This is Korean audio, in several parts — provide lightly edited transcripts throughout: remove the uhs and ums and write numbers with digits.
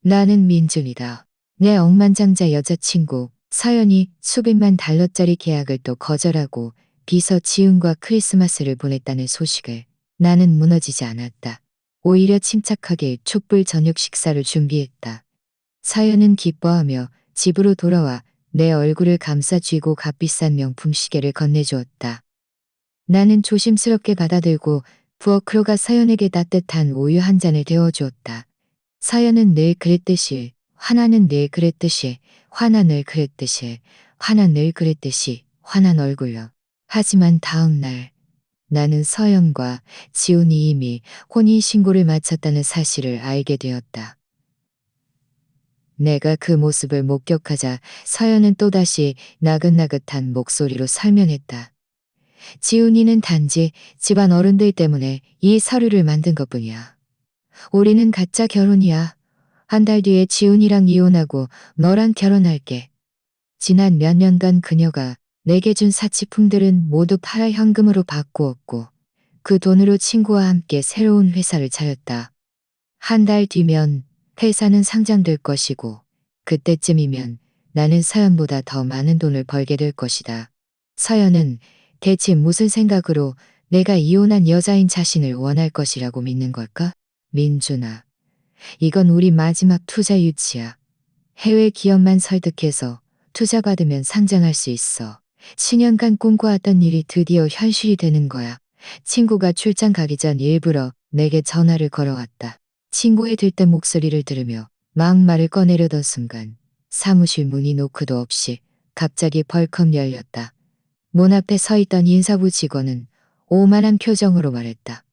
나는 민준이다. 내 억만장자 여자친구 서연이 수백만 달러짜리 계약을 또 거절하고 비서 지훈과 크리스마스를 보냈다는 소식을 나는 무너지지 않았다. 오히려 침착하게 촛불 저녁 식사를 준비했다. 서연은 기뻐하며 집으로 돌아와 내 얼굴을 감싸 쥐고 값비싼 명품 시계를 건네주었다. 나는 조심스럽게 받아들고 부엌으로 서연에게 따뜻한 우유 한 잔을 데워주었다. 서연은 늘 그랬듯이, 화나는 늘 그랬듯이, 화나 늘 그랬듯이, 화나 늘 그랬듯이, 화난 얼굴로. 하지만 다음 날 나는 서연과 지훈이 이미 혼인신고를 마쳤다는 사실을 알게 되었다. 내가 그 모습을 목격하자 서연은 또다시 나긋나긋한 목소리로 설명했다. 지훈이는 단지 집안 어른들 때문에 이 서류를 만든 것뿐이야. 우리는 가짜 결혼이야. 한 달 뒤에 지훈이랑 이혼하고 너랑 결혼할게. 지난 몇 년간 그녀가 내게 준 사치품들은 모두 팔아 현금으로 바꾸었고 그 돈으로 친구와 함께 새로운 회사를 차렸다. 한 달 뒤면 회사는 상장될 것이고 그때쯤이면 나는 서연보다 더 많은 돈을 벌게 될 것이다. 서연은 대체 무슨 생각으로 내가 이혼한 여자인 자신을 원할 것이라고 믿는 걸까? 민준아, 이건 우리 마지막 투자 유치야. 해외 기업만 설득해서 투자 받으면 상장할 수 있어. 10년간 꿈꿔왔던 일이 드디어 현실이 되는 거야. 친구가 출장 가기 전 일부러 내게 전화를 걸어왔다. 친구의 들뜬 목소리를 들으며 막말을 꺼내려던 순간 사무실 문이 노크도 없이 갑자기 벌컥 열렸다. 문 앞에 서 있던 인사부 직원은 오만한 표정으로 말했다.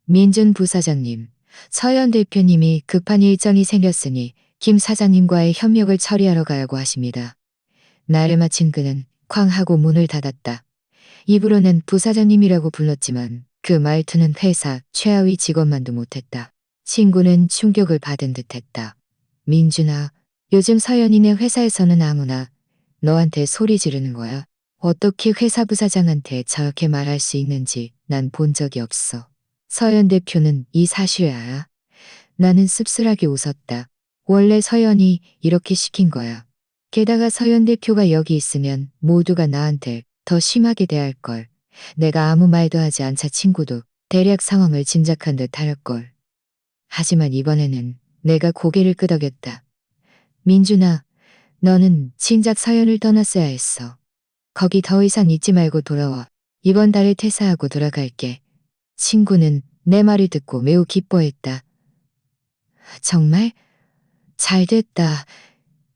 민준 부사장님, 서연 대표님이 급한 일정이 생겼으니 김 사장님과의 협력을 처리하러 가라고 하십니다. 말을 마친 그는 쾅 하고 문을 닫았다. 입으로는 부사장님이라고 불렀지만 그 말투는 회사 최하위 직원만도 못했다. 친구는 충격을 받은 듯했다. 민준아, 요즘 서연이네 회사에서는 아무나 너한테 소리 지르는 거야. 어떻게 회사 부사장한테 저렇게 말할 수 있는지 난 본 적이 없어. 서연 대표는 이 사실을 알아? 나는 씁쓸하게 웃었다. 원래 서연이 이렇게 시킨 거야. 게다가 서연 대표가 여기 있으면 모두가 나한테 더 심하게 대할걸. 내가 아무 말도 하지 않자 친구도 대략 상황을 짐작한 듯 할걸. 하지만 이번에는 내가 고개를 끄덕였다. 민준아, 너는 진작 서연을 떠났어야 했어. 거기 더 이상 있지 말고 돌아와. 이번 달에 퇴사하고 돌아갈게. 친구는 내 말을 듣고 매우 기뻐했다. 정말? 잘 됐다.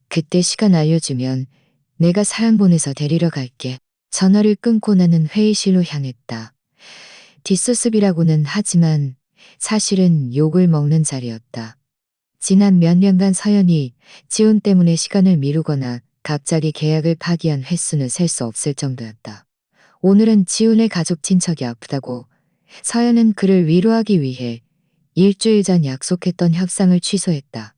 그때 시간 알려주면 내가 사연 보내서 데리러 갈게. 전화를 끊고 나는 회의실로 향했다. 뒷수습이라고는 하지만 사실은 욕을 먹는 자리였다. 지난 몇 년간 서연이 지훈 때문에 시간을 미루거나 갑자기 계약을 파기한 횟수는 셀 수 없을 정도였다. 오늘은 지훈의 가족 친척이 아프다고 서연은 그를 위로하기 위해 일주일 전 약속했던 협상을 취소했다.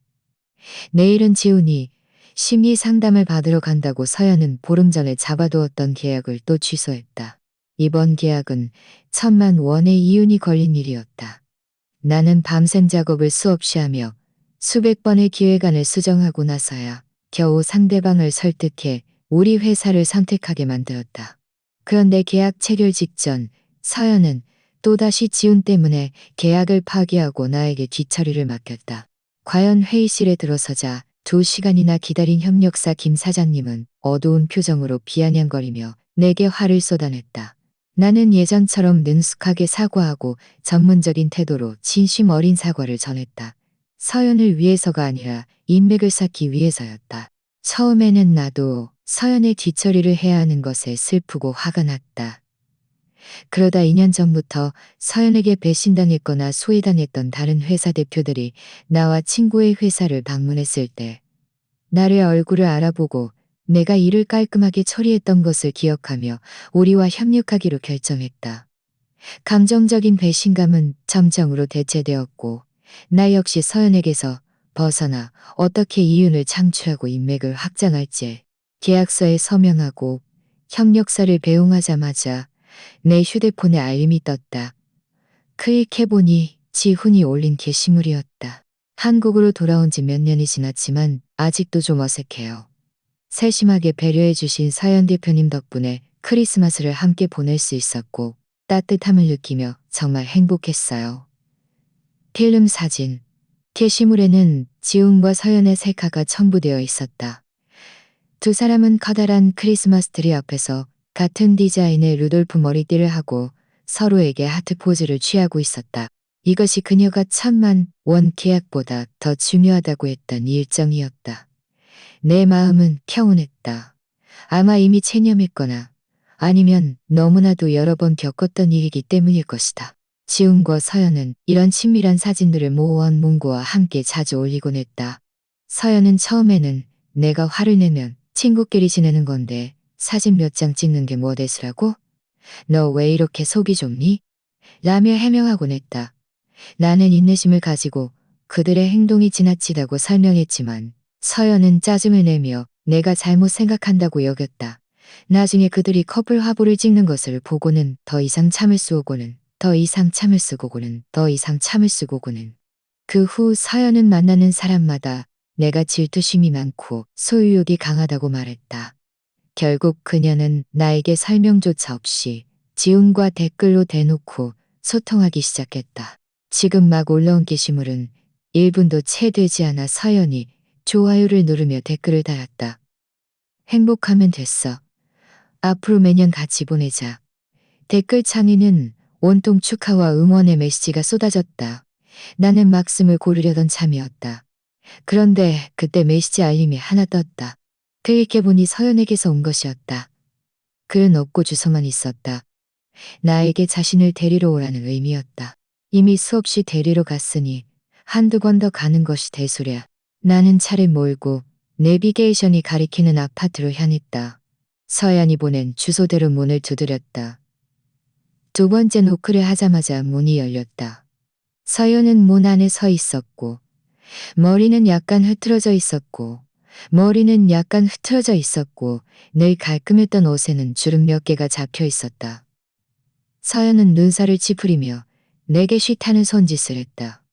내일은 지훈이 심리 상담을 받으러 간다고 서연은 보름 전에 잡아두었던 계약을 또 취소했다. 이번 계약은 1,000만 원의 이윤이 걸린 일이었다. 나는 밤샘 작업을 수없이 하며 수백 번의 기획안을 수정하고 나서야 겨우 상대방을 설득해 우리 회사를 선택하게 만들었다. 그런데 계약 체결 직전 서연은 또다시 지훈 때문에 계약을 파기하고 나에게 뒤처리를 맡겼다. 과연 회의실에 들어서자 2시간이나 기다린 협력사 김 사장님은 어두운 표정으로 비아냥거리며 내게 화를 쏟아냈다. 나는 예전처럼 능숙하게 사과하고 전문적인 태도로 진심 어린 사과를 전했다. 서연을 위해서가 아니라 인맥을 쌓기 위해서였다. 처음에는 나도 서연의 뒤처리를 해야 하는 것에 슬프고 화가 났다. 그러다 2년 전부터 서연에게 배신당했거나 소외당했던 다른 회사 대표들이 나와 친구의 회사를 방문했을 때 나의 얼굴을 알아보고 내가 일을 깔끔하게 처리했던 것을 기억하며 우리와 협력하기로 결정했다. 감정적인 배신감은 점정으로 대체되었고 나 역시 서연에게서 벗어나 어떻게 이윤을 창출하고 인맥을 확장할지 계약서에 서명하고 협력사를 배웅하자마자 내 휴대폰에 알림이 떴다. 클릭해보니 지훈이 올린 게시물이었다. 한국으로 돌아온 지 몇 년이 지났지만 아직도 좀 어색해요. 세심하게 배려해 주신 서연 대표님 덕분에 크리스마스를 함께 보낼 수 있었고 따뜻함을 느끼며 정말 행복했어요. 필름 사진. 게시물에는 지훈과 서연의 셀카가 첨부되어 있었다. 두 사람은 커다란 크리스마스 트리 앞에서 같은 디자인의 루돌프 머리띠를 하고 서로에게 하트 포즈를 취하고 있었다. 이것이 그녀가 1,000만 원 계약보다 더 중요하다고 했던 일정이었다. 내 마음은 평온했다. 아마 이미 체념했거나 아니면 너무나도 여러 번 겪었던 일이기 때문일 것이다. 지훈과 서연은 이런 친밀한 사진들을 모원 문구와 함께 자주 올리곤 했다. 서연은 처음에는 내가 화를 내면 친구끼리 지내는 건데 사진 몇 장 찍는 게 뭐 대수라고? 너 왜 이렇게 속이 좁니? 라며 해명하곤 했다. 나는 인내심을 가지고 그들의 행동이 지나치다고 설명했지만 서연은 짜증을 내며 내가 잘못 생각한다고 여겼다. 나중에 그들이 커플 화보를 찍는 것을 보고는 더 이상 참을 수 없고는 더 이상 참을 수고고는 더 이상 참을 수고고는 그 후 서연은 만나는 사람마다 내가 질투심이 많고 소유욕이 강하다고 말했다. 결국 그녀는 나에게 설명조차 없이 지훈과 댓글로 대놓고 소통하기 시작했다. 지금 막 올라온 게시물은 1분도 채 되지 않아 서연이 좋아요를 누르며 댓글을 달았다. 행복하면 됐어. 앞으로 매년 같이 보내자. 댓글창에는 온통 축하와 응원의 메시지가 쏟아졌다. 나는 막숨을 고르려던 참이었다. 그런데 그때 메시지 알림이 하나 떴다. 클릭해보니 서연에게서 온 것이었다. 글은 없고 주소만 있었다. 나에게 자신을 데리러 오라는 의미였다. 이미 수없이 데리러 갔으니 한두 번 더 가는 것이 대수랴. 나는 차를 몰고 내비게이션이 가리키는 아파트로 향했다. 서연이 보낸 주소대로 문을 두드렸다. 두 번째 노크를 하자마자 문이 열렸다. 서연은 문 안에 서 있었고 머리는 약간 흐트러져 있었고 늘 깔끔했던 옷에는 주름 몇 개가 잡혀 있었다. 서연은 눈살을 찌푸리며 내게 싫다는 손짓을 했다.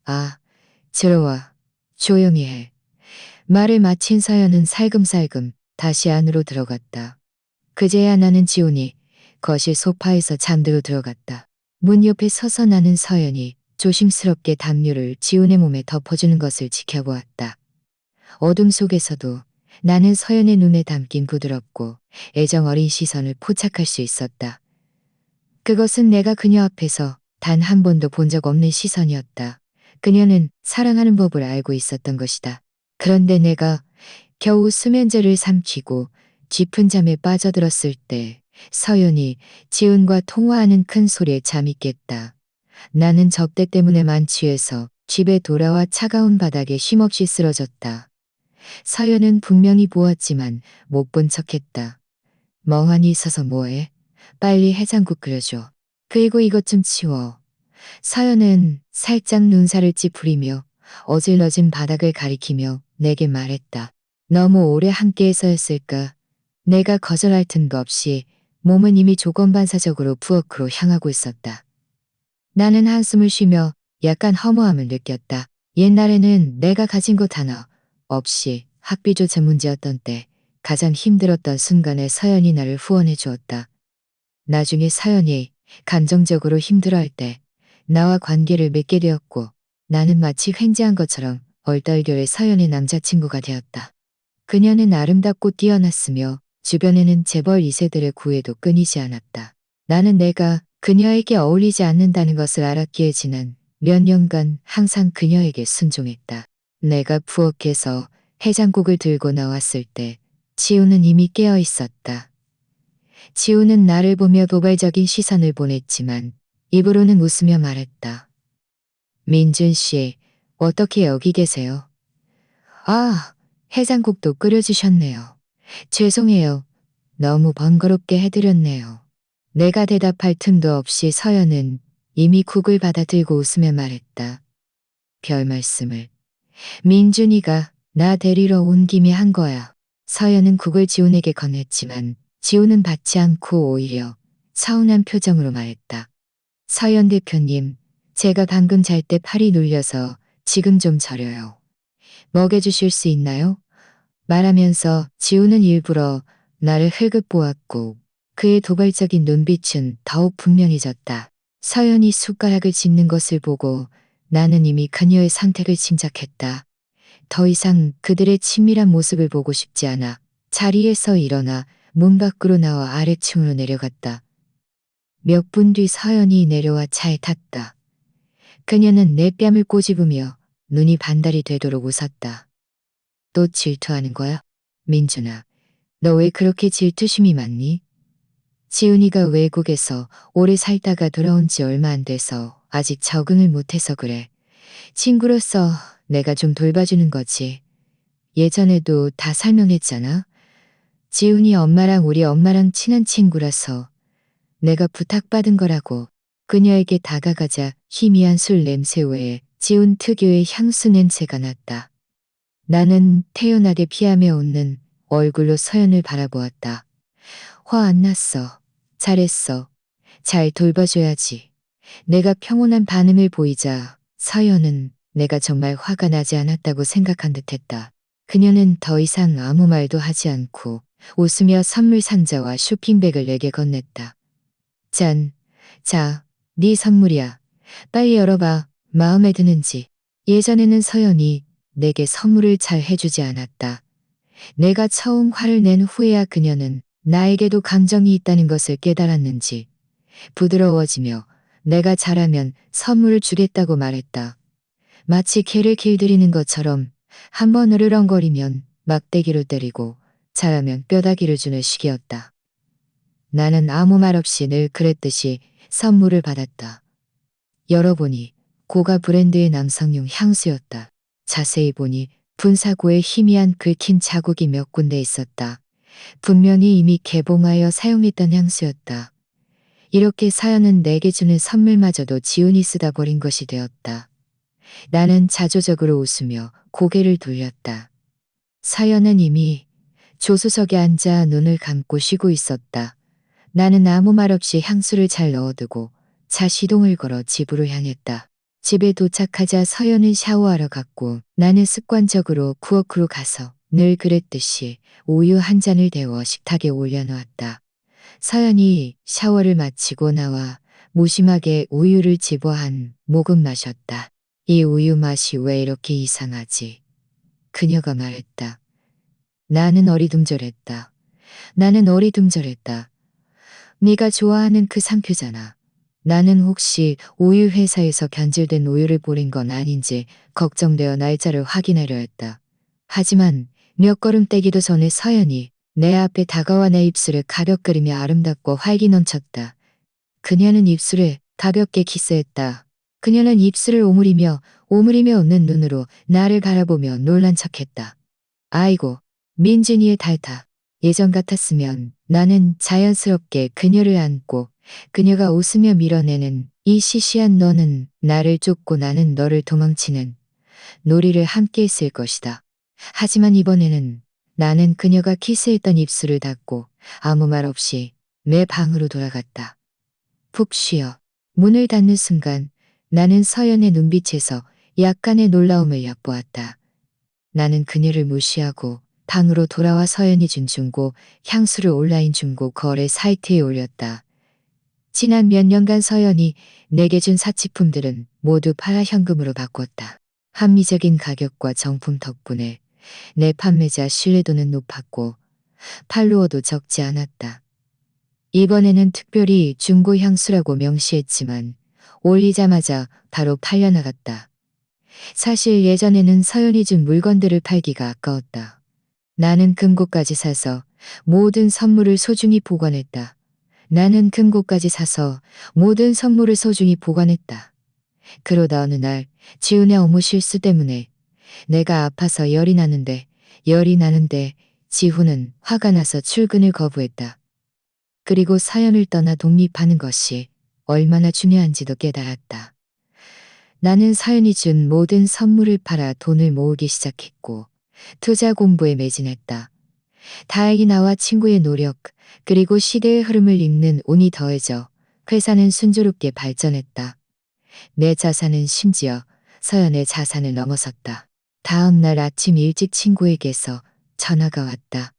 아, 들어와. 조용히 해. 말을 마친 서연은 살금살금 다시 안으로 들어갔다. 그제야 나는 지훈이 거실 소파에서 잠들어 들어갔다. 문 옆에 서서 나는 서연이 조심스럽게 담요를 지훈의 몸에 덮어주는 것을 지켜보았다. 어둠 속에서도 나는 서연의 눈에 담긴 부드럽고 애정 어린 시선을 포착할 수 있었다. 그것은 내가 그녀 앞에서 단 한 번도 본 적 없는 시선이었다. 그녀는 사랑하는 법을 알고 있었던 것이다. 그런데 내가 겨우 수면제를 삼키고 깊은 잠에 빠져들었을 때 서연이 지훈과 통화하는 큰 소리에 잠이 깼다. 나는 접대 때문에 만취해서 집에 돌아와 차가운 바닥에 쉼없이 쓰러졌다. 서연은 분명히 보았지만 못 본 척했다. 멍하니 있어서 뭐해? 빨리 해장국 끓여줘. 그리고 이것 좀 치워. 서연은 살짝 눈살을 찌푸리며 어질러진 바닥을 가리키며 내게 말했다. 너무 오래 함께해서였을까? 내가 거절할 틈도 없이 몸은 이미 조건반사적으로 부엌으로 향하고 있었다. 나는 한숨을 쉬며 약간 허무함을 느꼈다. 옛날에는 내가 가진 것 하나 없이 학비조차 문제였던 때 가장 힘들었던 순간에 서연이 나를 후원해 주었다. 나중에 서연이 감정적으로 힘들어할 때 나와 관계를 맺게 되었고 나는 마치 횡재한 것처럼 얼떨결에 서연의 남자친구가 되었다. 그녀는 아름답고 뛰어났으며 주변에는 재벌 2세들의 구애도 끊이지 않았다. 나는 내가 그녀에게 어울리지 않는다는 것을 알았기에 지난 몇 년간 항상 그녀에게 순종했다. 내가 부엌에서 해장국을 들고 나왔을 때 지우는 이미 깨어 있었다. 지우는 나를 보며 도발적인 시선을 보냈지만 입으로는 웃으며 말했다. 민준 씨, 어떻게 여기 계세요? 아, 해장국도 끓여주셨네요. 죄송해요. 너무 번거롭게 해드렸네요. 내가 대답할 틈도 없이 서연은 이미 국을 받아들고 웃으며 말했다. 별 말씀을. 민준이가 나 데리러 온 김에 한 거야. 서연은 국을 지훈에게 건넸지만 지훈은 받지 않고 오히려 서운한 표정으로 말했다. 서연 대표님, 제가 방금 잘 때 팔이 눌려서 지금 좀 저려요. 먹여주실 수 있나요? 말하면서 지우는 일부러 나를 흘긋 보았고 그의 도발적인 눈빛은 더욱 분명해졌다. 서연이 숟가락을 짚는 것을 보고 나는 이미 그녀의 선택을 짐작했다. 더 이상 그들의 친밀한 모습을 보고 싶지 않아 자리에서 일어나 문 밖으로 나와 아래층으로 내려갔다. 몇 분 뒤 서연이 내려와 차에 탔다. 그녀는 내 뺨을 꼬집으며 눈이 반달이 되도록 웃었다. 또 질투하는 거야? 민준아, 너 왜 그렇게 질투심이 많니? 지훈이가 외국에서 오래 살다가 돌아온 지 얼마 안 돼서 아직 적응을 못해서 그래. 친구로서 내가 좀 돌봐주는 거지. 예전에도 다 설명했잖아. 지훈이 엄마랑 우리 엄마랑 친한 친구라서 내가 부탁받은 거라고. 그녀에게 다가가자 희미한 술 냄새 외에 지훈 특유의 향수 냄새가 났다. 나는 태연하게 피하며 웃는 얼굴로 서연을 바라보았다. 화 안 났어. 잘했어. 잘 돌봐줘야지. 내가 평온한 반응을 보이자 서연은 내가 정말 화가 나지 않았다고 생각한 듯했다. 그녀는 더 이상 아무 말도 하지 않고 웃으며 선물 상자와 쇼핑백을 내게 건넸다. 자, 네 선물이야. 빨리 열어봐. 마음에 드는지. 예전에는 서연이 내게 선물을 잘 해주지 않았다. 내가 처음 화를 낸 후에야 그녀는 나에게도 감정이 있다는 것을 깨달았는지 부드러워지며 내가 잘하면 선물을 주겠다고 말했다. 마치 개를 길들이는 것처럼 한번 으르렁거리면 막대기로 때리고 잘하면 뼈다귀를 주는 식이었다. 나는 아무 말 없이 늘 그랬듯이 선물을 받았다. 열어보니 고가 브랜드의 남성용 향수였다. 자세히 보니 분사구에 희미한 긁힌 자국이 몇 군데 있었다. 분명히 이미 개봉하여 사용했던 향수였다. 이렇게 서연은 내게 주는 선물마저도 지훈이 쓰다 버린 것이 되었다. 나는 자조적으로 웃으며 고개를 돌렸다. 서연은 이미 조수석에 앉아 눈을 감고 쉬고 있었다. 나는 아무 말 없이 향수를 잘 넣어두고 차 시동을 걸어 집으로 향했다. 집에 도착하자 서연은 샤워하러 갔고 나는 습관적으로 부엌으로 가서 늘 그랬듯이 우유 한 잔을 데워 식탁에 올려놓았다. 서연이 샤워를 마치고 나와 무심하게 우유를 집어 한 모금 마셨다. 이 우유 맛이 왜 이렇게 이상하지? 그녀가 말했다. 나는 어리둥절했다. 나는 어리둥절했다. 네가 좋아하는 그 상표잖아. 나는 혹시 우유 회사에서 변질된 우유를 뿌린 건 아닌지 걱정되어 날짜를 확인하려 했다. 하지만 몇 걸음 떼기도 전에 서연이 내 앞에 다가와 내 입술을 가볍거리며 아름답고 활기 넘쳤다. 그녀는 입술을 가볍게 키스했다. 그녀는 입술을 오므리며 웃는 눈으로 나를 바라보며 놀란 척했다. 아이고, 민준이의 달타. 예전 같았으면 나는 자연스럽게 그녀를 안고 그녀가 웃으며 밀어내는 이 시시한 너는 나를 쫓고 나는 너를 도망치는 놀이를 함께 했을 것이다. 하지만 이번에는 나는 그녀가 키스했던 입술을 닫고 아무 말 없이 내 방으로 돌아갔다. 푹 쉬어. 문을 닫는 순간 나는 서연의 눈빛에서 약간의 놀라움을 엿보았다. 나는 그녀를 무시하고 방으로 돌아와 서연이 준 중고 향수를 온라인 중고 거래 사이트에 올렸다. 지난 몇 년간 서연이 내게 준 사치품들은 모두 팔아 현금으로 바꿨다. 합리적인 가격과 정품 덕분에 내 판매자 신뢰도는 높았고 팔로워도 적지 않았다. 이번에는 특별히 중고 향수라고 명시했지만 올리자마자 바로 팔려나갔다. 사실 예전에는 서연이 준 물건들을 팔기가 아까웠다. 나는 금고까지 사서 모든 선물을 소중히 보관했다. 나는 금고까지 사서 모든 선물을 소중히 보관했다. 그러다 어느 날 지훈의 업무 실수 때문에 내가 아파서 열이 나는데 지훈은 화가 나서 출근을 거부했다. 그리고 서연을 떠나 독립하는 것이 얼마나 중요한지도 깨달았다. 나는 서연이 준 모든 선물을 팔아 돈을 모으기 시작했고 투자 공부에 매진했다. 다행히 나와 친구의 노력 그리고 시대의 흐름을 읽는 운이 더해져 회사는 순조롭게 발전했다. 내 자산은 심지어 서연의 자산을 넘어섰다. 다음 날 아침 일찍 친구에게서 전화가 왔다.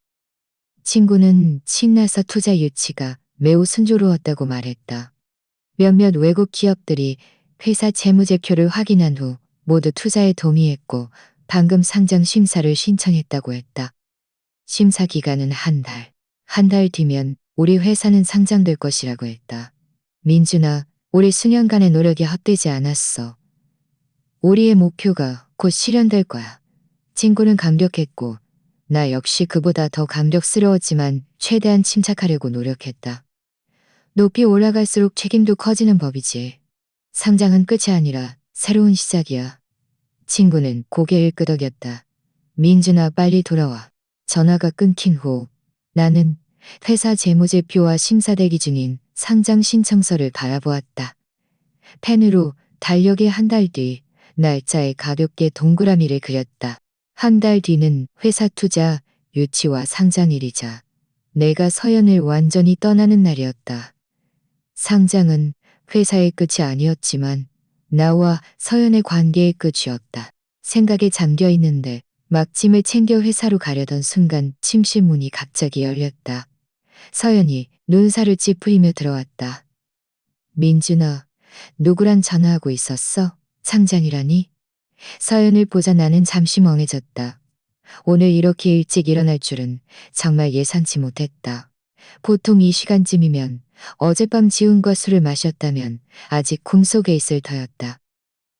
친구는 신나서 투자 유치가 매우 순조로웠다고 말했다. 몇몇 외국 기업들이 회사 재무제표를 확인한 후 모두 투자에 동의했고 방금 상장 심사를 신청했다고 했다. 심사 기간은 한 달. 한 달 뒤면 우리 회사는 상장될 것이라고 했다. 민준아, 우리 수년간의 노력이 헛되지 않았어. 우리의 목표가 곧 실현될 거야. 친구는 감격했고 나 역시 그보다 더 감격스러웠지만 최대한 침착하려고 노력했다. 높이 올라갈수록 책임도 커지는 법이지. 상장은 끝이 아니라 새로운 시작이야. 친구는 고개를 끄덕였다. 민준아, 빨리 돌아와. 전화가 끊긴 후 나는 회사 재무제표와 심사 대기 중인 상장 신청서를 바라보았다. 펜으로 달력의 한 달 뒤 날짜에 가볍게 동그라미를 그렸다. 한 달 뒤는 회사 투자, 유치와 상장일이자 내가 서연을 완전히 떠나는 날이었다. 상장은 회사의 끝이 아니었지만 나와 서연의 관계의 끝이었다. 생각에 잠겨 있는데 막 짐을 챙겨 회사로 가려던 순간 침실 문이 갑자기 열렸다. 서연이 눈살을 찌푸리며 들어왔다. 민준아, 누구랑 전화하고 있었어? 상장이라니? 서연을 보자 나는 잠시 멍해졌다. 오늘 이렇게 일찍 일어날 줄은 정말 예상치 못했다. 보통 이 시간쯤이면 어젯밤 지훈과 술을 마셨다면 아직 꿈속에 있을 터였다.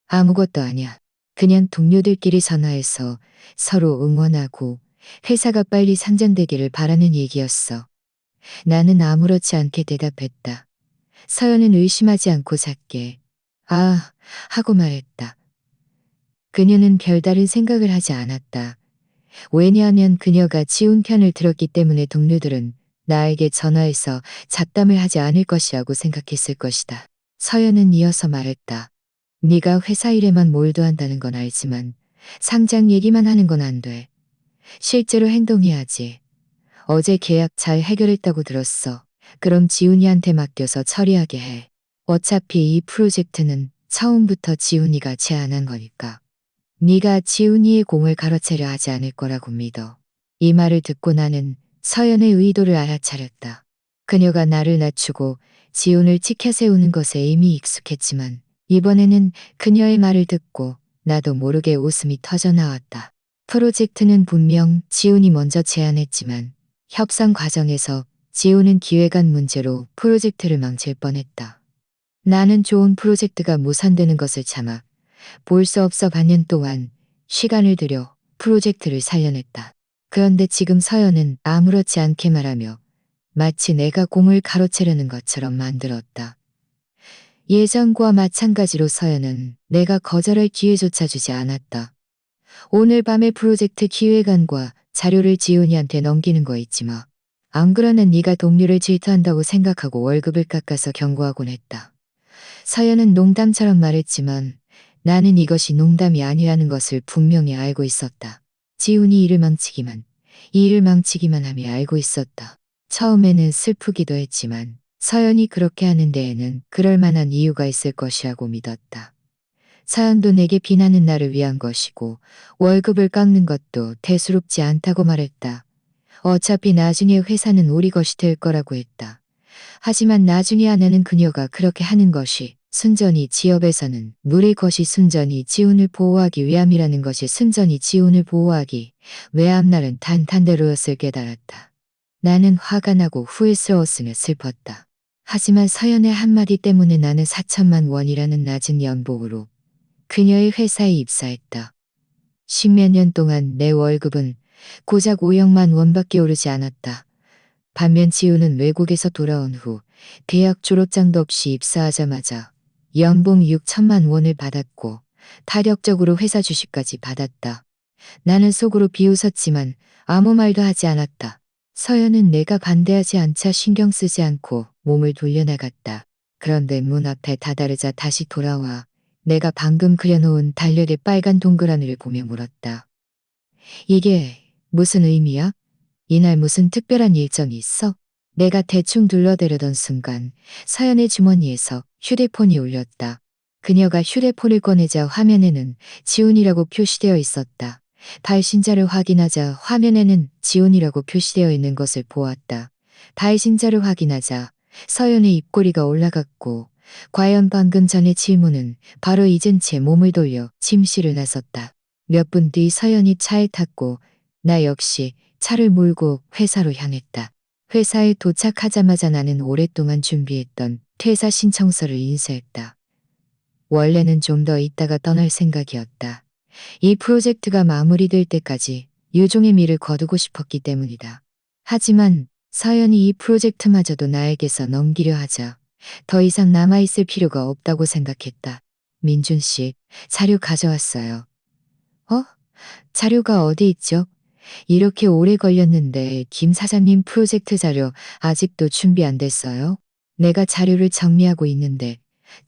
아무것도 아니야. 그냥 동료들끼리 전화해서 서로 응원하고 회사가 빨리 상장되기를 바라는 얘기였어. 나는 아무렇지 않게 대답했다. 서연은 의심하지 않고 작게 아 하고 말했다. 그녀는 별다른 생각을 하지 않았다. 왜냐하면 그녀가 지훈 편을 들었기 때문에 동료들은 나에게 전화해서 잡담을 하지 않을 것이라고 생각했을 것이다. 서연은 이어서 말했다. 네가 회사 일에만 몰두한다는 건 알지만 상장 얘기만 하는 건 안 돼. 실제로 행동해야지. 어제 계약 잘 해결했다고 들었어. 그럼 지훈이한테 맡겨서 처리하게 해. 어차피 이 프로젝트는 처음부터 지훈이가 제안한 거니까. 네가 지훈이의 공을 가로채려 하지 않을 거라고 믿어. 이 말을 듣고 나는 서연의 의도를 알아차렸다. 그녀가 나를 낮추고 지훈을 치켜세우는 것에 이미 익숙했지만 이번에는 그녀의 말을 듣고 나도 모르게 웃음이 터져 나왔다. 프로젝트는 분명 지훈이 먼저 제안했지만 협상 과정에서 지훈은 기획안 문제로 프로젝트를 망칠 뻔했다. 나는 좋은 프로젝트가 무산되는 것을 참아 볼 수 없어 반년 동안 시간을 들여 프로젝트를 살려냈다. 그런데 지금 서연은 아무렇지 않게 말하며 마치 내가 공을 가로채려는 것처럼 만들었다. 예전과 마찬가지로 서연은 내가 거절할 기회조차 주지 않았다. 오늘 밤에 프로젝트 기획안과 자료를 지훈이한테 넘기는 거 잊지 마. 안 그러면 네가 동료를 질투한다고 생각하고 월급을 깎아서 경고하곤 했다. 서연은 농담처럼 말했지만 나는 이것이 농담이 아니라는 것을 분명히 알고 있었다. 지훈이 이 일을 망치기만 하며 알고 있었다. 처음에는 슬프기도 했지만 서연이 그렇게 하는 데에는 그럴 만한 이유가 있을 것이라고 믿었다. 서연도 내게 비나는 나를 위한 것이고 월급을 깎는 것도 대수롭지 않다고 말했다. 어차피 나중에 회사는 우리 것이 될 거라고 했다. 하지만 나중에 아내는 그녀가 그렇게 하는 것이 순전히 지업에서는 우리 것이 순전히 지훈을 보호하기 위함이라는 것이 순전히 지훈을 보호하기 위함 날은 단탄대로였을 깨달았다. 나는 화가 나고 후회스러웠으며 슬펐다. 하지만 서연의 한마디 때문에 나는 4천만 원이라는 낮은 연봉으로 그녀의 회사에 입사했다. 십몇 년 동안 내 월급은 고작 5억만 원밖에 오르지 않았다. 반면 지훈은 외국에서 돌아온 후 대학 졸업장도 없이 입사하자마자 연봉 6천만 원을 받았고 타력적으로 회사 주식까지 받았다. 나는 속으로 비웃었지만 아무 말도 하지 않았다. 서연은 내가 반대하지 않자 신경 쓰지 않고 몸을 돌려나갔다. 그런데 문 앞에 다다르자 다시 돌아와 내가 방금 그려놓은 달력의 빨간 동그라미를 보며 물었다. 이게 무슨 의미야? 이날 무슨 특별한 일정이 있어? 내가 대충 둘러대려던 순간 서연의 주머니에서 휴대폰이 울렸다. 그녀가 휴대폰을 꺼내자 화면에는 지훈이라고 표시되어 있었다. 발신자를 확인하자 화면에는 지훈이라고 표시되어 있는 것을 보았다. 발신자를 확인하자 서연의 입꼬리가 올라갔고 과연 방금 전의 질문은 바로 잊은 채 몸을 돌려 침실을 나섰다. 몇 분 뒤 서연이 차에 탔고 나 역시 차를 몰고 회사로 향했다. 회사에 도착하자마자 나는 오랫동안 준비했던 퇴사 신청서를 인쇄했다. 원래는 좀 더 있다가 떠날 생각이었다. 이 프로젝트가 마무리될 때까지 유종의 미를 거두고 싶었기 때문이다. 하지만 서연이 이 프로젝트마저도 나에게서 넘기려 하자 더 이상 남아있을 필요가 없다고 생각했다. 민준 씨, 자료 가져왔어요. 어? 자료가 어디 있죠? 이렇게 오래 걸렸는데 김 사장님 프로젝트 자료 아직도 준비 안 됐어요? 내가 자료를 정리하고 있는데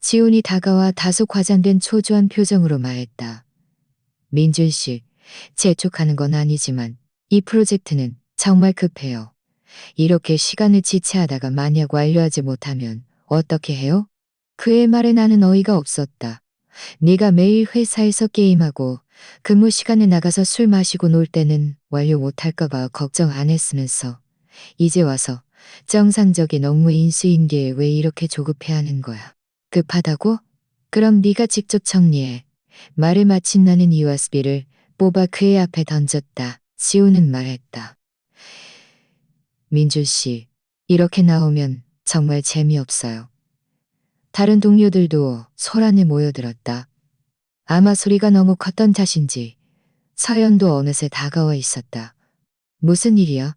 지훈이 다가와 다소 과장된 초조한 표정으로 말했다. 민준 씨, 재촉하는 건 아니지만 이 프로젝트는 정말 급해요. 이렇게 시간을 지체하다가 만약 완료하지 못하면 어떻게 해요? 그의 말에 나는 어이가 없었다. 네가 매일 회사에서 게임하고 근무 시간에 나가서 술 마시고 놀 때는 완료 못할까봐 걱정 안 했으면서 이제 와서 정상적인 업무 인수인계에 왜 이렇게 조급해하는 거야? 급하다고? 그럼 네가 직접 정리해. 말을 마친 나는 USB를 뽑아 그의 앞에 던졌다. 지우는 말했다. 민준 씨, 이렇게 나오면 정말 재미없어요. 다른 동료들도 소란에 모여들었다. 아마 소리가 너무 컸던 탓인지 서연도 어느새 다가와 있었다. 무슨 일이야?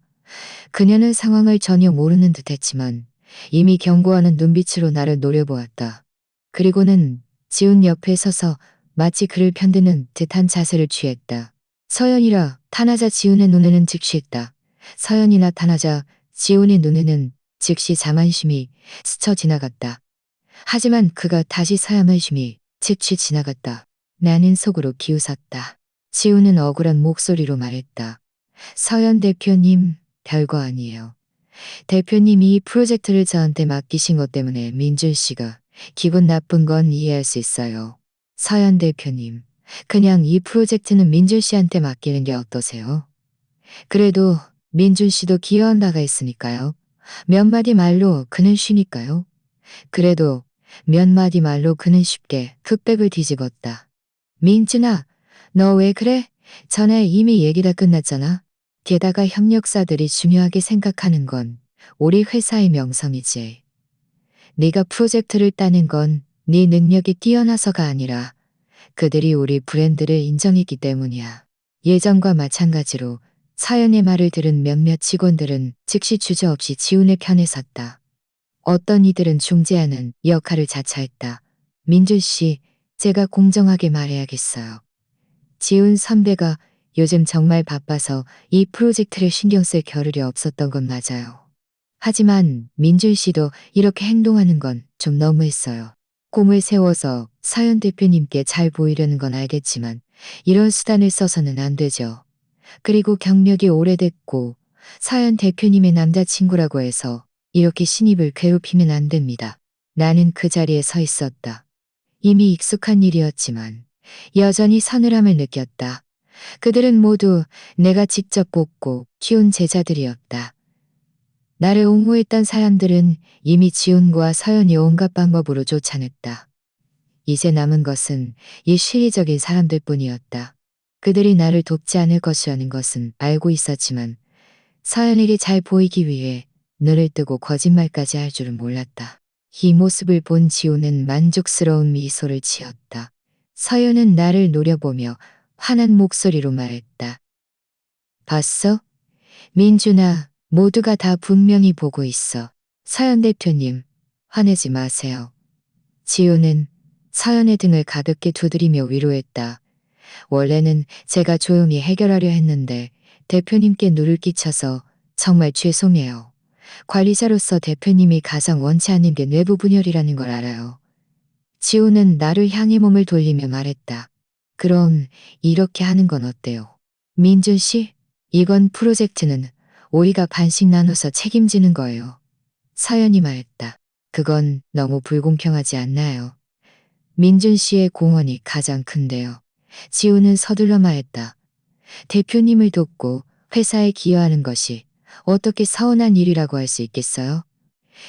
그녀는 상황을 전혀 모르는 듯했지만 이미 경고하는 눈빛으로 나를 노려보았다. 그리고는 지훈 옆에 서서 마치 그를 편드는 듯한 자세를 취했다. 서연이라 타나자 지훈의 눈에는 즉시 했다. 서연이 나타나자 지훈의 눈에는 즉시 자만심이 스쳐 지나갔다. 하지만 그가 다시 사야만심이 즉시 지나갔다. 나는 속으로 기웃었다. 지훈은 억울한 목소리로 말했다. 서연 대표님, 별거 아니에요. 대표님이 이 프로젝트를 저한테 맡기신 것 때문에 민준 씨가 기분 나쁜 건 이해할 수 있어요. 서연 대표님, 그냥 이 프로젝트는 민준 씨한테 맡기는 게 어떠세요? 그래도 민준 씨도 기여한 바가 있으니까요. 몇 마디 말로 그는 쉬니까요. 그래도 몇 마디 말로 그는 쉽게 흑백을 뒤집었다. 민준아, 너 왜 그래? 전에 이미 얘기 다 끝났잖아. 게다가 협력사들이 중요하게 생각하는 건 우리 회사의 명성이지. 네가 프로젝트를 따는 건 네 능력이 뛰어나서가 아니라 그들이 우리 브랜드를 인정했기 때문이야. 예전과 마찬가지로 사연의 말을 들은 몇몇 직원들은 즉시 주저없이 지훈의 편에 섰다. 어떤 이들은 중재하는 역할을 자처했다. 민준 씨, 제가 공정하게 말해야겠어요. 지훈 선배가 요즘 정말 바빠서 이 프로젝트를 신경 쓸 겨를이 없었던 건 맞아요. 하지만 민준 씨도 이렇게 행동하는 건 좀 너무했어요. 공을 세워서 서연 대표님께 잘 보이려는 건 알겠지만 이런 수단을 써서는 안 되죠. 그리고 경력이 오래됐고 서연 대표님의 남자친구라고 해서 이렇게 신입을 괴롭히면 안 됩니다. 나는 그 자리에 서 있었다. 이미 익숙한 일이었지만 여전히 서늘함을 느꼈다. 그들은 모두 내가 직접 뽑고 키운 제자들이었다. 나를 옹호했던 사람들은 이미 지훈과 서연이 온갖 방법으로 쫓아냈다. 이제 남은 것은 이 실리적인 사람들뿐이었다. 그들이 나를 돕지 않을 것이라는 것은 알고 있었지만 서연에게 잘 보이기 위해 눈을 뜨고 거짓말까지 할 줄은 몰랐다. 이 모습을 본 지훈은 만족스러운 미소를 지었다. 서연은 나를 노려보며 화난 목소리로 말했다. 봤어? 민준아, 모두가 다 분명히 보고 있어. 서연 대표님, 화내지 마세요. 지훈은 서연의 등을 가볍게 두드리며 위로했다. 원래는 제가 조용히 해결하려 했는데 대표님께 누를 끼쳐서 정말 죄송해요. 관리자로서 대표님이 가장 원치 않는 게 내부 분열이라는 걸 알아요. 지훈은 나를 향해 몸을 돌리며 말했다. 그럼 이렇게 하는 건 어때요? 민준 씨, 이건 프로젝트는 우리가 반씩 나눠서 책임지는 거예요. 서연이 말했다. 그건 너무 불공평하지 않나요? 민준 씨의 공헌이 가장 큰데요. 지우는 서둘러 말했다. 대표님을 돕고 회사에 기여하는 것이 어떻게 서운한 일이라고 할 수 있겠어요?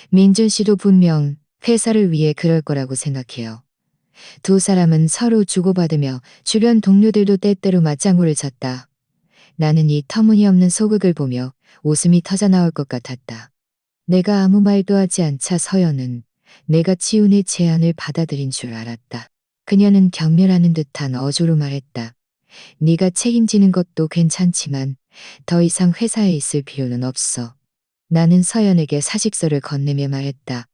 민준 씨도 분명 회사를 위해 그럴 거라고 생각해요. 두 사람은 서로 주고받으며 주변 동료들도 때때로 맞장구를 쳤다. 나는 이 터무니없는 소극을 보며 웃음이 터져나올 것 같았다. 내가 아무 말도 하지 않자 서연은 내가 지훈의 제안을 받아들인 줄 알았다. 그녀는 경멸하는 듯한 어조로 말했다. 네가 책임지는 것도 괜찮지만 더 이상 회사에 있을 필요는 없어. 나는 서연에게 사직서를 건네며 말했다.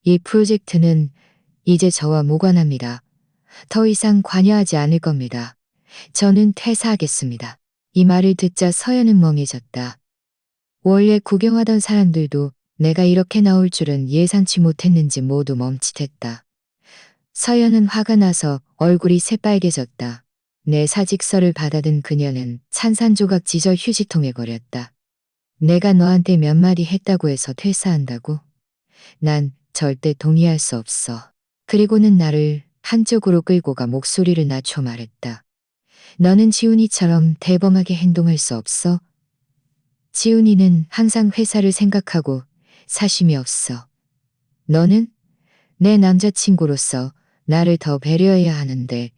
이 프로젝트는 이제 저와 무관합니다. 더 이상 관여하지 않을 겁니다. 저는 퇴사하겠습니다. 이 말을 듣자 서연은 멍해졌다. 원래 구경하던 사람들도 내가 이렇게 나올 줄은 예상치 못했는지 모두 멈칫했다. 서연은 화가 나서 얼굴이 새빨개졌다. 내 사직서를 받아든 그녀는 산산조각 찢어 휴지통에 버렸다. 내가 너한테 몇 마디 했다고 해서 퇴사한다고? 난 절대 동의할 수 없어. 그리고는 나를 한쪽으로 끌고 가 목소리를 낮춰 말했다. 너는 지훈이처럼 대범하게 행동할 수 없어? 지훈이는 항상 회사를 생각하고 사심이 없어. 너는 내 남자친구로서 나를 더 배려해야 하는데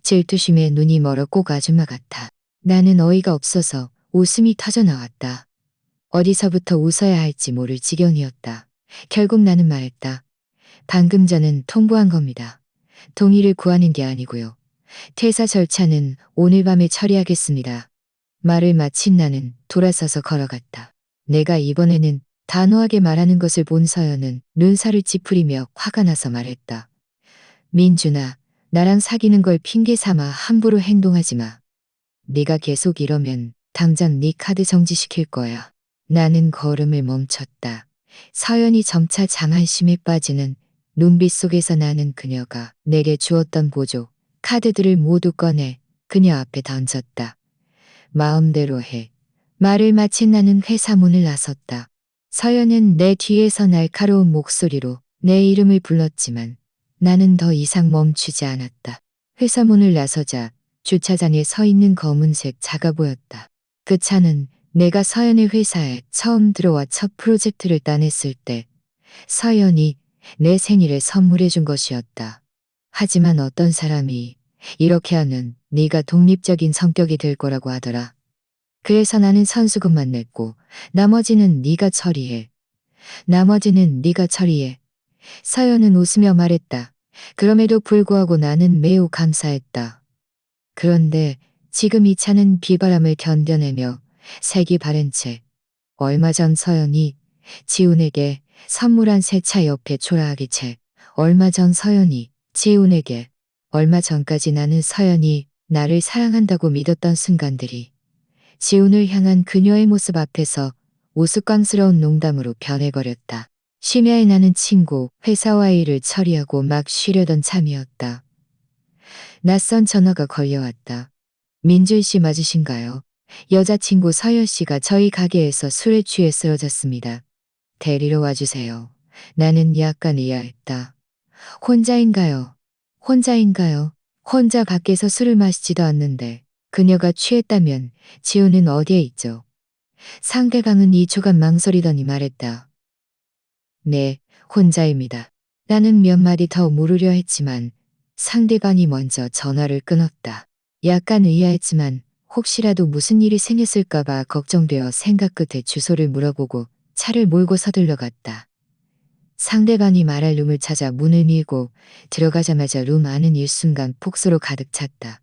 질투심에 눈이 멀어 꼭 아줌마 같아. 나는 어이가 없어서 웃음이 터져나왔다. 어디서부터 웃어야 할지 모를 지경이었다. 결국 나는 말했다. 방금 전은 통보한 겁니다. 동의를 구하는 게 아니고요. 퇴사 절차는 오늘 밤에 처리하겠습니다. 말을 마친 나는 돌아서서 걸어갔다. 내가 이번에는 단호하게 말하는 것을 본 서연은 눈살을 찌푸리며 화가 나서 말했다. 민준아, 나랑 사귀는 걸 핑계 삼아 함부로 행동하지 마. 네가 계속 이러면 당장 네 카드 정지시킬 거야. 나는 걸음을 멈췄다. 서연이 점차 장한심에 빠지는 눈빛 속에서 나는 그녀가 내게 주었던 보조, 카드들을 모두 꺼내 그녀 앞에 던졌다. 마음대로 해. 말을 마친 나는 회사 문을 나섰다. 서연은 내 뒤에서 날카로운 목소리로 내 이름을 불렀지만 나는 더 이상 멈추지 않았다. 회사 문을 나서자 주차장에 서 있는 검은색 차가 보였다. 그 차는 내가 서연의 회사에 처음 들어와 첫 프로젝트를 따냈을 때 서연이 내 생일에 선물해 준 것이었다. 하지만 어떤 사람이 이렇게 하면 네가 독립적인 성격이 될 거라고 하더라. 그래서 나는 선수금만 냈고 나머지는 네가 처리해. 나머지는 네가 처리해. 서연은 웃으며 말했다. 그럼에도 불구하고 나는 매우 감사했다. 그런데 지금 이 차는 비바람을 견뎌내며 색이 바랜 채 얼마 전 서연이 지훈에게 선물한 새 차 옆에 초라하게 채 얼마 전 서연이 지훈에게 얼마 전까지 나는 서연이 나를 사랑한다고 믿었던 순간들이 지훈을 향한 그녀의 모습 앞에서 우스꽝스러운 농담으로 변해버렸다. 심야에 나는 친구 회사와 일을 처리하고 막 쉬려던 참이었다. 낯선 전화가 걸려왔다. 민준 씨 맞으신가요? 여자친구 서연 씨가 저희 가게에서 술에 취해 쓰러졌습니다. 데리러 와주세요. 나는 약간 의아했다. 혼자인가요? 혼자인가요? 혼자 밖에서 술을 마시지도 않는데 그녀가 취했다면 지우는 어디에 있죠? 상대방은 2초간 망설이더니 말했다. 네, 혼자입니다. 나는 몇 마디 더 물으려 했지만 상대방이 먼저 전화를 끊었다. 약간 의아했지만 혹시라도 무슨 일이 생겼을까봐 걱정되어 생각 끝에 주소를 물어보고 차를 몰고 서둘러 갔다. 상대방이 말할 룸을 찾아 문을 밀고 들어가자마자 룸 안은 일순간 폭소로 가득 찼다.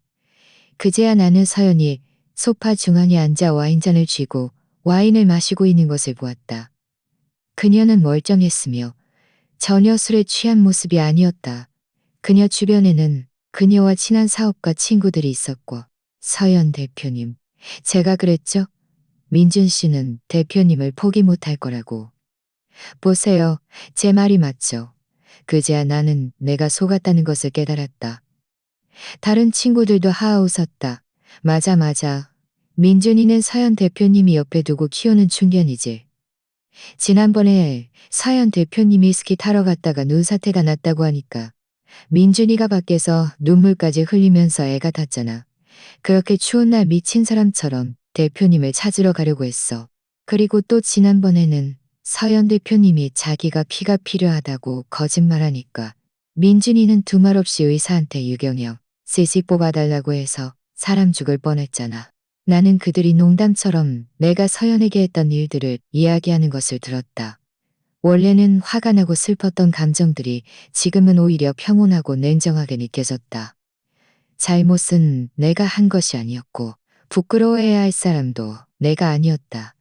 그제야 나는 서연이 소파 중앙에 앉아 와인잔을 쥐고 와인을 마시고 있는 것을 보았다. 그녀는 멀쩡했으며 전혀 술에 취한 모습이 아니었다. 그녀 주변에는 그녀와 친한 사업가 친구들이 있었고 서연 대표님, 제가 그랬죠? 민준 씨는 대표님을 포기 못할 거라고. 보세요. 제 말이 맞죠. 그제야 나는 내가 속았다는 것을 깨달았다. 다른 친구들도 하하 웃었다. 맞아 맞아. 민준이는 서연 대표님이 옆에 두고 키우는 충견이지. 지난번에 서연 대표님이 스키 타러 갔다가 눈사태가 났다고 하니까 민준이가 밖에서 눈물까지 흘리면서 애가 탔잖아. 그렇게 추운 날 미친 사람처럼 대표님을 찾으러 가려고 했어. 그리고 또 지난번에는 서현 대표님이 자기가 피가 필요하다고 거짓말하니까 민준이는 두말 없이 의사한테 유경영 CC 뽑아달라고 해서 사람 죽을 뻔했잖아. 나는 그들이 농담처럼 내가 서현에게 했던 일들을 이야기하는 것을 들었다. 원래는 화가 나고 슬펐던 감정들이 지금은 오히려 평온하고 냉정하게 느껴졌다. 잘못은 내가 한 것이 아니었고 부끄러워해야 할 사람도 내가 아니었다.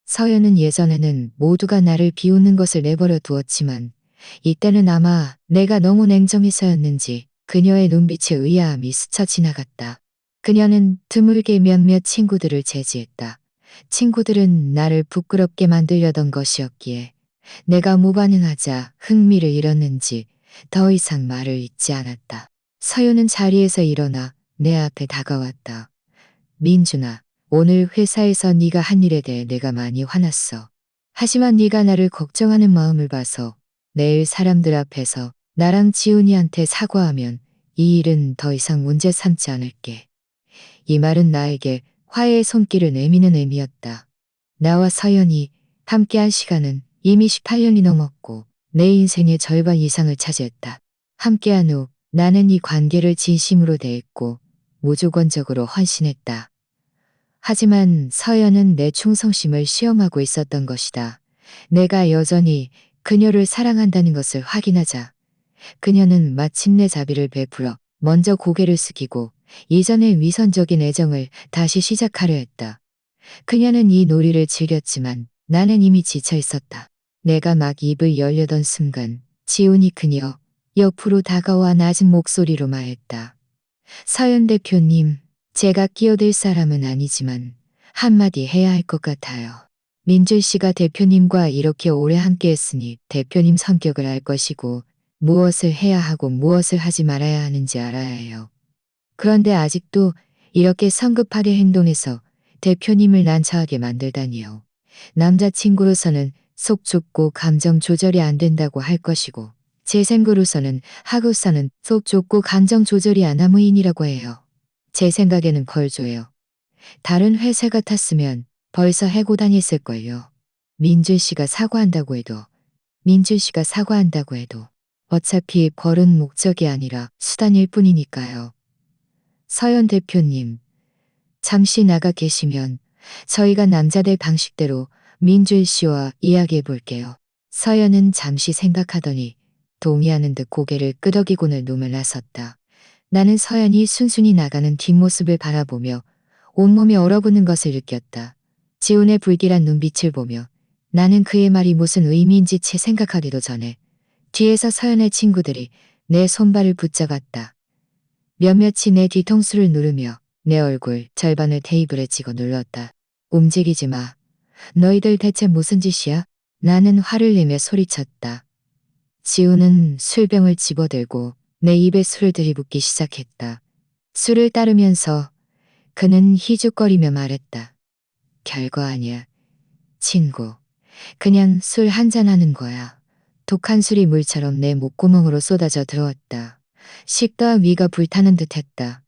서연은 예전에는 모두가 나를 비웃는 것을 내버려 두었지만 이때는 아마 내가 너무 냉정해서였는지 그녀의 눈빛에 의아함이 스쳐 지나갔다. 그녀는 드물게 몇몇 친구들을 제지했다. 친구들은 나를 부끄럽게 만들려던 것이었기에 내가 무반응하자 흥미를 잃었는지 더 이상 말을 잇지 않았다. 서윤은 자리에서 일어나 내 앞에 다가왔다. 민준아, 오늘 회사에서 네가 한 일에 대해 내가 많이 화났어. 하지만 네가 나를 걱정하는 마음을 봐서 내일 사람들 앞에서 나랑 지훈이한테 사과하면 이 일은 더 이상 문제 삼지 않을게. 이 말은 나에게 화해의 손길을 내미는 의미였다. 나와 서연이 함께한 시간은 이미 18년이 넘었고 내 인생의 절반 이상을 차지했다. 함께한 후 나는 이 관계를 진심으로 대했고 무조건적으로 헌신했다. 하지만 서연은 내 충성심을 시험하고 있었던 것이다. 내가 여전히 그녀를 사랑한다는 것을 확인하자 그녀는 마침내 자비를 베풀어 먼저 고개를 숙이고 이전의 위선적인 애정을 다시 시작하려 했다. 그녀는 이 놀이를 즐겼지만 나는 이미 지쳐 있었다. 내가 막 입을 열려던 순간 지훈이 그녀 옆으로 다가와 낮은 목소리로 말했다. 서연 대표님, 제가 끼어들 사람은 아니지만 한마디 해야 할 것 같아요. 민준 씨가 대표님과 이렇게 오래 함께했으니 대표님 성격을 알 것이고 무엇을 해야 하고 무엇을 하지 말아야 하는지 알아야 해요. 그런데 아직도 이렇게 성급하게 행동해서 대표님을 난처하게 만들다니요. 남자친구로서는 속 좁고 감정 조절이 안 된다고 할 것이고 제 생구로서는 하고서는 속 좁고 감정 조절이 안 하무인이라고 해요. 제 생각에는 걸줘요. 다른 회사 같았으면 벌써 해고 다녔을걸요. 민준 씨가 사과한다고 해도 어차피 벌은 목적이 아니라 수단일 뿐이니까요. 서연 대표님, 잠시 나가 계시면 저희가 남자들 방식대로 민준 씨와 이야기해 볼게요. 서연은 잠시 생각하더니 동의하는 듯 고개를 끄덕이고는 눈을 나섰다. 나는 서연이 순순히 나가는 뒷모습을 바라보며 온몸이 얼어붙는 것을 느꼈다. 지훈의 불길한 눈빛을 보며 나는 그의 말이 무슨 의미인지 채 생각하기도 전에 뒤에서 서연의 친구들이 내 손발을 붙잡았다. 몇몇이 내 뒤통수를 누르며 내 얼굴 절반을 테이블에 찍어 눌렀다. 움직이지 마. 너희들 대체 무슨 짓이야? 나는 화를 내며 소리쳤다. 지훈은 술병을 집어들고 내 입에 술을 들이붓기 시작했다. 술을 따르면서 그는 희죽거리며 말했다. 별거 아니야. 친구. 그냥 술 한잔하는 거야. 독한 술이 물처럼 내 목구멍으로 쏟아져 들어왔다. 식도와 위가 불타는 듯했다.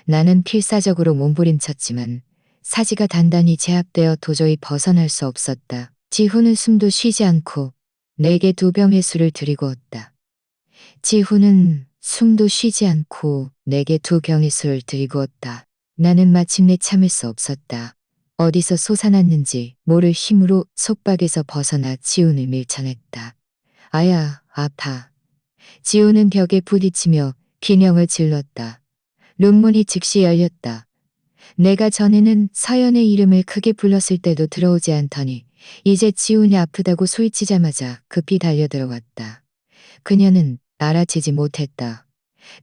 나는 필사적으로 몸부림쳤지만 사지가 단단히 제압되어 도저히 벗어날 수 없었다. 지훈은 숨도 쉬지 않고 내게 2병의 술을 들이고었다. 지훈은 숨도 쉬지 않고 내게 2병의 술을 들이고었다. 나는 마침내 참을 수 없었다. 어디서 솟아났는지 모를 힘으로 속박에서 벗어나 지훈을 밀쳐냈다. 아야, 아파. 지훈은 벽에 부딪히며 비명을 질렀다. 룸문이 즉시 열렸다. 내가 전에는 서연의 이름을 크게 불렀을 때도 들어오지 않더니 이제 지훈이 아프다고 소리치자마자 급히 달려들어왔다. 그녀는 알아채지 못했다.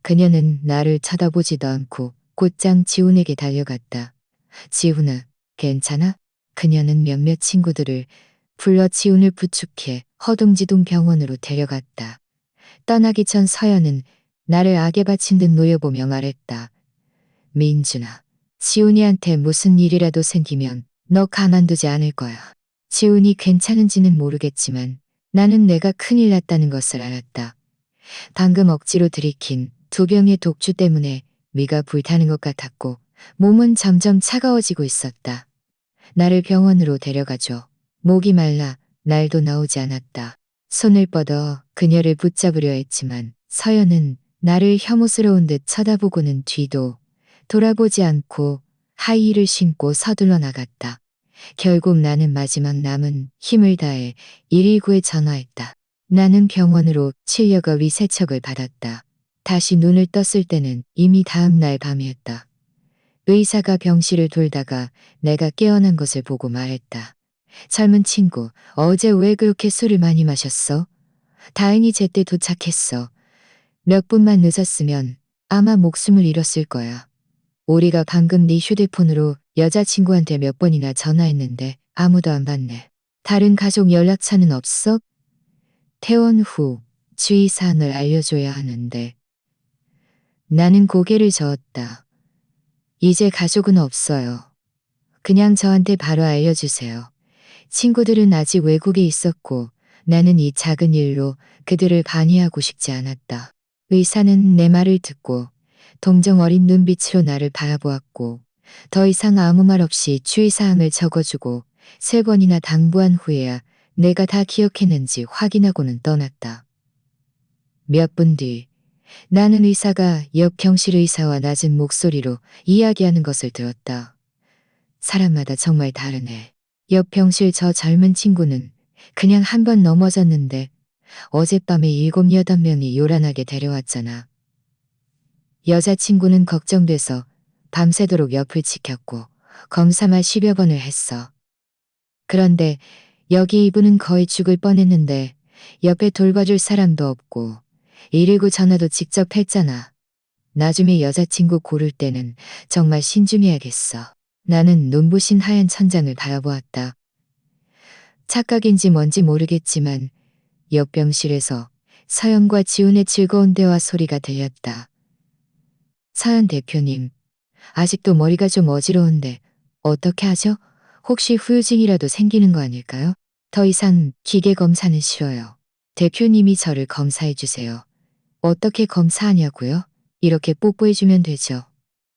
그녀는 나를 쳐다보지도 않고 곧장 지훈에게 달려갔다. 지훈아, 괜찮아? 그녀는 몇몇 친구들을 불러 지훈을 부축해 허둥지둥 병원으로 데려갔다. 떠나기 전 서연은 나를 악에 바친 듯 노여보며 말했다. 민준아, 지훈이한테 무슨 일이라도 생기면 너 가만두지 않을 거야. 지훈이 괜찮은지는 모르겠지만 나는 내가 큰일 났다는 것을 알았다. 방금 억지로 들이킨 두 병의 독주 때문에 위가 불타는 것 같았고 몸은 점점 차가워지고 있었다. 나를 병원으로 데려가줘. 목이 말라 날도 나오지 않았다. 손을 뻗어 그녀를 붙잡으려 했지만 서연은 나를 혐오스러운 듯 쳐다보고는 뒤도 돌아보지 않고 하이힐을 신고 서둘러 나갔다. 결국 나는 마지막 남은 힘을 다해 119에 전화했다. 나는 병원으로 치료과 위세척을 받았다. 다시 눈을 떴을 때는 이미 다음 날 밤이었다. 의사가 병실을 돌다가 내가 깨어난 것을 보고 말했다. 젊은 친구, 어제 왜 그렇게 술을 많이 마셨어? 다행히 제때 도착했어. 몇 분만 늦었으면 아마 목숨을 잃었을 거야. 우리가 방금 네 휴대폰으로 여자친구한테 몇 번이나 전화했는데 아무도 안 받네. 다른 가족 연락처는 없어? 퇴원 후 주의사항을 알려줘야 하는데. 나는 고개를 저었다. 이제 가족은 없어요. 그냥 저한테 바로 알려주세요. 친구들은 아직 외국에 있었고 나는 이 작은 일로 그들을 방해하고 싶지 않았다. 의사는 내 말을 듣고 동정 어린 눈빛으로 나를 바라보았고 더 이상 아무 말 없이 주의사항을 적어주고 3번이나 당부한 후에야 내가 다 기억했는지 확인하고는 떠났다. 몇 분 뒤 나는 의사가 옆 병실 의사와 낮은 목소리로 이야기하는 것을 들었다. 사람마다 정말 다르네. 옆 병실 저 젊은 친구는 그냥 한 번 넘어졌는데 어젯밤에 7, 8명이 요란하게 데려왔잖아. 여자친구는 걱정돼서 밤새도록 옆을 지켰고 검사만 10여 번을 했어. 그런데 여기 이분은 거의 죽을 뻔했는데 옆에 돌봐줄 사람도 없고 119 전화도 직접 했잖아. 나중에 여자친구 고를 때는 정말 신중해야겠어. 나는 눈부신 하얀 천장을 바라보았다. 착각인지 뭔지 모르겠지만 옆 병실에서 서연과 지훈의 즐거운 대화 소리가 들렸다. 서연 대표님, 아직도 머리가 좀 어지러운데 어떻게 하죠? 혹시 후유증이라도 생기는 거 아닐까요? 더 이상 기계 검사는 싫어요. 대표님이 저를 검사해 주세요. 어떻게 검사하냐고요? 이렇게 뽀뽀해주면 되죠.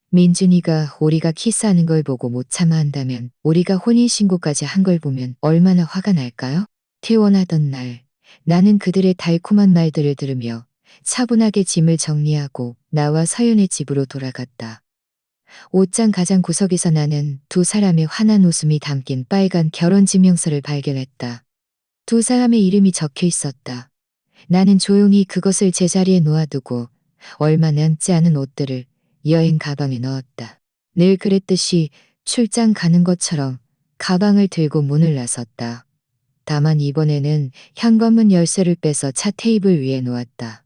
민준이가 우리가 키스하는 걸 보고 못 참아 한다면 우리가 혼인신고까지 한 걸 보면 얼마나 화가 날까요? 퇴원하던 날 나는 그들의 달콤한 말들을 들으며 차분하게 짐을 정리하고 나와 서윤의 집으로 돌아갔다. 옷장 가장 구석에서 나는 두 사람의 환한 웃음이 담긴 빨간 결혼증명서를 발견했다. 두 사람의 이름이 적혀 있었다. 나는 조용히 그것을 제자리에 놓아두고 얼마 남지 않은 옷들을 여행 가방에 넣었다. 늘 그랬듯이 출장 가는 것처럼 가방을 들고 문을 나섰다. 다만 이번에는 현관문 열쇠를 빼서 차 테이블 위에 놓았다.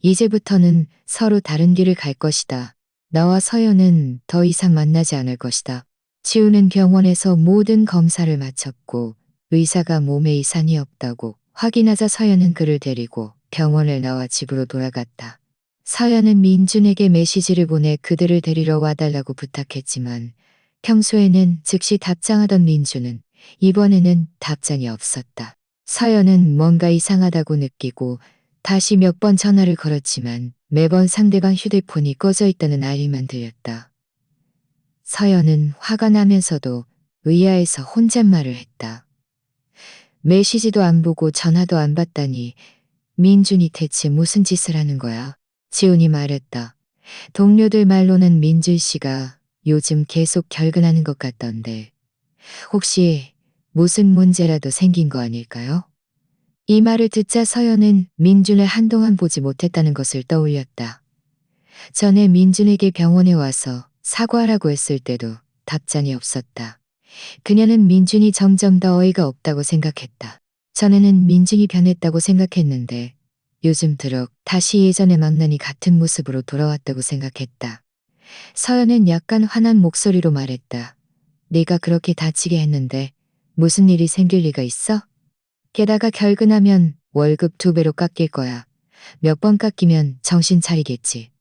이제부터는 서로 다른 길을 갈 것이다. 나와 서연은 더 이상 만나지 않을 것이다. 지우는 병원에서 모든 검사를 마쳤고 의사가 몸에 이상이 없다고 확인하자 서연은 그를 데리고 병원을 나와 집으로 돌아갔다. 서연은 민준에게 메시지를 보내 그들을 데리러 와달라고 부탁했지만 평소에는 즉시 답장하던 민준은 이번에는 답장이 없었다. 서연은 뭔가 이상하다고 느끼고 다시 몇 번 전화를 걸었지만 매번 상대방 휴대폰이 꺼져 있다는 알림만 들렸다. 서연은 화가 나면서도 의아해서 혼잣말을 했다. 메시지도 안 보고 전화도 안 받다니 민준이 대체 무슨 짓을 하는 거야? 지훈이 말했다. 동료들 말로는 민준 씨가 요즘 계속 결근하는 것 같던데 혹시 무슨 문제라도 생긴 거 아닐까요? 이 말을 듣자 서연은 민준을 한동안 보지 못했다는 것을 떠올렸다. 전에 민준에게 병원에 와서 사과하라고 했을 때도 답장이 없었다. 그녀는 민준이 점점 더 어이가 없다고 생각했다. 전에는 민준이 변했다고 생각했는데 요즘 들어 다시 예전의 망나니 같은 모습으로 돌아왔다고 생각했다. 서연은 약간 화난 목소리로 말했다. 네가 그렇게 다치게 했는데 무슨 일이 생길 리가 있어? 게다가 결근하면 월급 2배로 깎일 거야. 몇 번 깎이면 정신 차리겠지.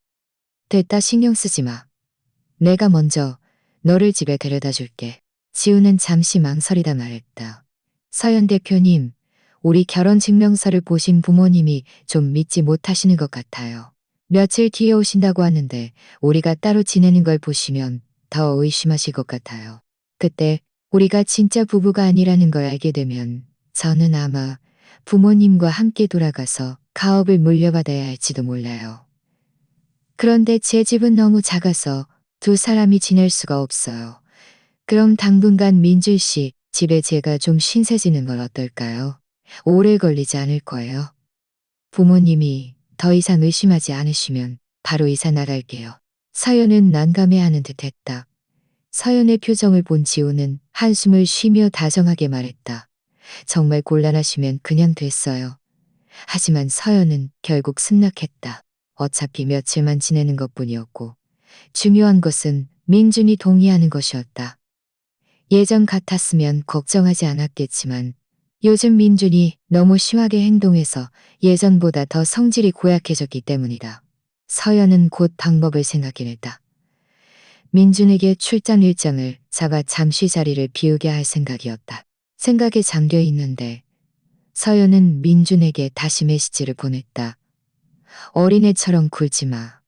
됐다 신경 쓰지 마. 내가 먼저 너를 집에 데려다 줄게. 지우는 잠시 망설이다 말했다. 서연 대표님, 우리 결혼 증명서를 보신 부모님이 좀 믿지 못하시는 것 같아요. 며칠 뒤에 오신다고 하는데 우리가 따로 지내는 걸 보시면 더 의심하실 것 같아요. 그때 우리가 진짜 부부가 아니라는 걸 알게 되면 저는 아마 부모님과 함께 돌아가서 가업을 물려받아야 할지도 몰라요. 그런데 제 집은 너무 작아서 두 사람이 지낼 수가 없어요. 그럼 당분간 민준 씨 집에 제가 좀 신세지는 건 어떨까요? 오래 걸리지 않을 거예요. 부모님이 더 이상 의심하지 않으시면 바로 이사 나갈게요. 서연은 난감해하는 듯했다. 서연의 표정을 본 지우는 한숨을 쉬며 다정하게 말했다. 정말 곤란하시면 그냥 됐어요. 하지만 서연은 결국 승낙했다. 어차피 며칠만 지내는 것뿐이었고 중요한 것은 민준이 동의하는 것이었다. 예전 같았으면 걱정하지 않았겠지만 요즘 민준이 너무 심하게 행동해서 예전보다 더 성질이 고약해졌기 때문이다. 서연은 곧 방법을 생각해냈다. 민준에게 출장 일정을 잡아 잠시 자리를 비우게 할 생각이었다. 생각에 잠겨 있는데 서연은 민준에게 다시 메시지를 보냈다. 어린애처럼 굴지 마.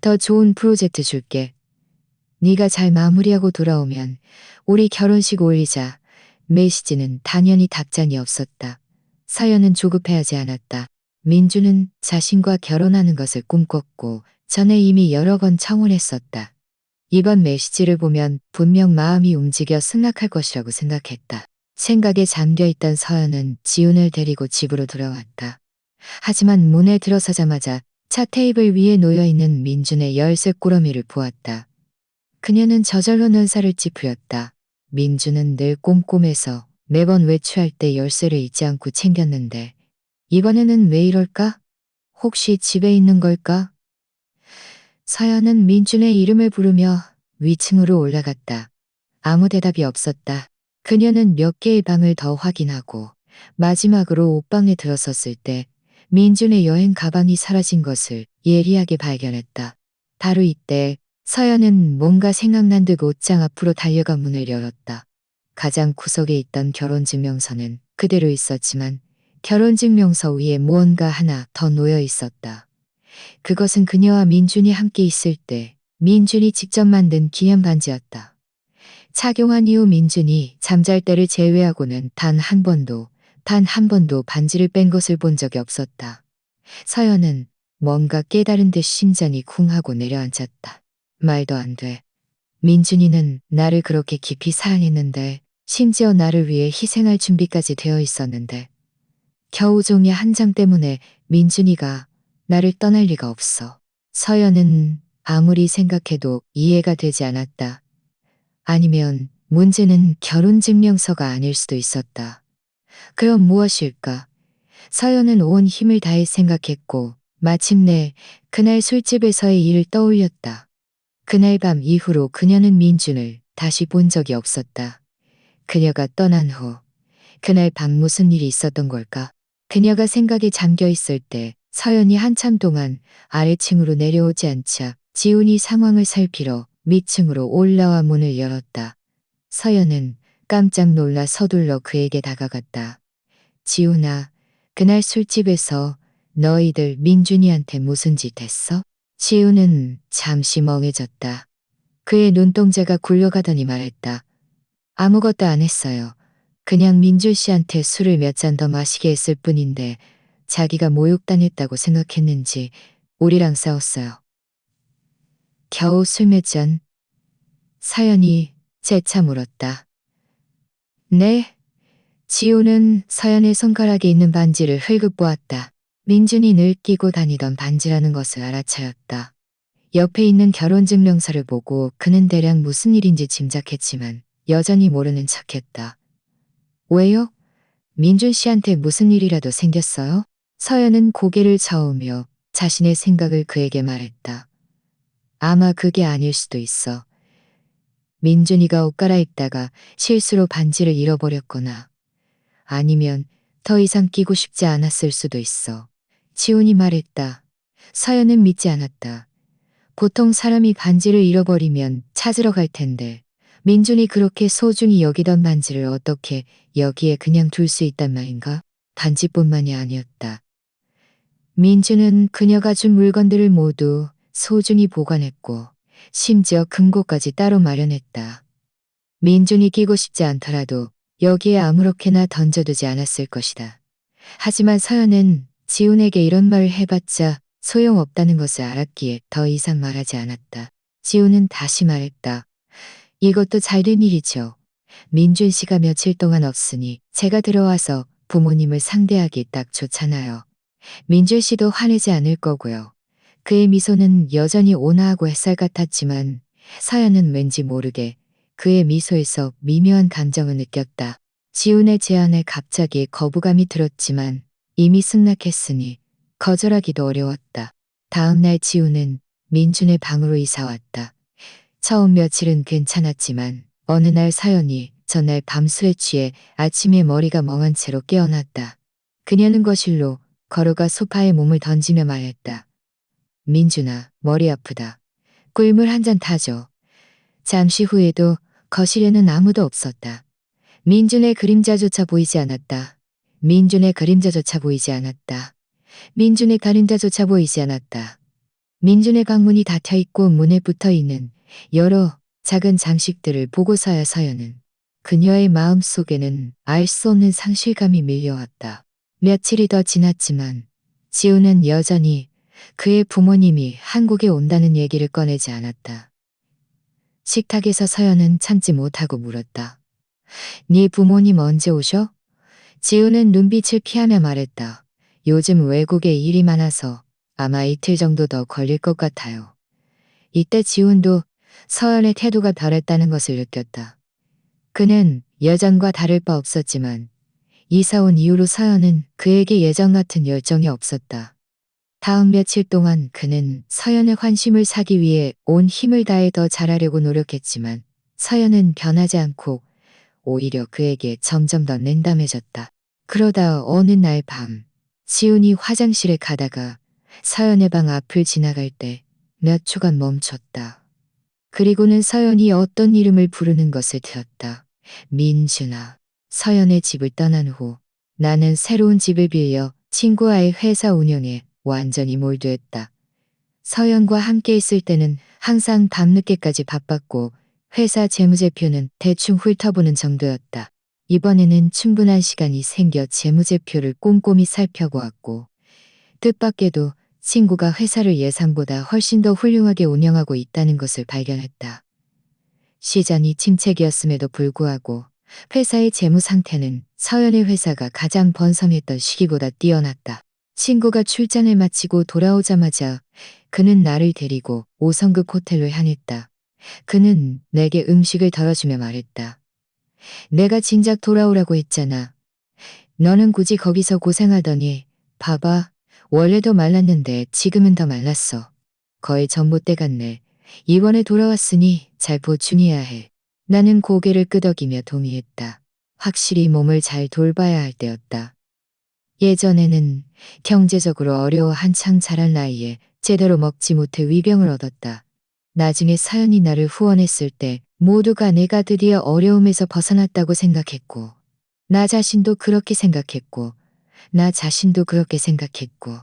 더 좋은 프로젝트 줄게. 네가 잘 마무리하고 돌아오면 우리 결혼식 올리자. 메시지는 당연히 답장이 없었다. 서연은 조급해하지 않았다. 민준은 자신과 결혼하는 것을 꿈꿨고 전에 이미 여러 번 청혼했었다. 이번 메시지를 보면 분명 마음이 움직여 승낙할 것이라고 생각했다. 생각에 잠겨있던 서연은 지훈을 데리고 집으로 돌아왔다. 하지만 문에 들어서자마자 차 테이블 위에 놓여있는 민준의 열쇠 꾸러미를 보았다. 그녀는 저절로 눈살을 찌푸렸다. 민준은 늘 꼼꼼해서 매번 외출할 때 열쇠를 잊지 않고 챙겼는데 이번에는 왜 이럴까? 혹시 집에 있는 걸까? 서연은 민준의 이름을 부르며 위층으로 올라갔다. 아무 대답이 없었다. 그녀는 몇 개의 방을 더 확인하고 마지막으로 옷방에 들어섰을 때 민준의 여행 가방이 사라진 것을 예리하게 발견했다. 바로 이때 서연은 뭔가 생각난 듯 옷장 앞으로 달려가 문을 열었다. 가장 구석에 있던 결혼증명서는 그대로 있었지만 결혼증명서 위에 무언가 하나 더 놓여 있었다. 그것은 그녀와 민준이 함께 있을 때 민준이 직접 만든 기념 반지였다. 착용한 이후 민준이 잠잘 때를 제외하고는 단 한 번도 반지를 뺀 것을 본 적이 없었다. 서연은 뭔가 깨달은 듯 심장이 쿵 하고 내려앉았다. 말도 안 돼. 민준이는 나를 그렇게 깊이 사랑했는데 심지어 나를 위해 희생할 준비까지 되어 있었는데 겨우 종이 한 장 때문에 민준이가 나를 떠날 리가 없어. 서연은 아무리 생각해도 이해가 되지 않았다. 아니면 문제는 결혼증명서가 아닐 수도 있었다. 그럼 무엇일까? 서연은 온 힘을 다해 생각했고 마침내 그날 술집에서의 일을 떠올렸다. 그날 밤 이후로 그녀는 민준을 다시 본 적이 없었다. 그녀가 떠난 후 그날 밤 무슨 일이 있었던 걸까? 그녀가 생각에 잠겨 있을 때 서연이 한참 동안 아래층으로 내려오지 않자 지훈이 상황을 살피러 밑층으로 올라와 문을 열었다. 서연은 깜짝 놀라 서둘러 그에게 다가갔다. 지훈아, 그날 술집에서 너희들 민준이한테 무슨 짓 했어? 지훈은 잠시 멍해졌다. 그의 눈동자가 굴러가더니 말했다. 아무것도 안 했어요. 그냥 민준 씨한테 술을 몇 잔 더 마시게 했을 뿐인데 자기가 모욕당했다고 생각했는지 우리랑 싸웠어요. 겨우 술 몇 잔? 서연이 재차 물었다. 네? 지우는 서연의 손가락에 있는 반지를 흘금 보았다. 민준이 늘 끼고 다니던 반지라는 것을 알아차렸다. 옆에 있는 결혼증명서를 보고 그는 대략 무슨 일인지 짐작했지만 여전히 모르는 척했다. 왜요? 민준 씨한테 무슨 일이라도 생겼어요? 서연은 고개를 저으며 자신의 생각을 그에게 말했다. 아마 그게 아닐 수도 있어. 민준이가 옷 갈아입다가 실수로 반지를 잃어버렸거나 아니면 더 이상 끼고 싶지 않았을 수도 있어. 지훈이 말했다. 서연은 믿지 않았다. 보통 사람이 반지를 잃어버리면 찾으러 갈 텐데 민준이 그렇게 소중히 여기던 반지를 어떻게 여기에 그냥 둘 수 있단 말인가? 반지뿐만이 아니었다. 민주는 그녀가 준 물건들을 모두 소중히 보관했고 심지어 금고까지 따로 마련했다. 민준이 끼고 싶지 않더라도 여기에 아무렇게나 던져두지 않았을 것이다. 하지만 서연은 지훈에게 이런 말을 해봤자 소용없다는 것을 알았기에 더 이상 말하지 않았다. 지훈은 다시 말했다. 이것도 잘된 일이죠. 민준 씨가 며칠 동안 없으니 제가 들어와서 부모님을 상대하기 딱 좋잖아요. 민준 씨도 화내지 않을 거고요. 그의 미소는 여전히 온화하고 햇살 같았지만 서연은 왠지 모르게 그의 미소에서 미묘한 감정을 느꼈다. 지훈의 제안에 갑자기 거부감이 들었지만 이미 승낙했으니 거절하기도 어려웠다. 다음날 지훈은 민준의 방으로 이사 왔다. 처음 며칠은 괜찮았지만 어느 날 서연이 전날 밤술에 취해 아침에 머리가 멍한 채로 깨어났다. 그녀는 거실로 걸어가 소파에 몸을 던지며 말했다. 민준아, 머리 아프다. 꿀물 한 잔 타줘. 잠시 후에도 거실에는 아무도 없었다. 민준의 그림자조차 보이지 않았다. 민준의 그림자조차 보이지 않았다. 민준의 그림자조차 보이지 않았다. 민준의 방문이 닫혀 있고 문에 붙어 있는 여러 작은 장식들을 보고서야 서연은 그녀의 마음 속에는 알 수 없는 상실감이 밀려왔다. 며칠이 더 지났지만 지우는 여전히 그의 부모님이 한국에 온다는 얘기를 꺼내지 않았다. 식탁에서 서연은 참지 못하고 물었다. 네 부모님 언제 오셔? 지우는 눈빛을 피하며 말했다. 요즘 외국에 일이 많아서 아마 이틀 정도 더 걸릴 것 같아요. 이때 지훈도 서연의 태도가 다르다는 것을 느꼈다. 그는 예전과 다를 바 없었지만 이사 온 이후로 서연은 그에게 예전 같은 열정이 없었다. 다음 며칠 동안 그는 서연의 환심을 사기 위해 온 힘을 다해 더 잘하려고 노력했지만 서연은 변하지 않고 오히려 그에게 점점 더 냉담해졌다. 그러다 어느 날 밤 지훈이 화장실에 가다가 서연의 방 앞을 지나갈 때 몇 초간 멈췄다. 그리고는 서연이 어떤 이름을 부르는 것을 들었다. 민준아. 서연의 집을 떠난 후 나는 새로운 집을 빌려 친구와의 회사 운영에 완전히 몰두했다. 서연과 함께 있을 때는 항상 밤늦게까지 바빴고 회사 재무제표는 대충 훑어보는 정도였다. 이번에는 충분한 시간이 생겨 재무제표를 꼼꼼히 살펴보았고 뜻밖에도 친구가 회사를 예상보다 훨씬 더 훌륭하게 운영하고 있다는 것을 발견했다. 시장이 침체기였음에도 불구하고 회사의 재무 상태는 서연의 회사가 가장 번성했던 시기보다 뛰어났다. 친구가 출장을 마치고 돌아오자마자 그는 나를 데리고 5성급 호텔로 향했다. 그는 내게 음식을 덜어주며 말했다. 내가 진작 돌아오라고 했잖아. 너는 굳이 거기서 고생하더니 봐봐. 원래도 말랐는데 지금은 더 말랐어. 거의 전봇대 같네. 이번에 돌아왔으니 잘 보충해야 해. 나는 고개를 끄덕이며 동의했다. 확실히 몸을 잘 돌봐야 할 때였다. 예전에는 경제적으로 어려워 한창 자랄 나이에 제대로 먹지 못해 위병을 얻었다. 나중에 서연이 나를 후원했을 때 모두가 내가 드디어 어려움에서 벗어났다고 생각했고 나 자신도 그렇게 생각했고 나 자신도 그렇게 생각했고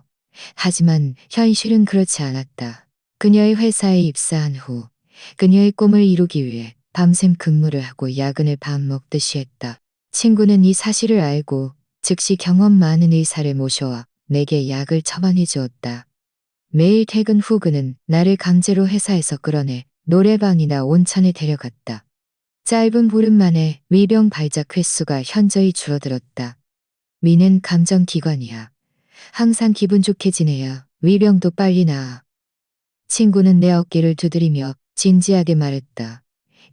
하지만 현실은 그렇지 않았다. 그녀의 회사에 입사한 후 그녀의 꿈을 이루기 위해 밤샘 근무를 하고 야근을 밥 먹듯이 했다. 친구는 이 사실을 알고 즉시 경험 많은 의사를 모셔와 내게 약을 처방해 주었다. 매일 퇴근 후 그는 나를 강제로 회사에서 끌어내 노래방이나 온천에 데려갔다. 짧은 보름 만에 위병 발작 횟수가 현저히 줄어들었다. 미는 감정기관이야. 항상 기분 좋게 지내야 위병도 빨리 나아. 친구는 내 어깨를 두드리며 진지하게 말했다.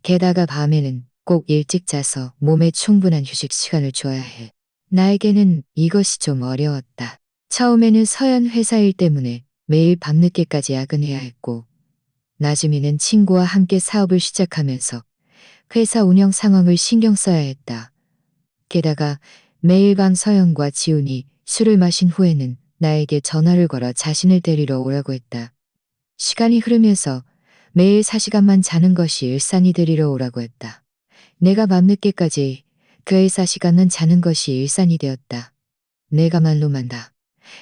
게다가 밤에는 꼭 일찍 자서 몸에 충분한 휴식 시간을 줘야 해. 나에게는 이것이 좀 어려웠다. 처음에는 서연 회사 일 때문에 매일 밤늦게까지 야근해야 했고 나중에는 친구와 함께 사업을 시작하면서 회사 운영 상황을 신경 써야 했다. 게다가 매일 밤 서연과 지훈이 술을 마신 후에는 나에게 전화를 걸어 자신을 데리러 오라고 했다. 시간이 흐르면서 매일 4시간만 자는 것이 일상이 되리러 오라고 했다. 내가 밤늦게까지 그 회사 시간은 자는 것이 일상이 되었다. 내가 말로만다.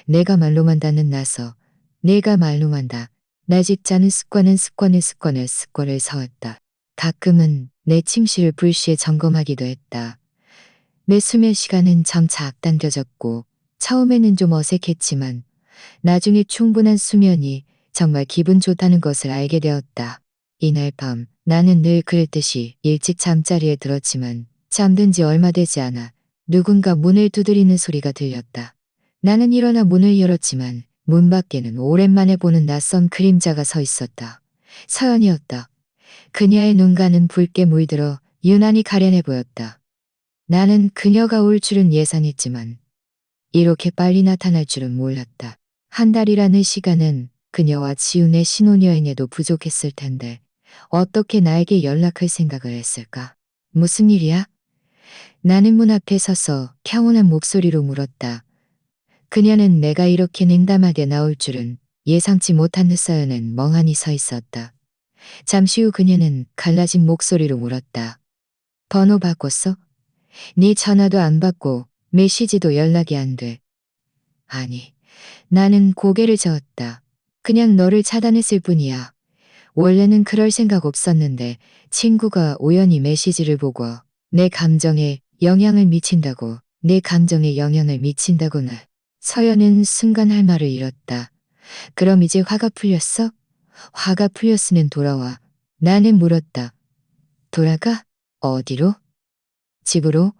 내가 말로만다는 나서. 내가 말로만다. 나 집자는 습관을 서왔다. 가끔은 내 침실을 불시에 점검하기도 했다. 내 수면 시간은 점차 앞당겨졌고 처음에는 좀 어색했지만 나중에 충분한 수면이 정말 기분 좋다는 것을 알게 되었다. 이날 밤 나는 늘 그랬듯이 일찍 잠자리에 들었지만 잠든 지 얼마 되지 않아 누군가 문을 두드리는 소리가 들렸다. 나는 일어나 문을 열었지만 문 밖에는 오랜만에 보는 낯선 그림자가 서 있었다. 서연이었다. 그녀의 눈가는 붉게 물들어 유난히 가련해 보였다. 나는 그녀가 올 줄은 예상했지만 이렇게 빨리 나타날 줄은 몰랐다. 한 달이라는 시간은 그녀와 지훈의 신혼여행에도 부족했을 텐데 어떻게 나에게 연락할 생각을 했을까? 무슨 일이야? 나는 문 앞에 서서 평온한 목소리로 물었다. 그녀는 내가 이렇게 냉담하게 나올 줄은 예상치 못한 듯서연은 멍하니 서 있었다. 잠시 후 그녀는 갈라진 목소리로 물었다. 번호 바꿨어? 네 전화도 안 받고 메시지도 연락이 안 돼. 아니, 나는 고개를 저었다. 그냥 너를 차단했을 뿐이야. 원래는 그럴 생각 없었는데 친구가 우연히 메시지를 보고 내 감정에 영향을 미친다고, 내 감정에 영향을 미친다고나. 서연은 순간 할 말을 잃었다. 그럼 이제 화가 풀렸어? 화가 풀렸으면 돌아와. 나는 물었다. 돌아가? 어디로? 집으로?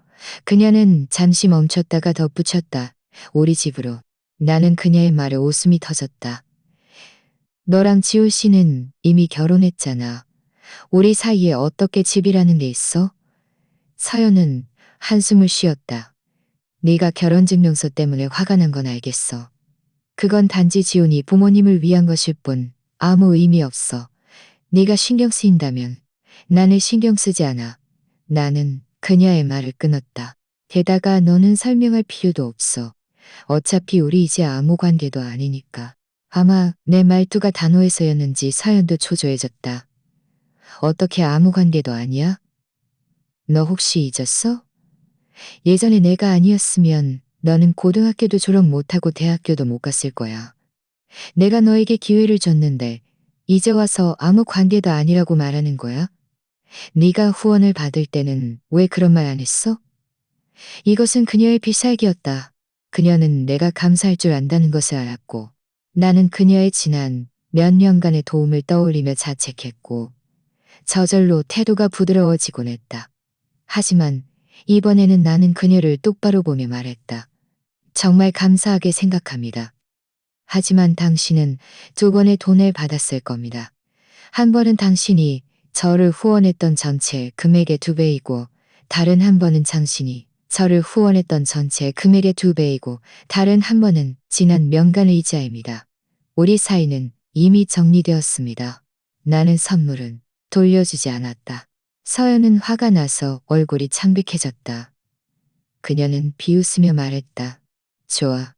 그녀는 잠시 멈췄다가 덧붙였다. 우리 집으로. 나는 그녀의 말에 웃음이 터졌다. 너랑 지호 씨는 이미 결혼했잖아. 우리 사이에 어떻게 집이라는 게 있어? 서연은 한숨을 쉬었다. 네가 결혼증명서 때문에 화가 난 건 알겠어. 그건 단지 지훈이 부모님을 위한 것일 뿐 아무 의미 없어. 네가 신경 쓰인다면 나는 신경 쓰지 않아. 나는 그녀의 말을 끊었다. 게다가 너는 설명할 필요도 없어. 어차피 우리 이제 아무 관계도 아니니까. 아마 내 말투가 단호해서였는지 서연도 초조해졌다. 어떻게 아무 관계도 아니야? 너 혹시 잊었어? 예전에 내가 아니었으면 너는 고등학교도 졸업 못하고 대학교도 못 갔을 거야. 내가 너에게 기회를 줬는데 이제 와서 아무 관계도 아니라고 말하는 거야? 네가 후원을 받을 때는 왜 그런 말 안 했어? 이것은 그녀의 필살기였다. 그녀는 내가 감사할 줄 안다는 것을 알았고 나는 그녀의 지난 몇 년간의 도움을 떠올리며 자책했고 저절로 태도가 부드러워지곤 했다. 하지만 이번에는 나는 그녀를 똑바로 보며 말했다. 정말 감사하게 생각합니다. 하지만 당신은 두 번의 돈을 받았을 겁니다. 한 번은 당신이 저를 후원했던 전체 금액의 2배이고 다른 한 번은 당신이 저를 후원했던 전체 금액의 2배이고 다른 한 번은 지난 명간의 이자입니다. 우리 사이는 이미 정리되었습니다. 나는 선물은 돌려주지 않았다. 서연은 화가 나서 얼굴이 창백해졌다. 그녀는 비웃으며 말했다. 좋아.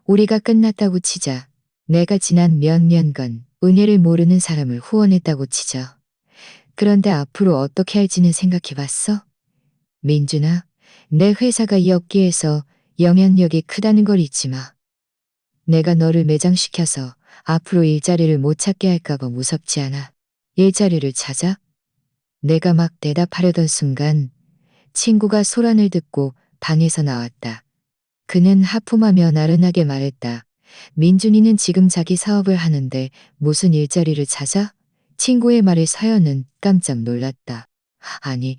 우리가 끝났다고 치자. 내가 지난 몇 년간 은혜를 모르는 사람을 후원했다고 치자. 그런데 앞으로 어떻게 할지는 생각해봤어? 민준아, 내 회사가 이 업계에서 영향력이 크다는 걸 잊지 마. 내가 너를 매장시켜서 앞으로 일자리를 못 찾게 할까봐 무섭지 않아. 일자리를 찾아? 내가 막 대답하려던 순간 친구가 소란을 듣고 방에서 나왔다. 그는 하품하며 나른하게 말했다. 민준이는 지금 자기 사업을 하는데 무슨 일자리를 찾아? 친구의 말에 서연은 깜짝 놀랐다. 아니,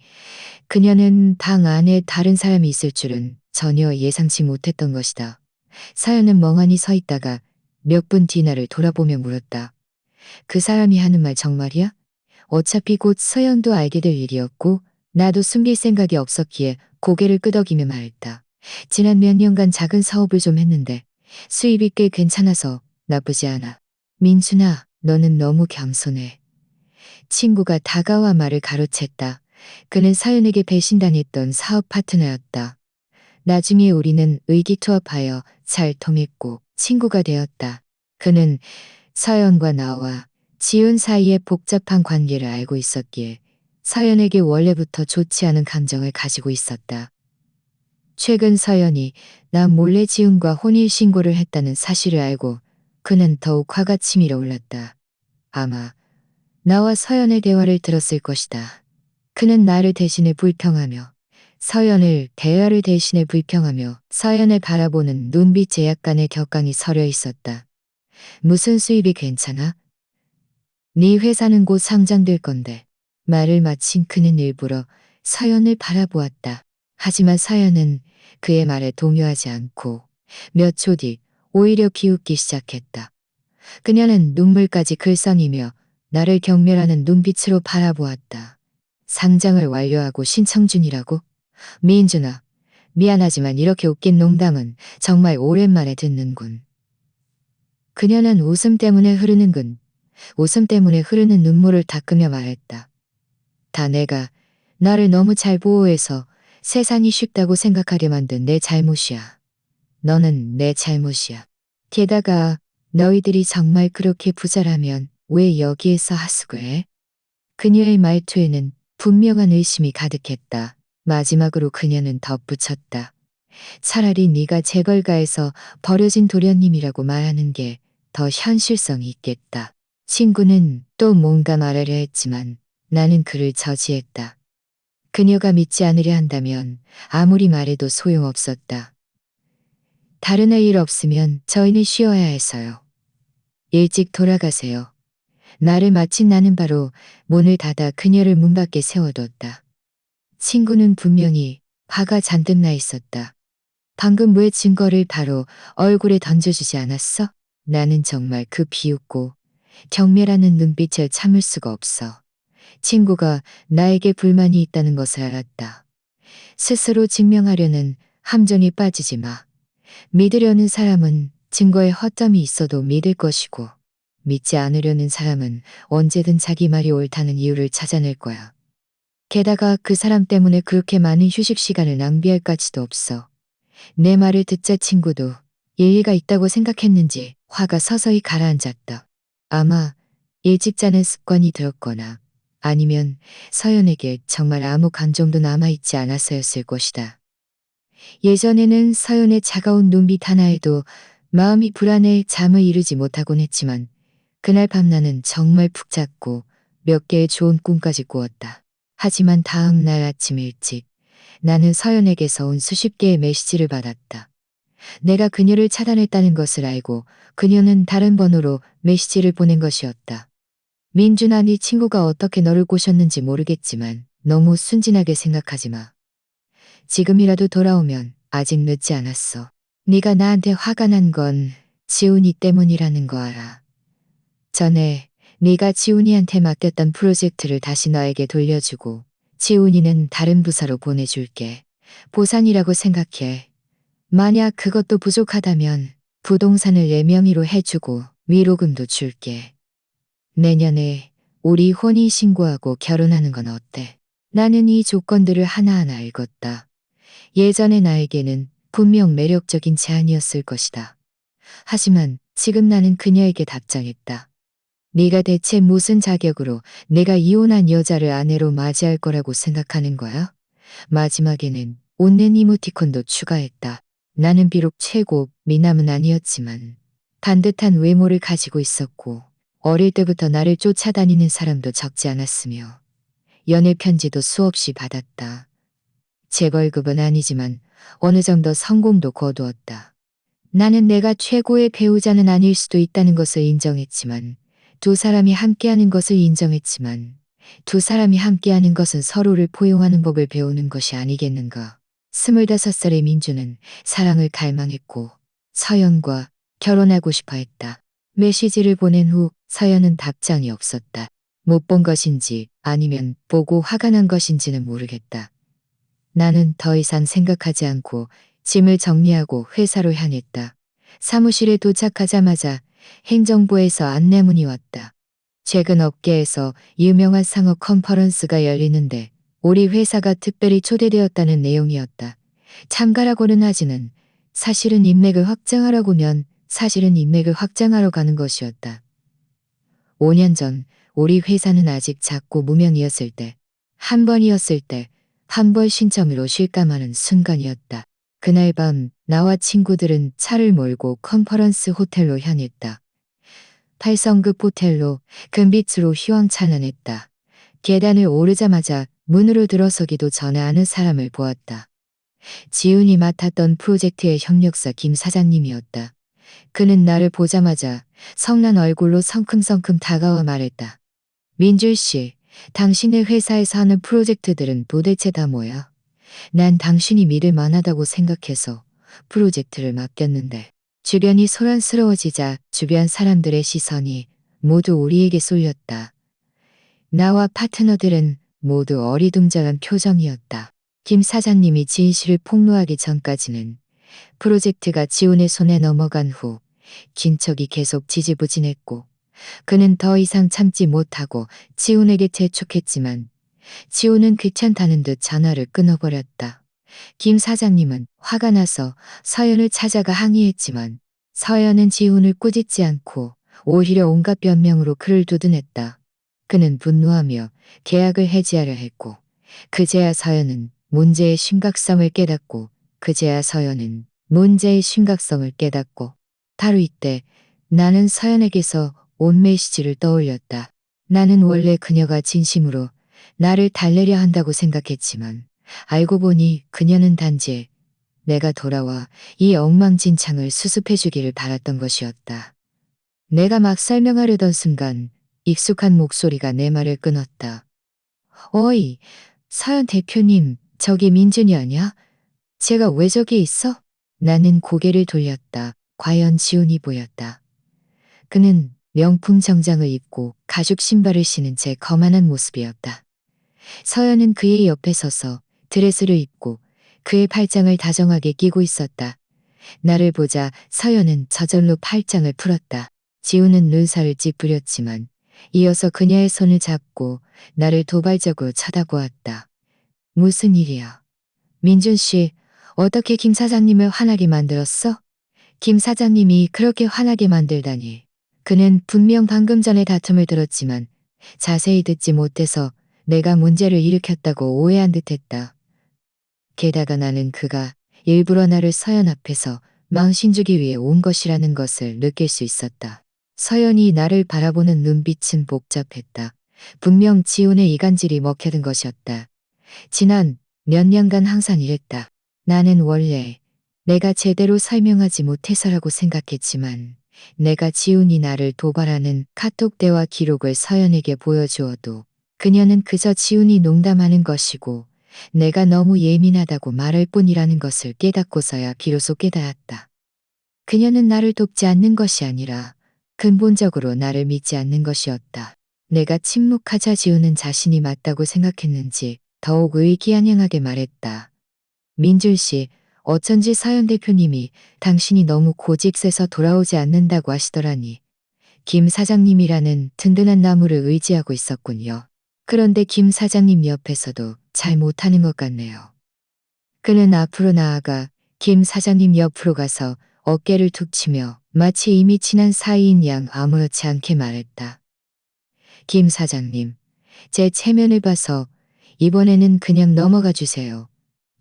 그녀는 방 안에 다른 사람이 있을 줄은 전혀 예상치 못했던 것이다. 서연은 멍하니 서 있다가 몇 분 뒤 나를 돌아보며 물었다. 그 사람이 하는 말 정말이야? 어차피 곧 서연도 알게 될 일이었고 나도 숨길 생각이 없었기에 고개를 끄덕이며 말했다. 지난 몇 년간 작은 사업을 좀 했는데 수입이 꽤 괜찮아서 나쁘지 않아. 민준아, 너는 너무 겸손해. 친구가 다가와 말을 가로챘다. 그는 서연에게 배신당했던 사업 파트너였다. 나중에 우리는 의기투합하여 잘 통했고 친구가 되었다. 그는 서연과 나와 지훈 사이의 복잡한 관계를 알고 있었기에 서연에게 원래부터 좋지 않은 감정을 가지고 있었다. 최근 서연이 나 몰래 지훈과 혼인신고를 했다는 사실을 알고 그는 더욱 화가 치밀어 올랐다. 아마 나와 서연의 대화를 들었을 것이다. 그는 나를 대신해 불평하며 대화를 대신해 불평하며 서연을 바라보는 눈빛에 약간의 격앙이 서려 있었다. 무슨 수입이 괜찮아? 네 회사는 곧 상장될 건데. 말을 마친 그는 일부러 서연을 바라보았다. 하지만 서연은 그의 말에 동요하지 않고 몇 초 뒤 오히려 기웃기 시작했다. 그녀는 눈물까지 글썽이며 나를 경멸하는 눈빛으로 바라보았다. 상장을 완료하고 신청 중이라고? 민준아, 미안하지만 이렇게 웃긴 농담은 정말 오랜만에 듣는군. 그녀는 웃음 때문에 흐르는 눈물을 닦으며 말했다. 다 내가 나를 너무 잘 보호해서 세상이 쉽다고 생각하게 만든 내 잘못이야. 너는 내 잘못이야. 게다가 너희들이 정말 그렇게 부자라면 왜 여기에서 하수구 해? 그녀의 말투에는 분명한 의심이 가득했다. 마지막으로 그녀는 덧붙였다. 차라리 네가 재벌가에서 버려진 도련님이라고 말하는 게 더 현실성이 있겠다. 친구는 또 뭔가 말하려 했지만 나는 그를 저지했다. 그녀가 믿지 않으려 한다면 아무리 말해도 소용없었다. 다른 할 일 없으면 저희는 쉬어야 해서요. 일찍 돌아가세요. 나를 마친 나는 바로 문을 닫아 그녀를 문 밖에 세워뒀다. 친구는 분명히 화가 잔뜩 나 있었다. 방금 왜 증거를 바로 얼굴에 던져주지 않았어? 나는 정말 그 비웃고 경멸하는 눈빛을 참을 수가 없어. 친구가 나에게 불만이 있다는 것을 알았다. 스스로 증명하려는 함정에 빠지지 마. 믿으려는 사람은 증거에 허점이 있어도 믿을 것이고, 믿지 않으려는 사람은 언제든 자기 말이 옳다는 이유를 찾아낼 거야. 게다가 그 사람 때문에 그렇게 많은 휴식 시간을 낭비할까지도 없어. 내 말을 듣자 친구도 일리가 있다고 생각했는지 화가 서서히 가라앉았다. 아마 일찍 자는 습관이 들었거나 아니면 서연에게 정말 아무 감정도 남아있지 않아서였을 것이다. 예전에는 서연의 차가운 눈빛 하나에도 마음이 불안해 잠을 이루지 못하곤 했지만 그날 밤 나는 정말 푹 잤고 몇 개의 좋은 꿈까지 꾸었다. 하지만 다음 날 아침 일찍 나는 서연에게서 온 수십 개의 메시지를 받았다. 내가 그녀를 차단했다는 것을 알고 그녀는 다른 번호로 메시지를 보낸 것이었다. 민준아, 네 친구가 어떻게 너를 꼬셨는지 모르겠지만 너무 순진하게 생각하지 마. 지금이라도 돌아오면 아직 늦지 않았어. 네가 나한테 화가 난 건 지훈이 때문이라는 거 알아. 전에 네가 지훈이한테 맡겼던 프로젝트를 다시 너에게 돌려주고 지훈이는 다른 부서로 보내줄게. 보상이라고 생각해. 만약 그것도 부족하다면 부동산을 내 명의로 해주고 위로금도 줄게. 내년에 우리 혼인신고하고 결혼하는 건 어때? 나는 이 조건들을 하나하나 읽었다. 예전의 나에게는 분명 매력적인 제안이었을 것이다. 하지만 지금 나는 그녀에게 답장했다. 네가 대체 무슨 자격으로 내가 이혼한 여자를 아내로 맞이할 거라고 생각하는 거야? 마지막에는 웃는 이모티콘도 추가했다. 나는 비록 최고 미남은 아니었지만 반듯한 외모를 가지고 있었고 어릴 때부터 나를 쫓아다니는 사람도 적지 않았으며 연애 편지도 수없이 받았다. 재벌급은 아니지만 어느 정도 성공도 거두었다. 나는 내가 최고의 배우자는 아닐 수도 있다는 것을 인정했지만 두 사람이 함께하는 것을 인정했지만 두 사람이 함께하는 것은 서로를 포용하는 법을 배우는 것이 아니겠는가. 25살의 민주는 사랑을 갈망했고 서연과 결혼하고 싶어 했다. 메시지를 보낸 후 서연은 답장이 없었다. 못 본 것인지 아니면 보고 화가 난 것인지는 모르겠다. 나는 더 이상 생각하지 않고 짐을 정리하고 회사로 향했다. 사무실에 도착하자마자 행정부에서 안내문이 왔다. 최근 업계에서 유명한 상업 컨퍼런스가 열리는데 우리 회사가 특별히 초대되었다는 내용이었다. 참가라고는 하지는 사실은 인맥을 확장하러 가는 것이었다. 5년 전 우리 회사는 아직 작고 무명이었을 때, 한 번 신청으로 실감하는 순간이었다. 그날 밤 나와 친구들은 차를 몰고 컨퍼런스 호텔로 향했다. 8성급 호텔로 금빛으로 휘황찬란했다. 계단을 오르자마자 문으로 들어서기도 전에 아는 사람을 보았다. 지훈이 맡았던 프로젝트의 협력사 김 사장님이었다. 그는 나를 보자마자 성난 얼굴로 성큼성큼 다가와 말했다. 민줄 씨, 당신의 회사에서 하는 프로젝트들은 도대체 다 뭐야? 난 당신이 믿을 만하다고 생각해서 프로젝트를 맡겼는데. 주변이 소란스러워지자 주변 사람들의 시선이 모두 우리에게 쏠렸다. 나와 파트너들은 모두 어리둥절한 표정이었다. 김 사장님이 진실을 폭로하기 전까지는 프로젝트가 지훈의 손에 넘어간 후 긴척이 계속 지지부진했고 그는 더 이상 참지 못하고 지훈에게 재촉했지만 지훈은 귀찮다는 듯 전화를 끊어버렸다. 김 사장님은 화가 나서 서연을 찾아가 항의했지만 서연은 지훈을 꾸짖지 않고 오히려 온갖 변명으로 그를 두둔했다. 그는 분노하며 계약을 해지하려 했고 그제야 서연은 문제의 심각성을 깨닫고 그제야 서연은 문제의 심각성을 깨닫고 바로 이때 나는 서연에게서 온 메시지를 떠올렸다. 나는 원래 그녀가 진심으로 나를 달래려 한다고 생각했지만 알고 보니 그녀는 단지 내가 돌아와 이 엉망진창을 수습해 주기를 바랐던 것이었다. 내가 막 설명하려던 순간 익숙한 목소리가 내 말을 끊었다. 어이, 서연 대표님, 저기 민준이 아냐? 제가 왜 저기 있어? 나는 고개를 돌렸다. 과연 지훈이 보였다. 그는 명품 정장을 입고 가죽 신발을 신은 채 거만한 모습이었다. 서연은 그의 옆에 서서 드레스를 입고 그의 팔짱을 다정하게 끼고 있었다. 나를 보자 서연은 저절로 팔짱을 풀었다. 지훈은 눈살을 찌푸렸지만 이어서 그녀의 손을 잡고 나를 도발적으로 쳐다보았다. 무슨 일이야? 민준 씨, 어떻게 김 사장님을 화나게 만들었어? 김 사장님이 그렇게 화나게 만들다니. 그는 분명 방금 전에 다툼을 들었지만 자세히 듣지 못해서 내가 문제를 일으켰다고 오해한 듯했다. 게다가 나는 그가 일부러 나를 서연 앞에서 망신주기 위해 온 것이라는 것을 느낄 수 있었다. 서연이 나를 바라보는 눈빛은 복잡했다. 분명 지훈의 이간질이 먹혀든 것이었다. 지난 몇 년간 항상 이랬다. 나는 원래 내가 제대로 설명하지 못해서라고 생각했지만 내가 지훈이 나를 도발하는 카톡 대화 기록을 서연에게 보여주어도 그녀는 그저 지훈이 농담하는 것이고 내가 너무 예민하다고 말할 뿐이라는 것을 깨닫고서야 비로소 깨달았다. 그녀는 나를 돕지 않는 것이 아니라 근본적으로 나를 믿지 않는 것이었다. 내가 침묵하자 지훈은 자신이 맞다고 생각했는지 더욱 의기양양하게 말했다. 민준 씨, 어쩐지 서연 대표님이 당신이 너무 고집세서 돌아오지 않는다고 하시더라니. 김 사장님이라는 든든한 나무를 의지하고 있었군요. 그런데 김 사장님 옆에서도 잘 못하는 것 같네요. 그는 앞으로 나아가 김 사장님 옆으로 가서 어깨를 툭 치며 마치 이미 친한 사이인 양 아무렇지 않게 말했다. 김 사장님, 제 체면을 봐서 이번에는 그냥 넘어가 주세요.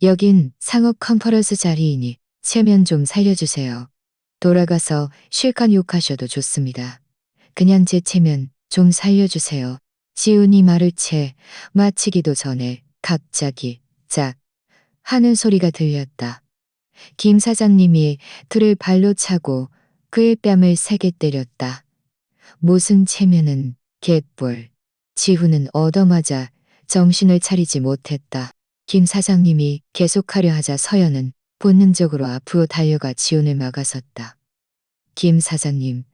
여긴 상업 컨퍼런스 자리이니 체면 좀 살려주세요. 돌아가서 실컷 욕하셔도 좋습니다. 그냥 제 체면 좀 살려주세요. 지훈이 말을 채 마치기도 전에 갑자기 짝 하는 소리가 들렸다. 김 사장님이 둘을 발로 차고 그의 뺨을 세게 때렸다. 무슨 체면은 갯볼. 지훈은 얻어맞아 정신을 차리지 못했다. 김 사장님이 계속하려 하자 서연은 본능적으로 앞으로 달려가 지훈을 막아섰다. 김 사장님,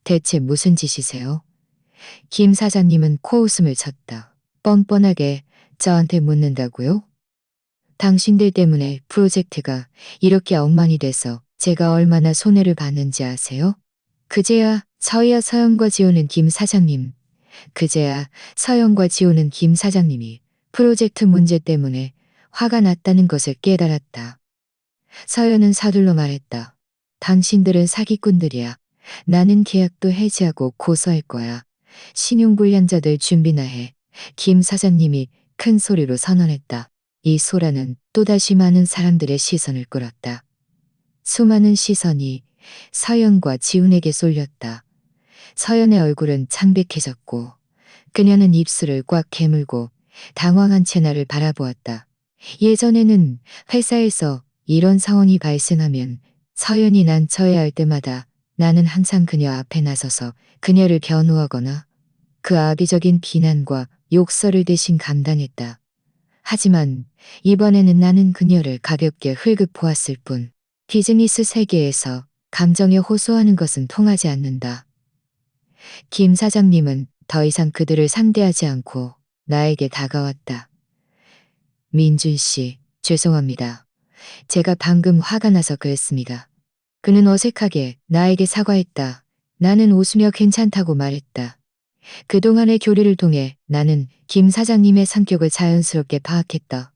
대체 무슨 짓이세요? 김 사장님은 코웃음을 쳤다. 뻔뻔하게 저한테 묻는다고요? 당신들 때문에 프로젝트가 이렇게 엉망이 돼서 제가 얼마나 손해를 봤는지 아세요? 그제야 서연과 지호는 김 사장님, 그제야 서연과 지호는 김 사장님이 프로젝트 문제 때문에 화가 났다는 것을 깨달았다. 서연은 서둘러 말했다. 당신들은 사기꾼들이야. 나는 계약도 해지하고 고소할 거야. 신용불량자들 준비나 해. 김 사장님이 큰 소리로 선언했다. 이 소라는 또다시 많은 사람들의 시선을 끌었다. 수많은 시선이 서연과 지훈에게 쏠렸다. 서연의 얼굴은 창백해졌고 그녀는 입술을 꽉 깨물고 당황한 채 나를 바라보았다. 예전에는 회사에서 이런 상황이 발생하면 서연이 난처해야 할 때마다 나는 항상 그녀 앞에 나서서 그녀를 변호하거나 그 악의적인 비난과 욕설을 대신 감당했다. 하지만 이번에는 나는 그녀를 가볍게 흘끗 보았을 뿐 비즈니스 세계에서 감정에 호소하는 것은 통하지 않는다. 김 사장님은 더 이상 그들을 상대하지 않고 나에게 다가왔다. 민준 씨, 죄송합니다. 제가 방금 화가 나서 그랬습니다. 그는 어색하게 나에게 사과했다. 나는 웃으며 괜찮다고 말했다. 그동안의 교류를 통해 나는 김 사장님의 성격을 자연스럽게 파악했다.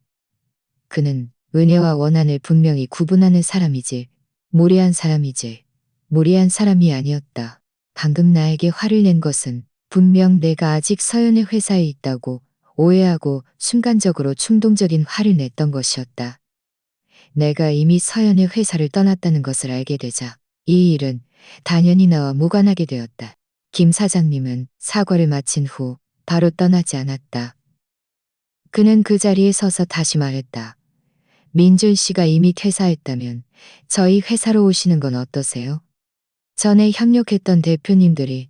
그는 은혜와 원한을 분명히 구분하는 사람이지, 무례한 사람이지, 무례한 사람이 아니었다. 방금 나에게 화를 낸 것은 분명 내가 아직 서연의 회사에 있다고 오해하고 순간적으로 충동적인 화를 냈던 것이었다. 내가 이미 서연의 회사를 떠났다는 것을 알게 되자 이 일은 당연히 나와 무관하게 되었다. 김 사장님은 사과를 마친 후 바로 떠나지 않았다. 그는 그 자리에 서서 다시 말했다. 민준 씨가 이미 퇴사했다면 저희 회사로 오시는 건 어떠세요? 전에 협력했던 대표님들이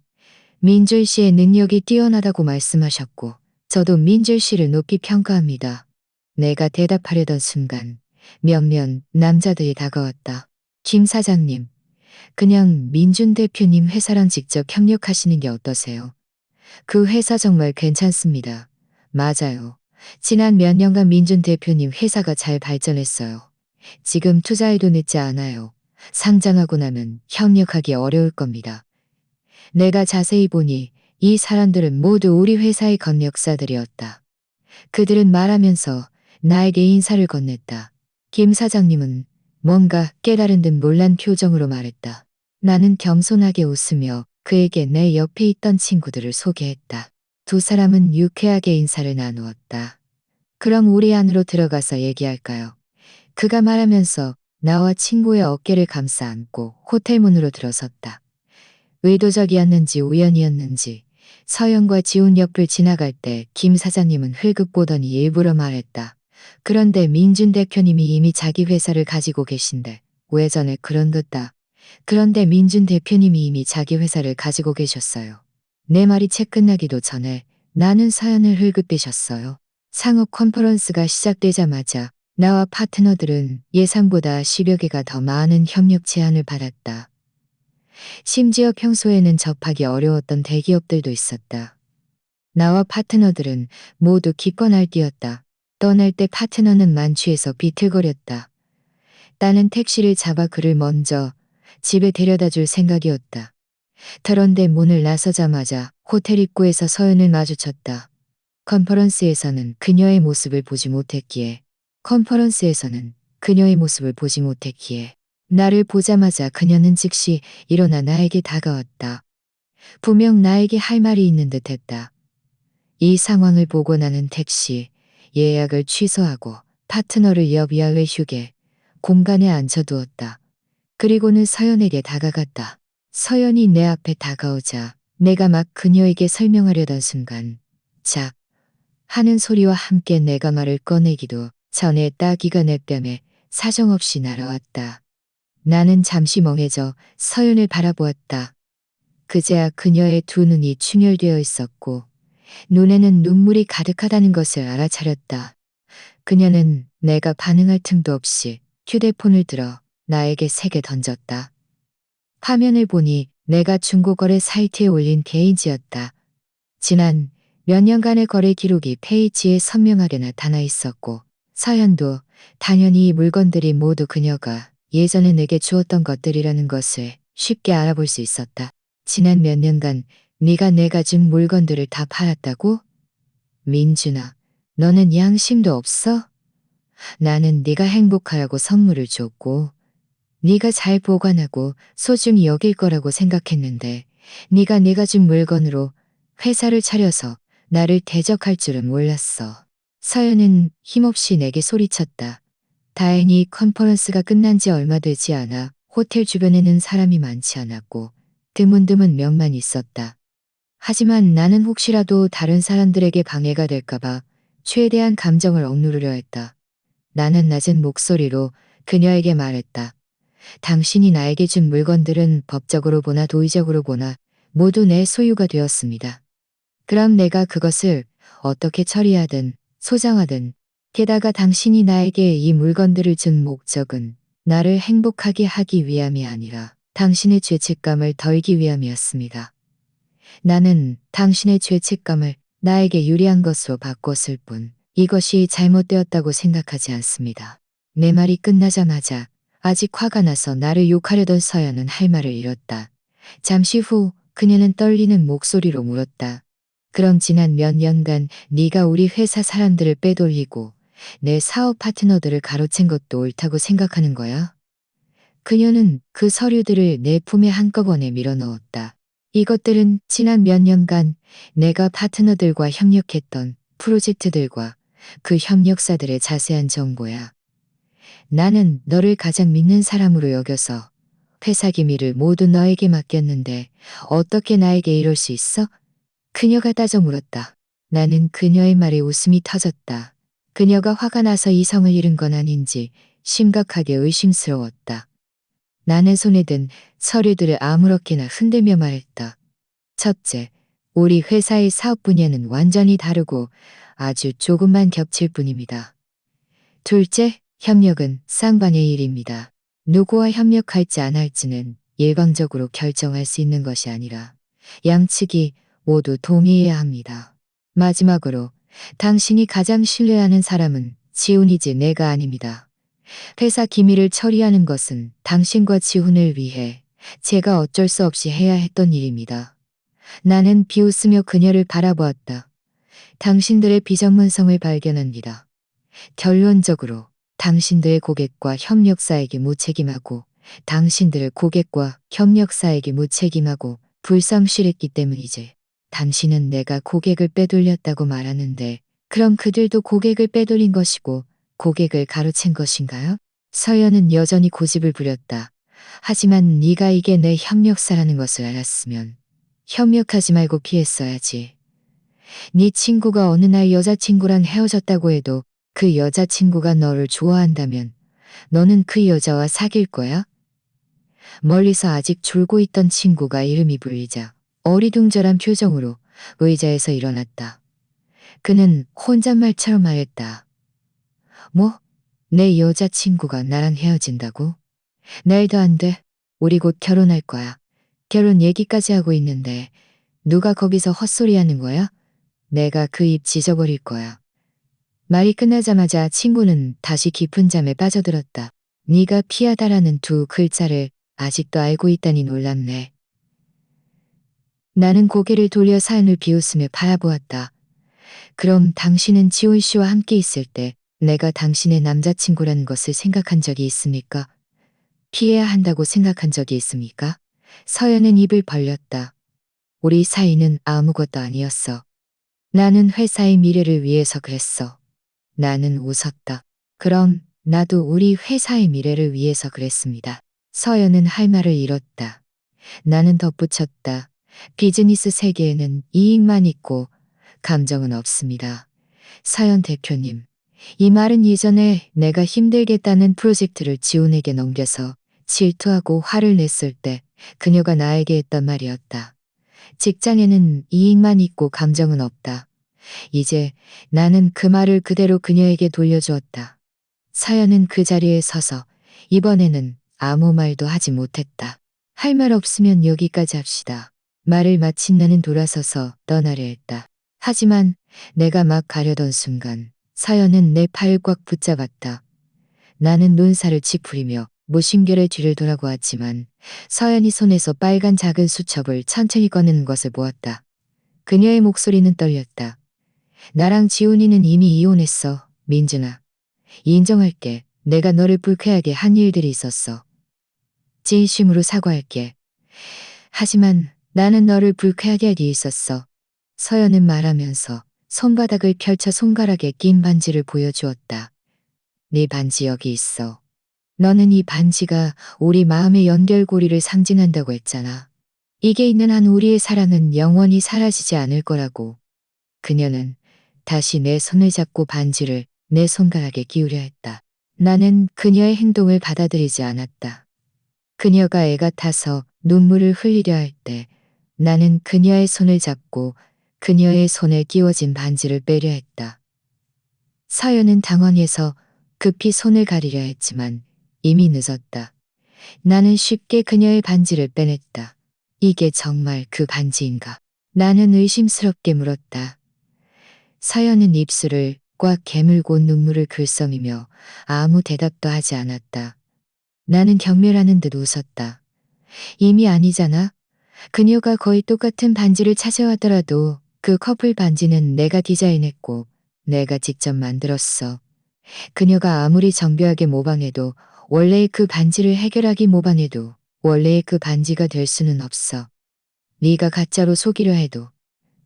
민준 씨의 능력이 뛰어나다고 말씀하셨고 저도 민준 씨를 높이 평가합니다. 내가 대답하려던 순간 몇몇 남자들이 다가왔다. 김 사장님, 그냥 민준 대표님 회사랑 직접 협력하시는 게 어떠세요? 그 회사 정말 괜찮습니다. 맞아요. 지난 몇 년간 민준 대표님 회사가 잘 발전했어요. 지금 투자해도 늦지 않아요. 상장하고 나면 협력하기 어려울 겁니다. 내가 자세히 보니 이 사람들은 모두 우리 회사의 건력사들이었다. 그들은 말하면서 나에게 인사를 건넸다. 김 사장님은 뭔가 깨달은 듯 놀란 표정으로 말했다. 나는 겸손하게 웃으며 그에게 내 옆에 있던 친구들을 소개했다. 두 사람은 유쾌하게 인사를 나누었다. 그럼 우리 안으로 들어가서 얘기할까요? 그가 말하면서 나와 친구의 어깨를 감싸 안고 호텔 문으로 들어섰다. 의도적이었는지 우연이었는지 서연과 지훈 옆을 지나갈 때 김 사장님은 흘끗 보더니 일부러 말했다. 그런데 민준 대표님이 이미 자기 회사를 가지고 계신데 왜 전에 그런 듯다. 그런데 민준 대표님이 이미 자기 회사를 가지고 계셨어요. 내 말이 채 끝나기도 전에 나는 사연을 흘끗 빼셨어요. 상업 컨퍼런스가 시작되자마자 나와 파트너들은 예상보다 10여 개가 더 많은 협력 제안을 받았다. 심지어 평소에는 접하기 어려웠던 대기업들도 있었다. 나와 파트너들은 모두 기권할 뛰었다. 떠날 때 파트너는 만취해서 비틀거렸다. 나는 택시를 잡아 그를 먼저 집에 데려다 줄 생각이었다. 그런데 문을 나서자마자 호텔 입구에서 서연을 마주쳤다. 컨퍼런스에서는 그녀의 모습을 보지 못했기에 나를 보자마자 그녀는 즉시 일어나 나에게 다가왔다. 분명 나에게 할 말이 있는 듯 했다. 이 상황을 보고 나는 택시 예약을 취소하고 파트너를 옆 야외 휴게 공간에 앉혀두었다. 그리고는 서연에게 다가갔다. 서연이 내 앞에 다가오자 내가 막 그녀에게 설명하려던 순간 작 하는 소리와 함께 내가 말을 꺼내기도 전에 따귀가 내 뺨에 사정없이 날아왔다. 나는 잠시 멍해져 서연을 바라보았다. 그제야 그녀의 두 눈이 충혈되어 있었고 눈에는 눈물이 가득하다는 것을 알아차렸다. 그녀는 내가 반응할 틈도 없이 휴대폰을 들어 나에게 3개 던졌다. 화면을 보니 내가 중고거래 사이트에 올린 페이지였다. 지난 몇 년간의 거래 기록이 페이지에 선명하게 나타나 있었고 서연도 당연히 이 물건들이 모두 그녀가 예전에 내게 주었던 것들이라는 것을 쉽게 알아볼 수 있었다. 지난 몇 년간 네가 내가 준 물건들을 다 팔았다고? 민준아, 너는 양심도 없어? 나는 네가 행복하라고 선물을 줬고 네가 잘 보관하고 소중히 여길 거라고 생각했는데 네가 내가 준 물건으로 회사를 차려서 나를 대적할 줄은 몰랐어. 서연은 힘없이 내게 소리쳤다. 다행히 컨퍼런스가 끝난 지 얼마 되지 않아 호텔 주변에는 사람이 많지 않았고 드문드문 명만 있었다. 하지만 나는 혹시라도 다른 사람들에게 방해가 될까봐 최대한 감정을 억누르려 했다. 나는 낮은 목소리로 그녀에게 말했다. 당신이 나에게 준 물건들은 법적으로 보나 도의적으로 보나 모두 내 소유가 되었습니다. 그럼 내가 그것을 어떻게 처리하든 소장하든 게다가 당신이 나에게 이 물건들을 준 목적은 나를 행복하게 하기 위함이 아니라 당신의 죄책감을 덜기 위함이었습니다. 나는 당신의 죄책감을 나에게 유리한 것으로 바꿨을 뿐 이것이 잘못되었다고 생각하지 않습니다. 내 말이 끝나자마자 아직 화가 나서 나를 욕하려던 서연은 할 말을 잃었다. 잠시 후 그녀는 떨리는 목소리로 물었다. 그럼 지난 몇 년간 네가 우리 회사 사람들을 빼돌리고 내 사업 파트너들을 가로챈 것도 옳다고 생각하는 거야? 그녀는 그 서류들을 내 품에 한꺼번에 밀어넣었다. 이것들은 지난 몇 년간 내가 파트너들과 협력했던 프로젝트들과 그 협력사들의 자세한 정보야. 나는 너를 가장 믿는 사람으로 여겨서 회사 기밀을 모두 너에게 맡겼는데 어떻게 나에게 이럴 수 있어? 그녀가 따져 물었다. 나는 그녀의 말에 웃음이 터졌다. 그녀가 화가 나서 이성을 잃은 건 아닌지 심각하게 의심스러웠다. 나는 손에 든 서류들을 아무렇게나 흔들며 말했다. 첫째, 우리 회사의 사업 분야는 완전히 다르고 아주 조금만 겹칠 뿐입니다. 둘째, 협력은 쌍방의 일입니다. 누구와 협력할지 안 할지는 일방적으로 결정할 수 있는 것이 아니라 양측이 모두 동의해야 합니다. 마지막으로 당신이 가장 신뢰하는 사람은 지훈이지 내가 아닙니다. 회사 기밀을 처리하는 것은 당신과 지훈을 위해 제가 어쩔 수 없이 해야 했던 일입니다. 나는 비웃으며 그녀를 바라보았다. 당신들의 비전문성을 발견합니다. 결론적으로 당신들의 고객과 협력사에게 무책임하고 당신들의 고객과 협력사에게 무책임하고 불성실했기 때문이지. 당신은 내가 고객을 빼돌렸다고 말하는데 그럼 그들도 고객을 빼돌린 것이고 고객을 가로챈 것인가요? 서연은 여전히 고집을 부렸다. 하지만 네가 이게 내 협력사라는 것을 알았으면 협력하지 말고 피했어야지. 네 친구가 어느 날 여자친구랑 헤어졌다고 해도 그 여자친구가 너를 좋아한다면 너는 그 여자와 사귈 거야? 멀리서 아직 졸고 있던 친구가 이름이 불리자 어리둥절한 표정으로 의자에서 일어났다. 그는 혼잣말처럼 말했다. 뭐? 내 여자친구가 나랑 헤어진다고? 말도 안 돼. 우리 곧 결혼할 거야. 결혼 얘기까지 하고 있는데 누가 거기서 헛소리하는 거야? 내가 그 입 찢어버릴 거야. 말이 끝나자마자 친구는 다시 깊은 잠에 빠져들었다. 네가 피하다라는 두 글자를 아직도 알고 있다니 놀랍네. 나는 고개를 돌려 사연을 비웃으며 바라보았다. 그럼 당신은 지훈 씨와 함께 있을 때 내가 당신의 남자친구라는 것을 생각한 적이 있습니까? 피해야 한다고 생각한 적이 있습니까? 서연은 입을 벌렸다. 우리 사이는 아무것도 아니었어. 나는 회사의 미래를 위해서 그랬어. 나는 웃었다. 그럼 나도 우리 회사의 미래를 위해서 그랬습니다. 서연은 할 말을 잃었다. 나는 덧붙였다. 비즈니스 세계에는 이익만 있고 감정은 없습니다. 서연 대표님, 이 말은 예전에 내가 힘들겠다는 프로젝트를 지훈에게 넘겨서 질투하고 화를 냈을 때 그녀가 나에게 했던 말이었다. 직장에는 이익만 있고 감정은 없다. 이제 나는 그 말을 그대로 그녀에게 돌려주었다. 서연은 그 자리에 서서 이번에는 아무 말도 하지 못했다. 할 말 없으면 여기까지 합시다. 말을 마친 나는 돌아서서 떠나려 했다. 하지만 내가 막 가려던 순간 서연은 내 팔을 꽉 붙잡았다. 나는 눈살을 찌푸리며 무심결에 뒤를 돌아보았지만 서연이 손에서 빨간 작은 수첩을 천천히 꺼내는 것을 보았다. 그녀의 목소리는 떨렸다. 나랑 지훈이는 이미 이혼했어, 민준아. 인정할게. 내가 너를 불쾌하게 한 일들이 있었어. 진심으로 사과할게. 하지만 나는 너를 불쾌하게 할 일이 있었어. 서연은 말하면서 손바닥을 펼쳐 손가락에 낀 반지를 보여주었다. 네 반지 여기 있어. 너는 이 반지가 우리 마음의 연결고리를 상징한다고 했잖아. 이게 있는 한 우리의 사랑은 영원히 사라지지 않을 거라고. 그녀는 다시 내 손을 잡고 반지를 내 손가락에 끼우려 했다. 나는 그녀의 행동을 받아들이지 않았다. 그녀가 애가 타서 눈물을 흘리려 할 때 나는 그녀의 손을 잡고 그녀의 손에 끼워진 반지를 빼려 했다. 서연은 당황해서 급히 손을 가리려 했지만 이미 늦었다. 나는 쉽게 그녀의 반지를 빼냈다. 이게 정말 그 반지인가? 나는 의심스럽게 물었다. 서연은 입술을 꽉 깨물고 눈물을 글썽이며 아무 대답도 하지 않았다. 나는 경멸하는 듯 웃었다. 이미 아니잖아. 그녀가 거의 똑같은 반지를 찾아왔더라도 그 커플 반지는 내가 디자인했고 내가 직접 만들었어. 그녀가 아무리 정교하게 모방해도 원래의 그 반지를 해결하기 모방해도 원래의 그 반지가 될 수는 없어. 네가 가짜로 속이려 해도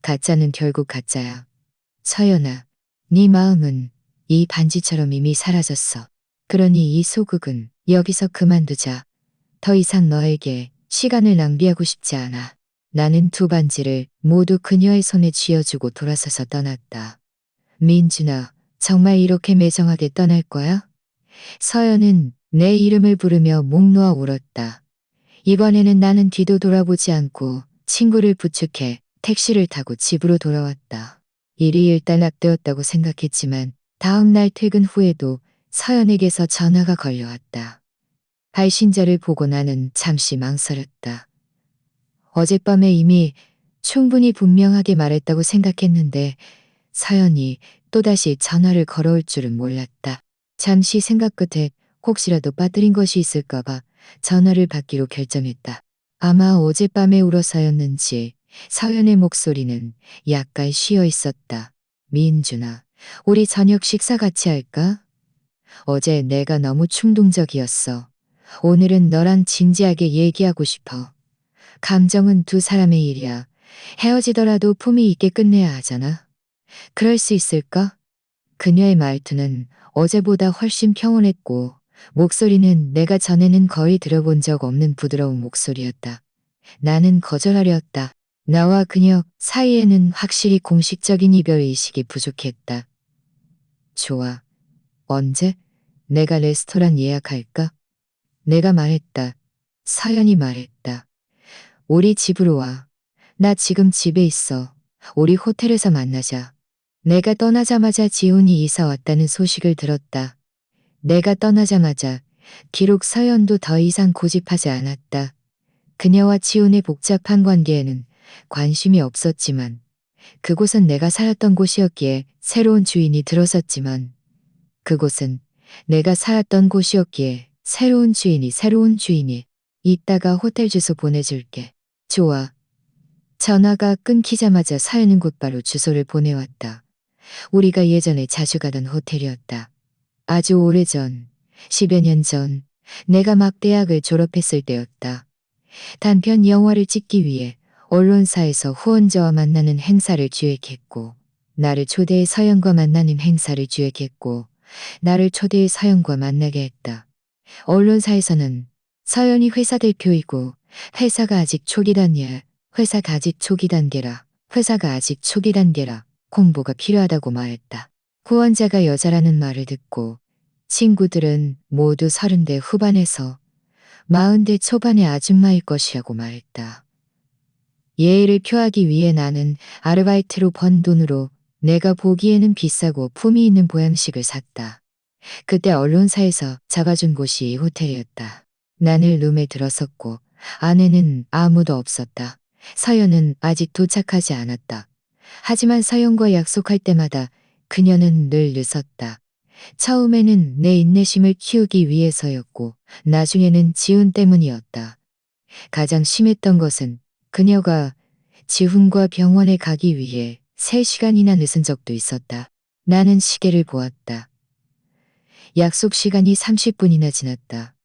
가짜는 결국 가짜야. 서연아, 네 마음은 이 반지처럼 이미 사라졌어. 그러니 이 소극은 여기서 그만두자. 더 이상 너에게 시간을 낭비하고 싶지 않아. 나는 두 반지를 모두 그녀의 손에 쥐어주고 돌아서서 떠났다. 민준아, 정말 이렇게 매정하게 떠날 거야? 서연은 내 이름을 부르며 목 놓아 울었다. 이번에는 나는 뒤도 돌아보지 않고 친구를 부축해 택시를 타고 집으로 돌아왔다. 일이 일단락되었다고 생각했지만 다음 날 퇴근 후에도 서연에게서 전화가 걸려왔다. 발신자를 보고 나는 잠시 망설였다. 어젯밤에 이미 충분히 분명하게 말했다고 생각했는데 서연이 또다시 전화를 걸어올 줄은 몰랐다. 잠시 생각 끝에 혹시라도 빠뜨린 것이 있을까봐 전화를 받기로 결정했다. 아마 어젯밤에 울어서였는지 서연의 목소리는 약간 쉬어 있었다. 민준아, 우리 저녁 식사 같이 할까? 어제 내가 너무 충동적이었어. 오늘은 너랑 진지하게 얘기하고 싶어. 감정은 두 사람의 일이야. 헤어지더라도 품위 있게 끝내야 하잖아. 그럴 수 있을까? 그녀의 말투는 어제보다 훨씬 평온했고 목소리는 내가 전에는 거의 들어본 적 없는 부드러운 목소리였다. 나는 거절하려 했다. 나와 그녀 사이에는 확실히 공식적인 이별 의식이 부족했다. 좋아. 언제? 내가 레스토랑 예약할까? 내가 말했다. 서연이 말했다. 우리 집으로 와. 나 지금 집에 있어. 우리 호텔에서 만나자. 내가 떠나자마자 지훈이 이사 왔다는 소식을 들었다. 내가 떠나자마자 기록 서연도 더 이상 고집하지 않았다. 그녀와 지훈의 복잡한 관계에는 관심이 없었지만 그곳은 내가 살았던 곳이었기에 새로운 주인이 들어섰지만 그곳은 내가 살았던 곳이었기에 새로운 주인이 이따가 호텔 주소 보내줄게. 좋아. 전화가 끊기자마자 서연은 곧바로 주소를 보내왔다. 우리가 예전에 자주 가던 호텔이었다. 아주 오래전, 10여 년 전, 내가 막 대학을 졸업했을 때였다. 단편 영화를 찍기 위해 언론사에서 후원자와 만나는 행사를 기획했고, 나를 초대해 서연과 만나는 행사를 기획했고, 나를 초대해 서연과 만나게 했다. 언론사에서는 서연이 회사 대표이고, 회사가 아직 초기 단계라, 회사가 아직 초기 단계라 공부가 필요하다고 말했다. 후원자가 여자라는 말을 듣고 친구들은 모두 30대 후반에서 40대 초반의 아줌마일 것이라고 말했다. 예의를 표하기 위해 나는 아르바이트로 번 돈으로 내가 보기에는 비싸고 품위 있는 보양식을 샀다. 그때 언론사에서 잡아준 곳이 이 호텔이었다. 나는 룸에 들어섰고 안에는 아무도 없었다. 서연은 아직 도착하지 않았다. 하지만 서연과 약속할 때마다 그녀는 늘 늦었다. 처음에는 내 인내심을 키우기 위해서였고 나중에는 지훈 때문이었다. 가장 심했던 것은 그녀가 지훈과 병원에 가기 위해 3시간이나 늦은 적도 있었다. 나는 시계를 보았다. 약속 시간이 30분이나 지났다.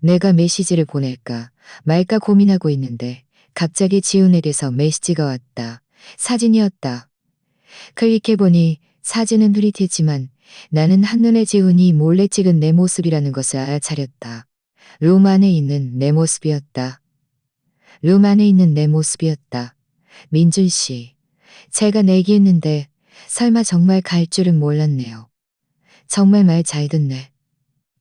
내가 메시지를 보낼까 말까 고민하고 있는데 갑자기 지훈에게서 메시지가 왔다. 사진이었다. 클릭해보니 사진은 흐릿했지만 나는 한눈에 지훈이 몰래 찍은 내 모습이라는 것을 알아차렸다. 룸 안에 있는 내 모습이었다. 룸 안에 있는 내 모습이었다. 민준 씨, 제가 내기했는데 설마 정말 갈 줄은 몰랐네요. 정말 말 잘 듣네.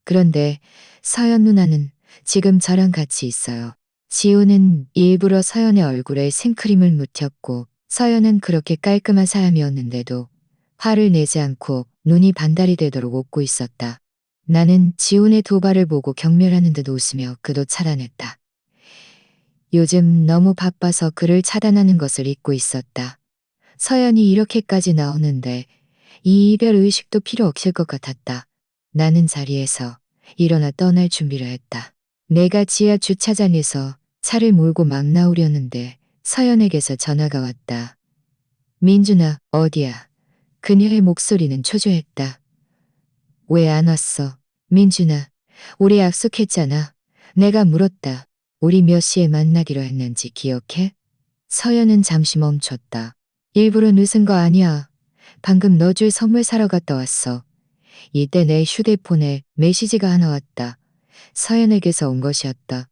그런데 서연 누나는 지금 저랑 같이 있어요. 지우는 일부러 서연의 얼굴에 생크림을 묻혔고 서연은 그렇게 깔끔한 사람이었는데도 화를 내지 않고 눈이 반달이 되도록 웃고 있었다. 나는 지훈의 도발을 보고 경멸하는 듯 웃으며 그도 차단했다. 요즘 너무 바빠서 그를 차단하는 것을 잊고 있었다. 서연이 이렇게까지 나오는데 이 이별 의식도 필요 없을 것 같았다. 나는 자리에서 일어나 떠날 준비를 했다. 내가 지하 주차장에서 차를 몰고 막 나오려는데 서연에게서 전화가 왔다. 민준아, 어디야? 그녀의 목소리는 초조했다. 왜 안 왔어? 민준아, 우리 약속했잖아. 내가 물었다. 우리 몇 시에 만나기로 했는지 기억해? 서연은 잠시 멈췄다. 일부러 늦은 거 아니야. 방금 너 줄 선물 사러 갔다 왔어. 이때 내 휴대폰에 메시지가 하나 왔다. 서연에게서 온 것이었다.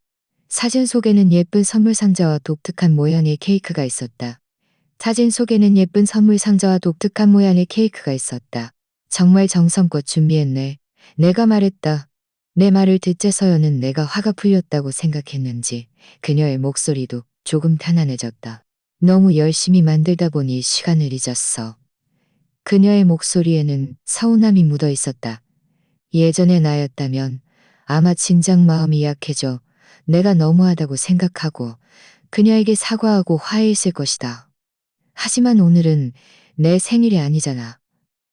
사진 속에는 예쁜 선물 상자와 독특한 모양의 케이크가 있었다. 사진 속에는 예쁜 선물 상자와 독특한 모양의 케이크가 있었다. 정말 정성껏 준비했네. 내가 말했다. 내 말을 듣자 서연은 내가 화가 풀렸다고 생각했는지 그녀의 목소리도 조금 편안해졌다. 너무 열심히 만들다 보니 시간을 잊었어. 그녀의 목소리에는 서운함이 묻어 있었다. 예전의 나였다면 아마 진작 마음이 약해져 내가 너무하다고 생각하고 그녀에게 사과하고 화해했을 것이다. 하지만 오늘은 내 생일이 아니잖아.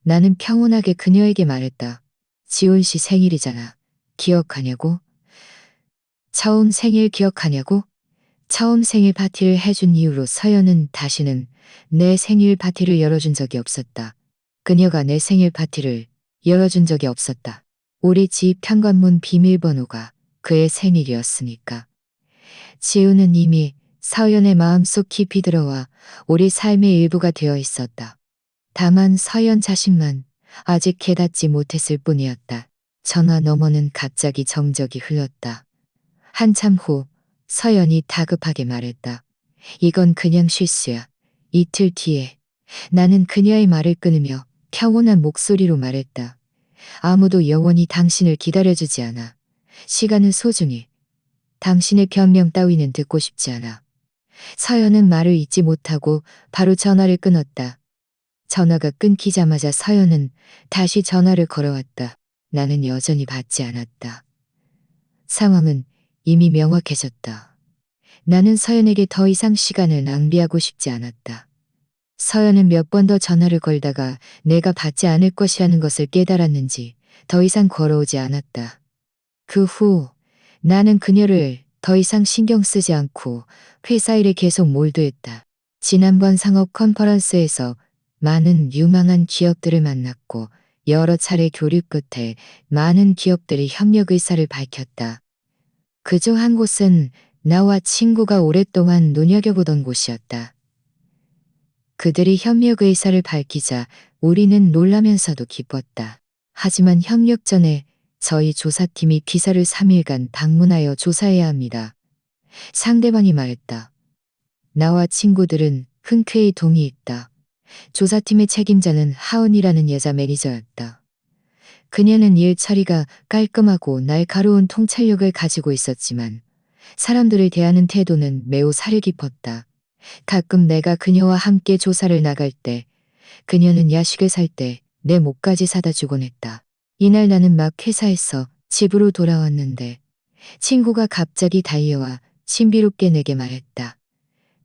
나는 평온하게 그녀에게 말했다. 지훈 씨 생일이잖아. 기억하냐고? 처음 생일 기억하냐고? 처음 생일 파티를 해준 이후로 서연은 다시는 내 생일 파티를 열어준 적이 없었다. 그녀가 내 생일 파티를 열어준 적이 없었다. 우리 집 현관문 비밀번호가 그의 생일이었으니까. 지우는 이미 서연의 마음속 깊이 들어와 우리 삶의 일부가 되어 있었다. 다만 서연 자신만 아직 깨닫지 못했을 뿐이었다. 전화 너머는 갑자기 정적이 흘렀다. 한참 후 서연이 다급하게 말했다. 이건 그냥 실수야. 이틀 뒤에 나는 그녀의 말을 끊으며 평온한 목소리로 말했다. 아무도 영원히 당신을 기다려주지 않아. 시간은 소중히. 당신의 변명 따위는 듣고 싶지 않아. 서연은 말을 잇지 못하고 바로 전화를 끊었다. 전화가 끊기자마자 서연은 다시 전화를 걸어왔다. 나는 여전히 받지 않았다. 상황은 이미 명확해졌다. 나는 서연에게 더 이상 시간을 낭비하고 싶지 않았다. 서연은 몇 번 더 전화를 걸다가 내가 받지 않을 것이라는 것을 깨달았는지 더 이상 걸어오지 않았다. 그 후 나는 그녀를 더 이상 신경 쓰지 않고 회사 일에 계속 몰두했다. 지난번 상업 컨퍼런스에서 많은 유망한 기업들을 만났고 여러 차례 교류 끝에 많은 기업들이 협력 의사를 밝혔다. 그중 한 곳은 나와 친구가 오랫동안 눈여겨보던 곳이었다. 그들이 협력 의사를 밝히자 우리는 놀라면서도 기뻤다. 하지만 협력 전에 저희 조사팀이 기사를 3일간 방문하여 조사해야 합니다. 상대방이 말했다. 나와 친구들은 흔쾌히 동의했다. 조사팀의 책임자는 하은이라는 여자 매니저였다. 그녀는 일 처리가 깔끔하고 날카로운 통찰력을 가지고 있었지만 사람들을 대하는 태도는 매우 사려 깊었다. 가끔 내가 그녀와 함께 조사를 나갈 때 그녀는 야식을 살 때 내 목까지 사다 주곤 했다. 이날 나는 막 회사에서 집으로 돌아왔는데 친구가 갑자기 달려와 신비롭게 내게 말했다.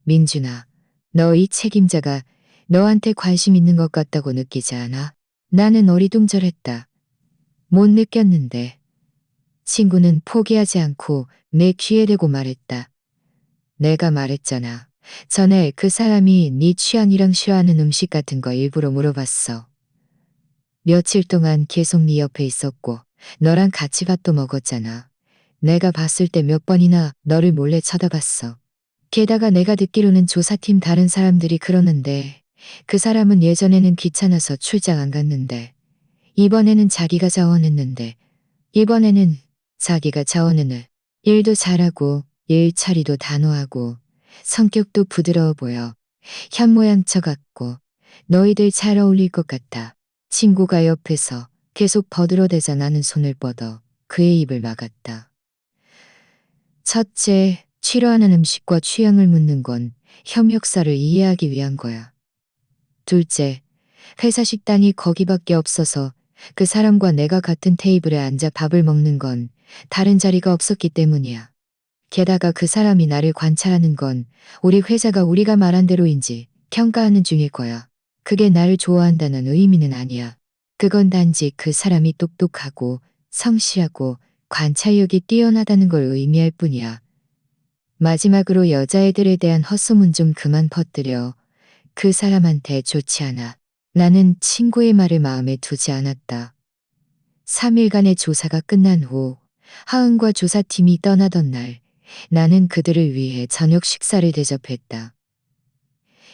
민준아, 너 이 책임자가 너한테 관심 있는 것 같다고 느끼지 않아? 나는 어리둥절했다. 못 느꼈는데. 친구는 포기하지 않고 내 귀에 대고 말했다. 내가 말했잖아. 전에 그 사람이 네 취향이랑 싫어하는 음식 같은 거 일부러 물어봤어. 며칠 동안 계속 네 옆에 있었고 너랑 같이 밥도 먹었잖아. 내가 봤을 때 몇 번이나 너를 몰래 쳐다봤어. 게다가 내가 듣기로는 조사팀 다른 사람들이 그러는데 그 사람은 예전에는 귀찮아서 출장 안 갔는데 이번에는 자기가 자원했는데 이번에는 자기가 자원했네. 일도 잘하고 일처리도 단호하고 성격도 부드러워 보여. 현모양처 같고 너희들 잘 어울릴 것 같아. 친구가 옆에서 계속 버들어대자 나는 손을 뻗어 그의 입을 막았다. 첫째, 싫어하는 음식과 취향을 묻는 건 협력사를 이해하기 위한 거야. 둘째, 회사 식당이 거기밖에 없어서 그 사람과 내가 같은 테이블에 앉아 밥을 먹는 건 다른 자리가 없었기 때문이야. 게다가 그 사람이 나를 관찰하는 건 우리 회사가 우리가 말한 대로인지 평가하는 중일 거야. 그게 나를 좋아한다는 의미는 아니야. 그건 단지 그 사람이 똑똑하고 성실하고 관찰력이 뛰어나다는 걸 의미할 뿐이야. 마지막으로 여자애들에 대한 헛소문 좀 그만 퍼뜨려. 그 사람한테 좋지 않아. 나는 친구의 말을 마음에 두지 않았다. 3일간의 조사가 끝난 후 하은과 조사팀이 떠나던 날 나는 그들을 위해 저녁 식사를 대접했다.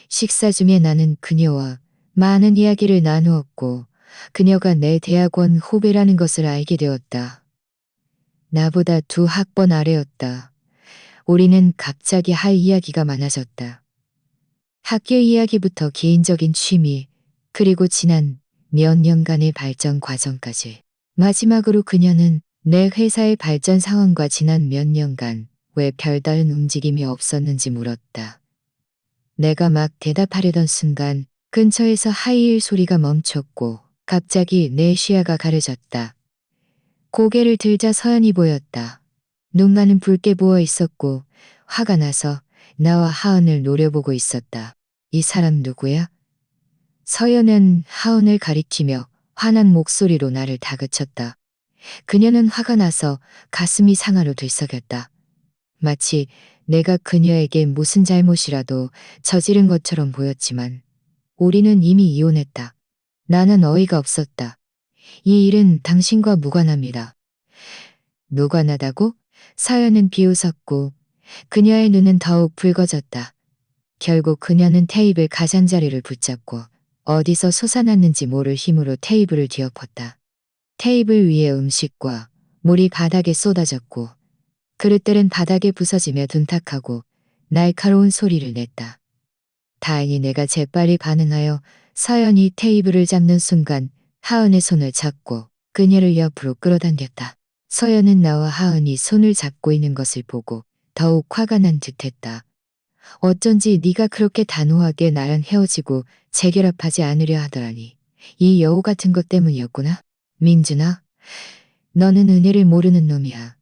식사 중에 나는 그녀와 많은 이야기를 나누었고 그녀가 내 대학원 후배라는 것을 알게 되었다. 나보다 2학번 아래였다. 우리는 갑자기 할 이야기가 많아졌다. 학교 이야기부터 개인적인 취미, 그리고 지난 몇 년간의 발전 과정까지. 마지막으로 그녀는 내 회사의 발전 상황과 지난 몇 년간 왜 별다른 움직임이 없었는지 물었다. 내가 막 대답하려던 순간 근처에서 하이힐 소리가 멈췄고 갑자기 내 시야가 가려졌다. 고개를 들자 서연이 보였다. 눈가는 붉게 부어 있었고 화가 나서 나와 하은을 노려보고 있었다. 이 사람 누구야? 서연은 하은을 가리키며 화난 목소리로 나를 다그쳤다. 그녀는 화가 나서 가슴이 상하로 들썩였다. 마치 내가 그녀에게 무슨 잘못이라도 저지른 것처럼 보였지만 우리는 이미 이혼했다. 나는 어이가 없었다. 이 일은 당신과 무관합니다. 무관하다고? 서연은 비웃었고 그녀의 눈은 더욱 붉어졌다. 결국 그녀는 테이블 가장자리를 붙잡고 어디서 솟아났는지 모를 힘으로 테이블을 뒤엎었다. 테이블 위에 음식과 물이 바닥에 쏟아졌고 그릇들은 바닥에 부서지며 둔탁하고 날카로운 소리를 냈다. 다행히 내가 재빨리 반응하여 서연이 테이블을 잡는 순간 하은의 손을 잡고 그녀를 옆으로 끌어당겼다. 서연은 나와 하은이 손을 잡고 있는 것을 보고 더욱 화가 난 듯했다. 어쩐지 네가 그렇게 단호하게 나랑 헤어지고 재결합하지 않으려 하더라니. 이 여우 같은 것 때문이었구나. 민준아, 너는 은혜를 모르는 놈이야.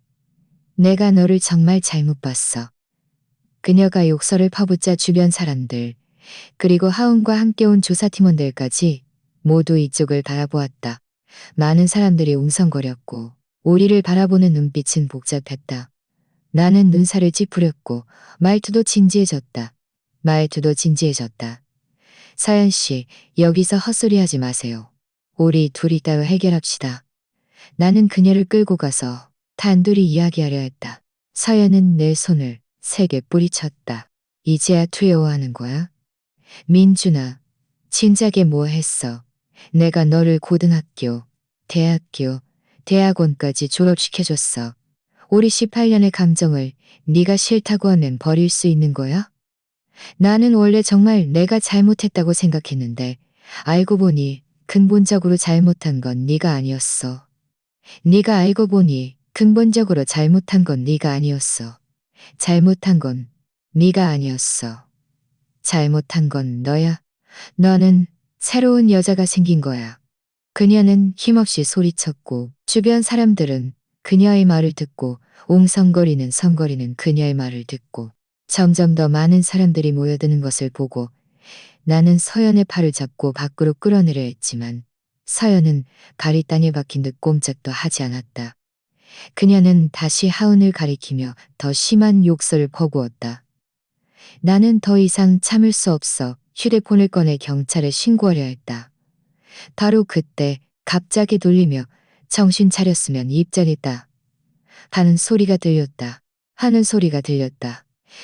내가 너를 정말 잘못 봤어. 그녀가 욕설을 퍼붓자 주변 사람들, 그리고 하은과 함께 온 조사팀원들까지 모두 이쪽을 바라보았다. 많은 사람들이 웅성거렸고 우리를 바라보는 눈빛은 복잡했다. 나는 눈살을 찌푸렸고 말투도 진지해졌다. 사연 씨, 여기서 헛소리하지 마세요. 우리 둘이 따로 해결합시다. 나는 그녀를 끌고 가서 단둘이 이야기하려 했다. 서연은 내 손을 세게 뿌리쳤다. 이제야 투여하는 거야? 민준아, 진작에 뭐 했어? 내가 너를 고등학교, 대학교, 대학원까지 졸업시켜줬어. 우리 18년의 감정을 네가 싫다고 하면 버릴 수 있는 거야? 나는 원래 정말 내가 잘못했다고 생각했는데 알고 보니 근본적으로 잘못한 건 네가 아니었어. 네가 알고 보니 근본적으로 잘못한 건 네가 아니었어. 잘못한 건 네가 아니었어. 잘못한 건 너야. 너는 새로운 여자가 생긴 거야. 그녀는 힘없이 소리쳤고 주변 사람들은 그녀의 말을 듣고 웅성거리는 그녀의 말을 듣고 점점 더 많은 사람들이 모여드는 것을 보고 나는 서연의 팔을 잡고 밖으로 끌어내려 했지만 서연은 발이 땅에 박힌 듯 꼼짝도 하지 않았다. 그녀는 다시 하은을 가리키며 더 심한 욕설을 퍼부었다. 나는 더 이상 참을 수 없어 휴대폰을 꺼내 경찰에 신고하려 했다. 바로 그때 갑자기 돌리며 정신 차렸으면 입장했다. 하는 소리가 들렸다.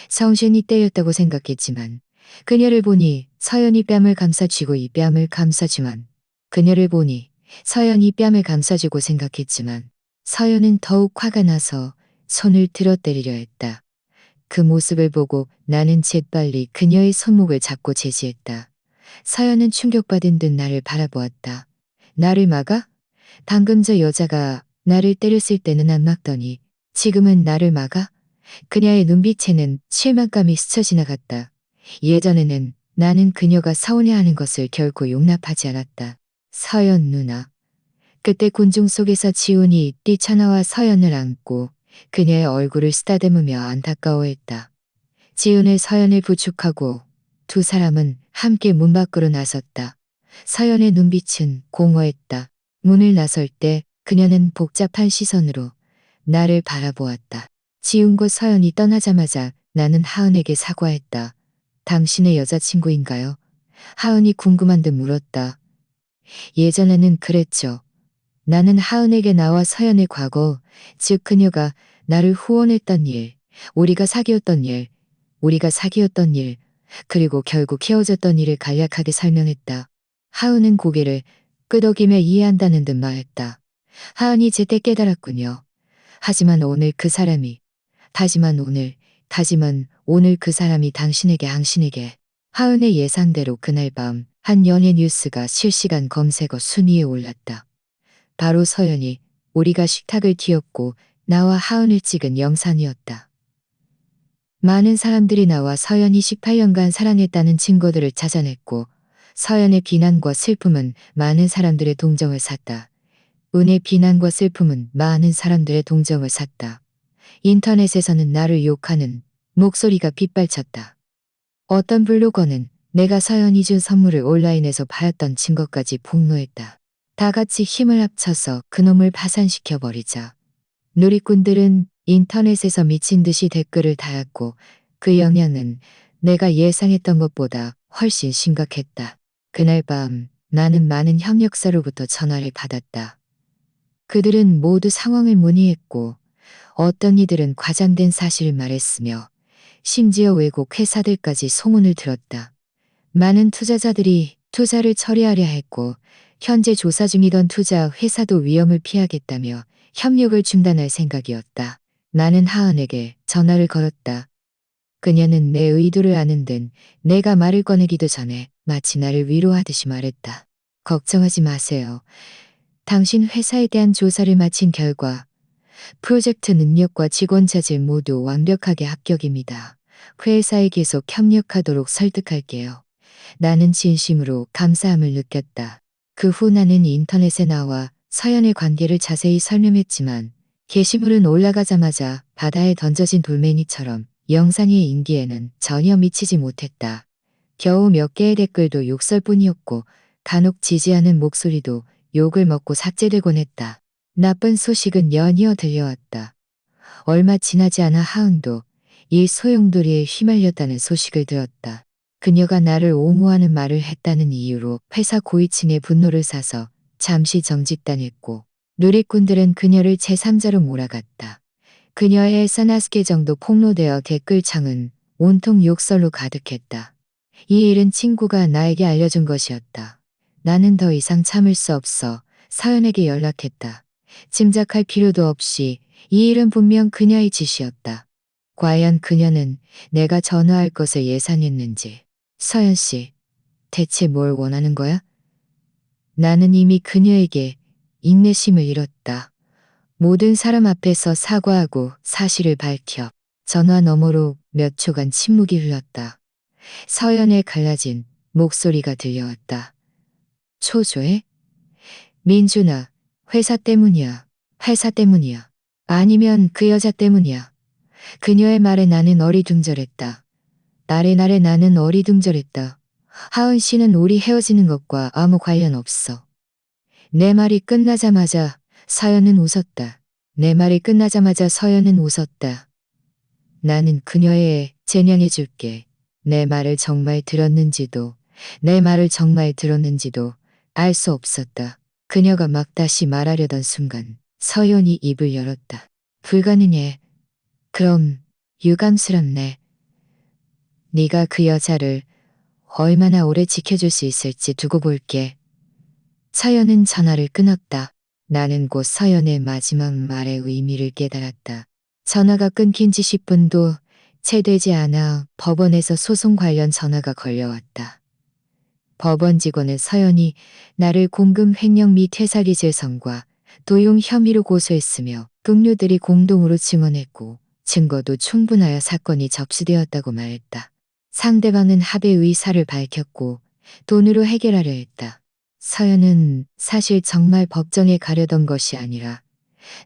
성신이 때렸다고 생각했지만 그녀를 보니 서연이 뺨을 감싸쥐고 이 뺨을 감싸지만 그녀를 보니 서연이 뺨을 감싸주고 생각했지만 서연은 더욱 화가 나서 손을 들어 때리려 했다. 그 모습을 보고 나는 재빨리 그녀의 손목을 잡고 제지했다. 서연은 충격받은 듯 나를 바라보았다. 나를 막아? 방금 저 여자가 나를 때렸을 때는 안 막더니 지금은 나를 막아? 그녀의 눈빛에는 실망감이 스쳐 지나갔다. 예전에는 나는 그녀가 서운해하는 것을 결코 용납하지 않았다. 서연 누나. 그때 군중 속에서 지훈이 뛰쳐나와 서연을 안고 그녀의 얼굴을 쓰다듬으며 안타까워했다. 지훈은 서연을 부축하고 두 사람은 함께 문 밖으로 나섰다. 서연의 눈빛은 공허했다. 문을 나설 때 그녀는 복잡한 시선으로 나를 바라보았다. 지훈과 서연이 떠나자마자 나는 하은에게 사과했다. 당신의 여자친구인가요? 하은이 궁금한 듯 물었다. 예전에는 그랬죠. 나는 하은에게 나와 서연의 과거, 즉 그녀가 나를 후원했던 일, 우리가 사귀었던 일, 우리가 사귀었던 일, 그리고 결국 헤어졌던 일을 간략하게 설명했다. 하은은 고개를 끄덕이며 이해한다는 듯 말했다. 하은이 제때 깨달았군요. 하지만 오늘 그 사람이, 하지만 오늘 그 사람이 당신에게 하은의 예상대로 그날 밤 한 연예 뉴스가 실시간 검색어 순위에 올랐다. 바로 서연이 우리가 식탁을 뒤엎고 나와 하은을 찍은 영상이었다. 많은 사람들이 나와 서연이 18년간 사랑했다는 증거들을 찾아냈고 서연의 비난과 슬픔은 많은 사람들의 동정을 샀다. 은의 비난과 슬픔은 많은 사람들의 동정을 샀다. 인터넷에서는 나를 욕하는 목소리가 빗발쳤다. 어떤 블로거는 내가 서연이 준 선물을 온라인에서 팔았던 증거까지 폭로했다. 다 같이 힘을 합쳐서 그놈을 파산시켜버리자. 누리꾼들은 인터넷에서 미친 듯이 댓글을 달았고 그 영향은 내가 예상했던 것보다 훨씬 심각했다. 그날 밤 나는 많은 협력사로부터 전화를 받았다. 그들은 모두 상황을 문의했고 어떤 이들은 과장된 사실을 말했으며 심지어 외국 회사들까지 소문을 들었다. 많은 투자자들이 투자를 처리하려 했고 현재 조사 중이던 투자 회사도 위험을 피하겠다며 협력을 중단할 생각이었다. 나는 하은에게 전화를 걸었다. 그녀는 내 의도를 아는 듯 내가 말을 꺼내기도 전에 마치 나를 위로하듯이 말했다. 걱정하지 마세요. 당신 회사에 대한 조사를 마친 결과 프로젝트 능력과 직원 자질 모두 완벽하게 합격입니다. 회사에 계속 협력하도록 설득할게요. 나는 진심으로 감사함을 느꼈다. 그 후 나는 인터넷에 나와 서연의 관계를 자세히 설명했지만 게시물은 올라가자마자 바다에 던져진 돌멩이처럼 영상의 인기에는 전혀 미치지 못했다. 겨우 몇 개의 댓글도 욕설뿐이었고 간혹 지지하는 목소리도 욕을 먹고 삭제되곤 했다. 나쁜 소식은 연이어 들려왔다. 얼마 지나지 않아 하은도 이 소용돌이에 휘말렸다는 소식을 들었다. 그녀가 나를 옹호하는 말을 했다는 이유로 회사 고위층의 분노를 사서 잠시 정직당했고 누리꾼들은 그녀를 제3자로 몰아갔다. 그녀의 SNS 계정도 폭로되어 댓글창은 온통 욕설로 가득했다. 이 일은 친구가 나에게 알려준 것이었다. 나는 더 이상 참을 수 없어 서연에게 연락했다. 짐작할 필요도 없이 이 일은 분명 그녀의 짓이었다. 과연 그녀는 내가 전화할 것을 예상했는지. 서연 씨, 대체 뭘 원하는 거야? 나는 이미 그녀에게 인내심을 잃었다. 모든 사람 앞에서 사과하고 사실을 밝혀 전화 너머로 몇 초간 침묵이 흘렀다. 서연의 갈라진 목소리가 들려왔다. 초조해? 민준아, 회사 때문이야. 회사 때문이야. 아니면 그 여자 때문이야. 그녀의 말에 나는 어리둥절했다. 나래 나는 어리둥절했다. 하은 씨는 우리 헤어지는 것과 아무 관련 없어. 내 말이 끝나자마자 서연은 웃었다. 내 말이 끝나자마자 서연은 웃었다. 나는 그녀의 제명해줄게. 내 말을 정말 들었는지도 알 수 없었다. 그녀가 막 다시 말하려던 순간 서연이 입을 열었다. 불가능해. 그럼 유감스럽네. 네가 그 여자를 얼마나 오래 지켜줄 수 있을지 두고 볼게. 서연은 전화를 끊었다. 나는 곧 서연의 마지막 말의 의미를 깨달았다. 전화가 끊긴 지 10분도 채 되지 않아 법원에서 소송 관련 전화가 걸려왔다. 법원 직원은 서연이 나를 공금 횡령 및 회사기질성과 도용 혐의로 고소했으며 동료들이 공동으로 증언했고 증거도 충분하여 사건이 접수되었다고 말했다. 상대방은 합의 의사를 밝혔고 돈으로 해결하려 했다. 서연은 사실 정말 법정에 가려던 것이 아니라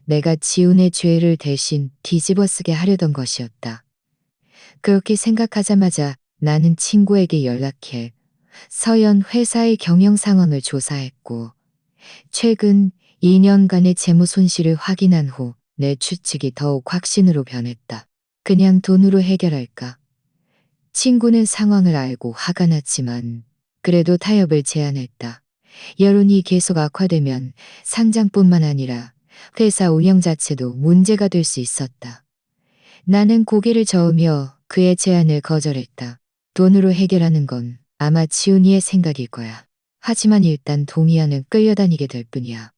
내가 지훈의 죄를 대신 뒤집어쓰게 하려던 것이었다. 그렇게 생각하자마자 나는 친구에게 연락해 서연 회사의 경영 상황을 조사했고 최근 2년간의 재무 손실을 확인한 후 내 추측이 더욱 확신으로 변했다. 그냥 돈으로 해결할까? 친구는 상황을 알고 화가 났지만 그래도 타협을 제안했다. 여론이 계속 악화되면 상장뿐만 아니라 회사 운영 자체도 문제가 될 수 있었다. 나는 고개를 저으며 그의 제안을 거절했다. 돈으로 해결하는 건 아마 지훈이의 생각일 거야. 하지만 일단 동의하는 끌려다니게 될 뿐이야.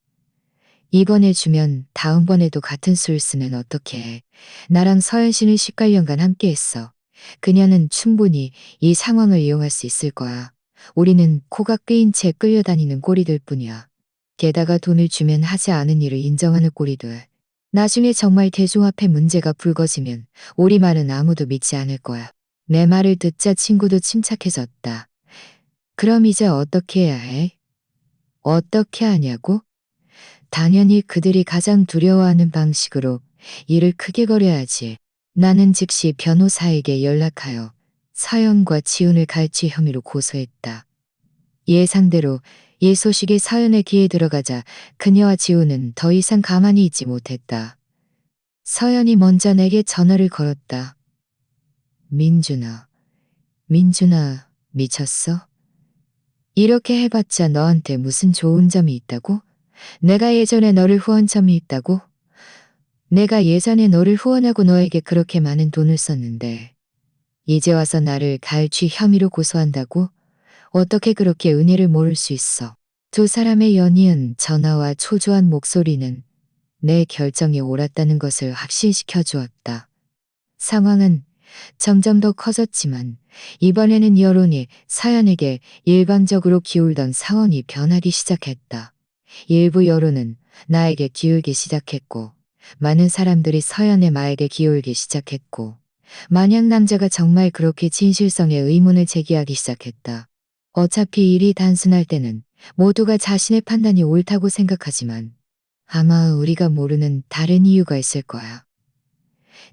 이번에 주면 다음번에도 같은 수를 쓰면 어떡해. 나랑 서연 씨는 18년간 함께 했어. 그녀는 충분히 이 상황을 이용할 수 있을 거야. 우리는 코가 끄인 채 끌려다니는 꼴이 될 뿐이야. 게다가 돈을 주면 하지 않은 일을 인정하는 꼴이 돼. 나중에 정말 대중 앞에 문제가 불거지면 우리 말은 아무도 믿지 않을 거야. 내 말을 듣자 친구도 침착해졌다. 그럼 이제 어떻게 해야 해? 어떻게 하냐고? 당연히 그들이 가장 두려워하는 방식으로 일을 크게 벌여야지. 나는 즉시 변호사에게 연락하여 서연과 지훈을 갈취 혐의로 고소했다. 예상대로 이 소식이 서연의 귀에 들어가자 그녀와 지훈은 더 이상 가만히 있지 못했다. 서연이 먼저 내게 전화를 걸었다. 민준아, 민준아, 미쳤어? 이렇게 해봤자 너한테 무슨 좋은 점이 있다고? 내가 예전에 너를 후원 점이 있다고? 내가 예전에 너를 후원하고 너에게 그렇게 많은 돈을 썼는데 이제 와서 나를 갈취 혐의로 고소한다고? 어떻게 그렇게 은혜를 모를 수 있어? 두 사람의 연이은 전화와 초조한 목소리는 내 결정이 옳았다는 것을 확신시켜 주었다. 상황은 점점 더 커졌지만 이번에는 여론이 서연에게 일방적으로 기울던 상황이 변하기 시작했다. 일부 여론은 나에게 기울기 시작했고 많은 사람들이 서연의 말에게 기울기 시작했고 만약 남자가 정말 그렇게 진실성에 의문을 제기하기 시작했다. 어차피 일이 단순할 때는 모두가 자신의 판단이 옳다고 생각하지만 아마 우리가 모르는 다른 이유가 있을 거야.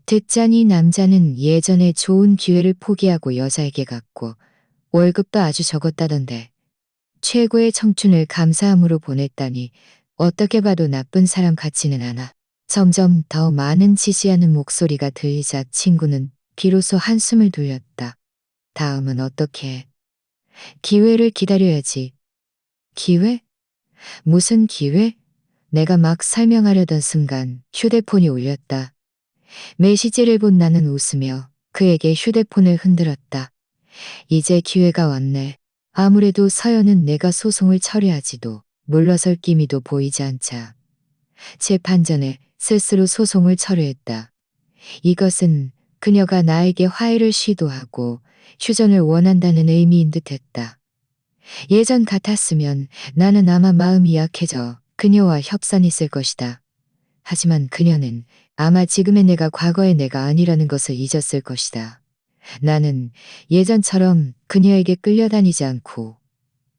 듣자니 남자는 예전에 좋은 기회를 포기하고 여자에게 갔고 월급도 아주 적었다던데 최고의 청춘을 감사함으로 보냈다니 어떻게 봐도 나쁜 사람 같지는 않아. 점점 더 많은 지지하는 목소리가 들리자 친구는 비로소 한숨을 돌렸다. 다음은 어떻게 해? 기회를 기다려야지. 기회? 무슨 기회? 내가 막 설명하려던 순간 휴대폰이 울렸다. 메시지를 본 나는 웃으며 그에게 휴대폰을 흔들었다. 이제 기회가 왔네. 아무래도 서연은 내가 소송을 처리하지도 물러설 기미도 보이지 않자 재판 전에 스스로 소송을 철회했다. 이것은 그녀가 나에게 화해를 시도하고 휴전을 원한다는 의미인 듯했다. 예전 같았으면 나는 아마 마음이 약해져 그녀와 협상했을 것이다. 하지만 그녀는 아마 지금의 내가 과거의 내가 아니라는 것을 잊었을 것이다. 나는 예전처럼 그녀에게 끌려다니지 않고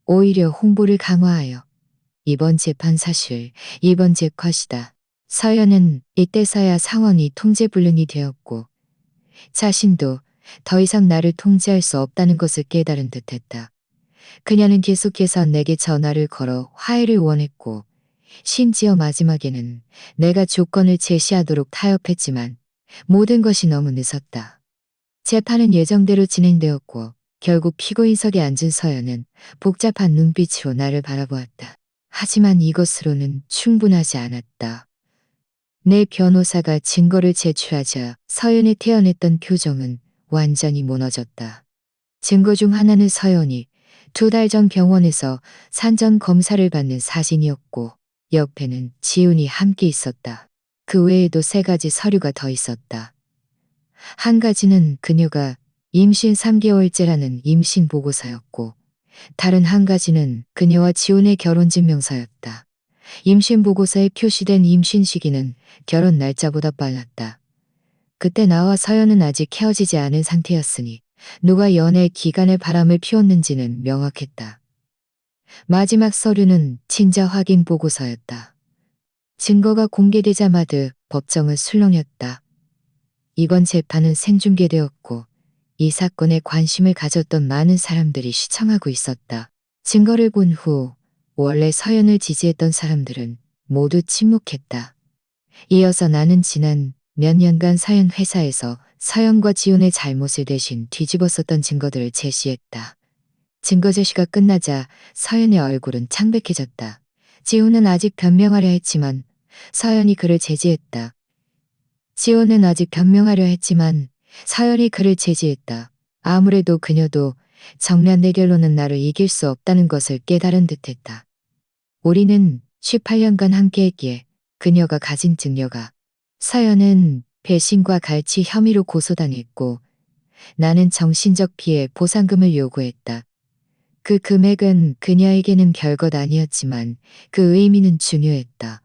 오히려 홍보를 강화하여 이번 재판 사실, 이번 재컷이다. 서연은 이때서야 상황이 통제불능이 되었고 자신도 더 이상 나를 통제할 수 없다는 것을 깨달은 듯했다. 그녀는 계속해서 내게 전화를 걸어 화해를 원했고 심지어 마지막에는 내가 조건을 제시하도록 타협했지만 모든 것이 너무 늦었다. 재판은 예정대로 진행되었고 결국 피고인석에 앉은 서연은 복잡한 눈빛으로 나를 바라보았다. 하지만 이것으로는 충분하지 않았다. 내 변호사가 증거를 제출하자 서연이 태어냈던 표정은 완전히 무너졌다. 증거 중 하나는 서연이 2달 전 병원에서 산전 검사를 받는 사진이었고 옆에는 지훈이 함께 있었다. 그 외에도 3가지 서류가 더 있었다. 한 가지는 그녀가 임신 3개월째라는 임신 보고서였고 다른 한 가지는 그녀와 지훈의 결혼증명서였다. 임신 보고서에 표시된 임신 시기는 결혼 날짜보다 빨랐다. 그때 나와 서연은 아직 헤어지지 않은 상태였으니 누가 연애 기간에 바람을 피웠는지는 명확했다. 마지막 서류는 친자 확인 보고서였다. 증거가 공개되자마자 법정은 술렁였다. 이번 재판은 생중계되었고 이 사건에 관심을 가졌던 많은 사람들이 시청하고 있었다. 증거를 본 후 원래 서연을 지지했던 사람들은 모두 침묵했다. 이어서 나는 지난 몇 년간 서연 회사에서 서연과 지훈의 잘못을 대신 뒤집었었던 증거들을 제시했다. 증거 제시가 끝나자 서연의 얼굴은 창백해졌다. 지훈은 아직 변명하려 했지만 서연이 그를 제지했다. 지훈은 아직 변명하려 했지만 서연이 그를 제지했다. 아무래도 그녀도 정면 내 결론은 나를 이길 수 없다는 것을 깨달은 듯했다. 우리는 18년간 함께했기에 그녀가 가진 증여가 서연은 배신과 갈취 혐의로 고소당했고 나는 정신적 피해 보상금을 요구했다. 그 금액은 그녀에게는 별것 아니었지만 그 의미는 중요했다.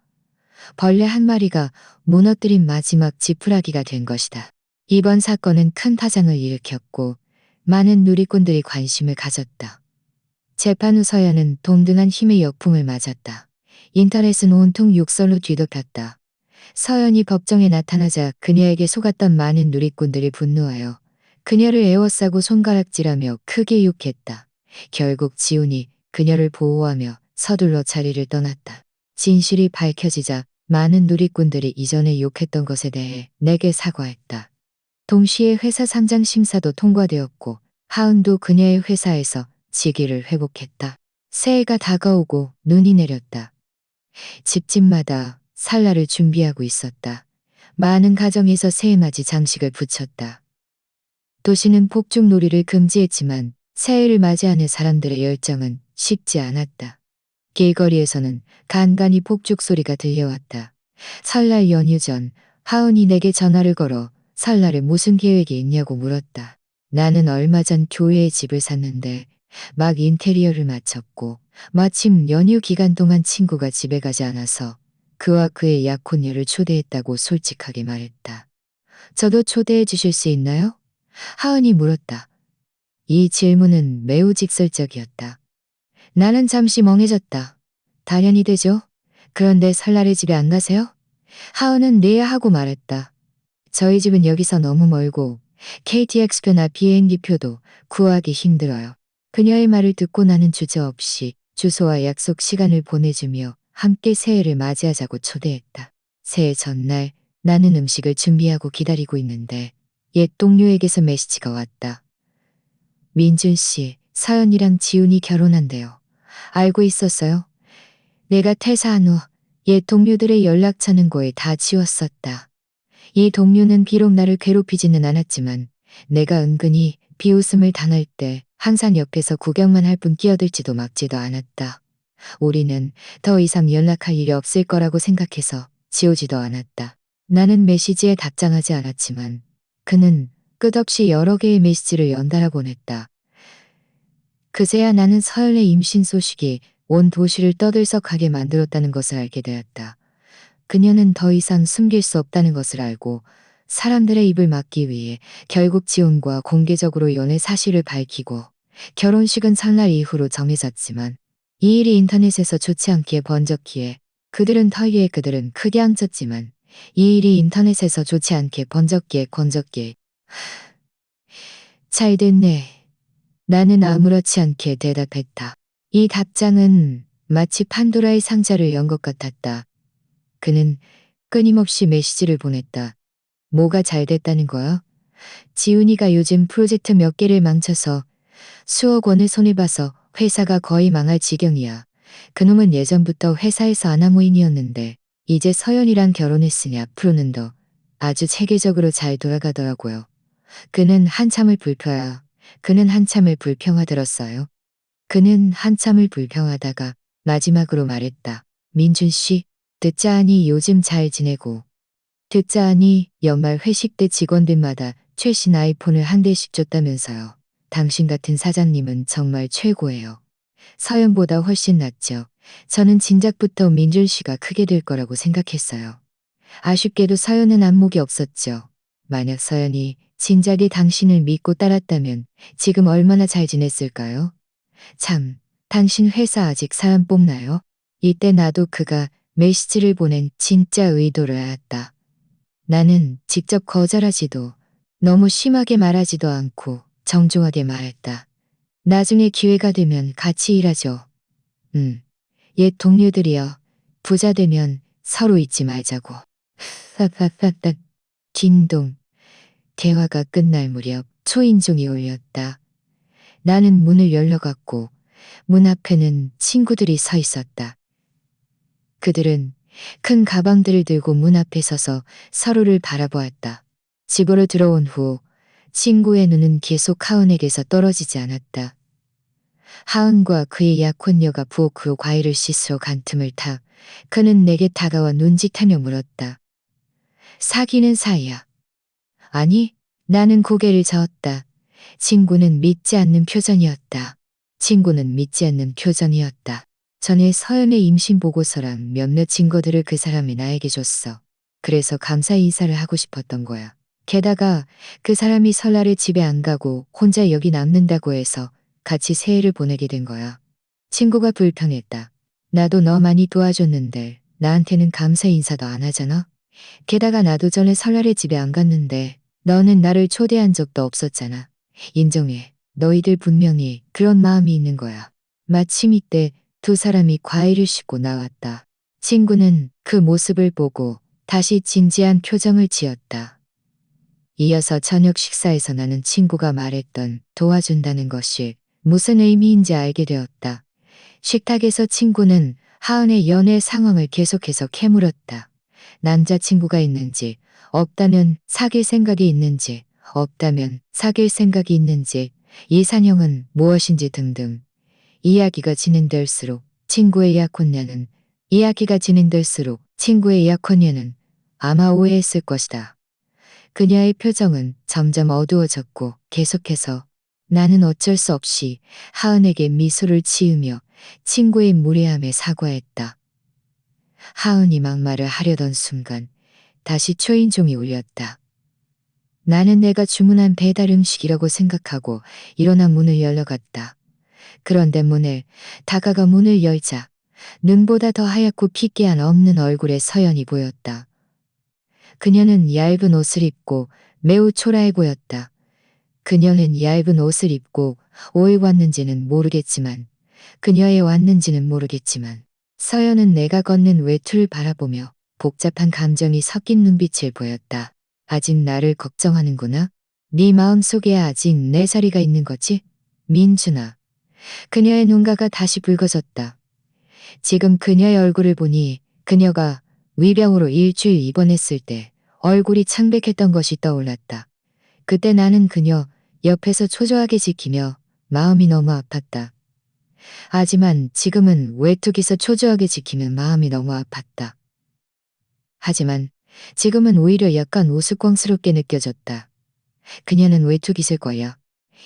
벌레 한 마리가 무너뜨린 마지막 지푸라기가 된 것이다. 이번 사건은 큰 파장을 일으켰고 많은 누리꾼들이 관심을 가졌다. 재판 후 서연은 동등한 힘의 역풍을 맞았다. 인터넷은 온통 욕설로 뒤덮였다. 서연이 법정에 나타나자 그녀에게 속았던 많은 누리꾼들이 분노하여 그녀를 에워싸고 손가락질하며 크게 욕했다. 결국 지훈이 그녀를 보호하며 서둘러 자리를 떠났다. 진실이 밝혀지자 많은 누리꾼들이 이전에 욕했던 것에 대해 내게 사과했다. 동시에 회사 상장 심사도 통과되었고 하은도 그녀의 회사에서 직위를 회복했다. 새해가 다가오고 눈이 내렸다. 집집마다 설날을 준비하고 있었다. 많은 가정에서 새해맞이 장식을 붙였다. 도시는 폭죽놀이를 금지했지만 새해를 맞이하는 사람들의 열정은 식지 않았다. 길거리에서는 간간히 폭죽 소리가 들려왔다. 설날 연휴 전 하은이 내게 전화를 걸어 설날에 무슨 계획이 있냐고 물었다. 나는 얼마 전 교회에 집을 샀는데 막 인테리어를 마쳤고 마침 연휴 기간 동안 친구가 집에 가지 않아서 그와 그의 약혼녀를 초대했다고 솔직하게 말했다. 저도 초대해 주실 수 있나요? 하은이 물었다. 이 질문은 매우 직설적이었다. 나는 잠시 멍해졌다. 당연히 되죠. 그런데 설날에 집에 안 가세요? 하은은 네 하고 말했다. 저희 집은 여기서 너무 멀고 KTX표나 비행기표도 구하기 힘들어요. 그녀의 말을 듣고 나는 주저없이 주소와 약속 시간을 보내주며 함께 새해를 맞이하자고 초대했다. 새해 전날 나는 음식을 준비하고 기다리고 있는데 옛 동료에게서 메시지가 왔다. 민준 씨, 서연이랑 지훈이 결혼한대요. 알고 있었어요? 내가 퇴사한 후 옛 동료들의 연락처는 거의 다 지웠었다. 이 동료는 비록 나를 괴롭히지는 않았지만 내가 은근히 비웃음을 당할 때 항상 옆에서 구경만 할 뿐 끼어들지도 막지도 않았다. 우리는 더 이상 연락할 일이 없을 거라고 생각해서 지우지도 않았다. 나는 메시지에 답장하지 않았지만 그는 끝없이 여러 개의 메시지를 연달아 보냈다. 그제야 나는 서연의 임신 소식이 온 도시를 떠들썩하게 만들었다는 것을 알게 되었다. 그녀는 더 이상 숨길 수 없다는 것을 알고 사람들의 입을 막기 위해 결국 지훈과 공개적으로 연애 사실을 밝히고 결혼식은 설날 이후로 정해졌지만 이 일이 인터넷에서 좋지 않게 번졌기에 그들은 크게 앙쳤지만 이 일이 인터넷에서 좋지 않게 번졌기에 잘 됐네. 나는 아무렇지 않게 대답했다. 이 답장은 마치 판도라의 상자를 연 것 같았다. 그는 끊임없이 메시지를 보냈다. 뭐가 잘 됐다는 거야? 지훈이가 요즘 프로젝트 몇 개를 망쳐서 수억 원을 손해봐서 회사가 거의 망할 지경이야. 그놈은 예전부터 회사에서 아나무인이었는데 이제 서연이랑 결혼했으니 앞으로는 더 아주 체계적으로 잘 돌아가더라고요. 그는 한참을 불펴야 그는 한참을 불평하들었어요. 그는 한참을 불평하다가 마지막으로 말했다. 민준 씨, 듣자 하니 요즘 잘 지내고. 듣자 하니 연말 회식 때 직원들마다 최신 아이폰을 한 대씩 줬다면서요. 당신 같은 사장님은 정말 최고예요. 서연보다 훨씬 낫죠. 저는 진작부터 민준 씨가 크게 될 거라고 생각했어요. 아쉽게도 서연은 안목이 없었죠. 만약 서연이 진작에 당신을 믿고 따랐다면 지금 얼마나 잘 지냈을까요? 참, 당신 회사 아직 사람 뽑나요? 이때 나도 그가 메시지를 보낸 진짜 의도를 알았다. 나는 직접 거절하지도 너무 심하게 말하지도 않고 정중하게 말했다. 나중에 기회가 되면 같이 일하죠. 옛 동료들이여. 부자 되면 서로 잊지 말자고. 팍팍팍팍. 딩동. 대화가 끝날 무렵 초인종이 울렸다. 나는 문을 열려갔고 문 앞에는 친구들이 서 있었다. 그들은 큰 가방들을 들고 문 앞에 서서 서로를 바라보았다. 집으로 들어온 후 친구의 눈은 계속 하은에게서 떨어지지 않았다. 하은과 그의 약혼녀가 부엌으로 과일을 씻으러 간 틈을 타 그는 내게 다가와 눈짓하며 물었다. 사귀는 사이야. 아니, 나는 고개를 저었다. 친구는 믿지 않는 표정이었다. 친구는 믿지 않는 표정이었다. 전에 서연의 임신 보고서랑 몇몇 증거들을 그 사람이 나에게 줬어. 그래서 감사 인사를 하고 싶었던 거야. 게다가 그 사람이 설날에 집에 안 가고 혼자 여기 남는다고 해서 같이 새해를 보내게 된 거야. 친구가 불평했다. 나도 너 많이 도와줬는데 나한테는 감사 인사도 안 하잖아. 게다가 나도 전에 설날에 집에 안 갔는데 너는 나를 초대한 적도 없었잖아. 인정해. 너희들 분명히 그런 마음이 있는 거야. 마침 이때 두 사람이 과일을 씻고 나왔다. 친구는 그 모습을 보고 다시 진지한 표정을 지었다. 이어서 저녁 식사에서 나는 친구가 말했던 도와준다는 것이 무슨 의미인지 알게 되었다. 식탁에서 친구는 하은의 연애 상황을 계속해서 캐물었다. 남자친구가 있는지, 없다면 사귈 생각이 있는지, 없다면 사귈 생각이 있는지, 이상형은 무엇인지 등등. 이야기가 진행될수록 친구의 약혼녀는 아마 오해했을 것이다. 그녀의 표정은 점점 어두워졌고 계속해서 나는 어쩔 수 없이 하은에게 미소를 지으며 친구의 무례함에 사과했다. 하은이 막말을 하려던 순간 다시 초인종이 울렸다. 나는 내가 주문한 배달 음식이라고 생각하고 일어나 문을 열려갔다. 그런데 다가가 문을 열자 눈보다 더 하얗고 핏기한 없는 얼굴의 서연이 보였다. 그녀는 얇은 옷을 입고 매우 초라해 보였다. 그녀는 얇은 옷을 입고 왜 왔는지는 모르겠지만 서연은 내가 걷는 외투를 바라보며 복잡한 감정이 섞인 눈빛을 보였다. 아직 나를 걱정하는구나. 네 마음속에 아직 내 자리가 있는 거지? 민준아. 그녀의 눈가가 다시 붉어졌다. 지금 그녀의 얼굴을 보니 그녀가 위병으로 일주일 입원했을 때 얼굴이 창백했던 것이 떠올랐다. 그때 나는 그녀 옆에서 초조하게 지키며 마음이 너무 아팠다. 하지만 지금은 외투기서 초조하게 지키면 마음이 너무 아팠다. 하지만 지금은 오히려 약간 우스꽝스럽게 느껴졌다. 그녀는 외투기실 거야.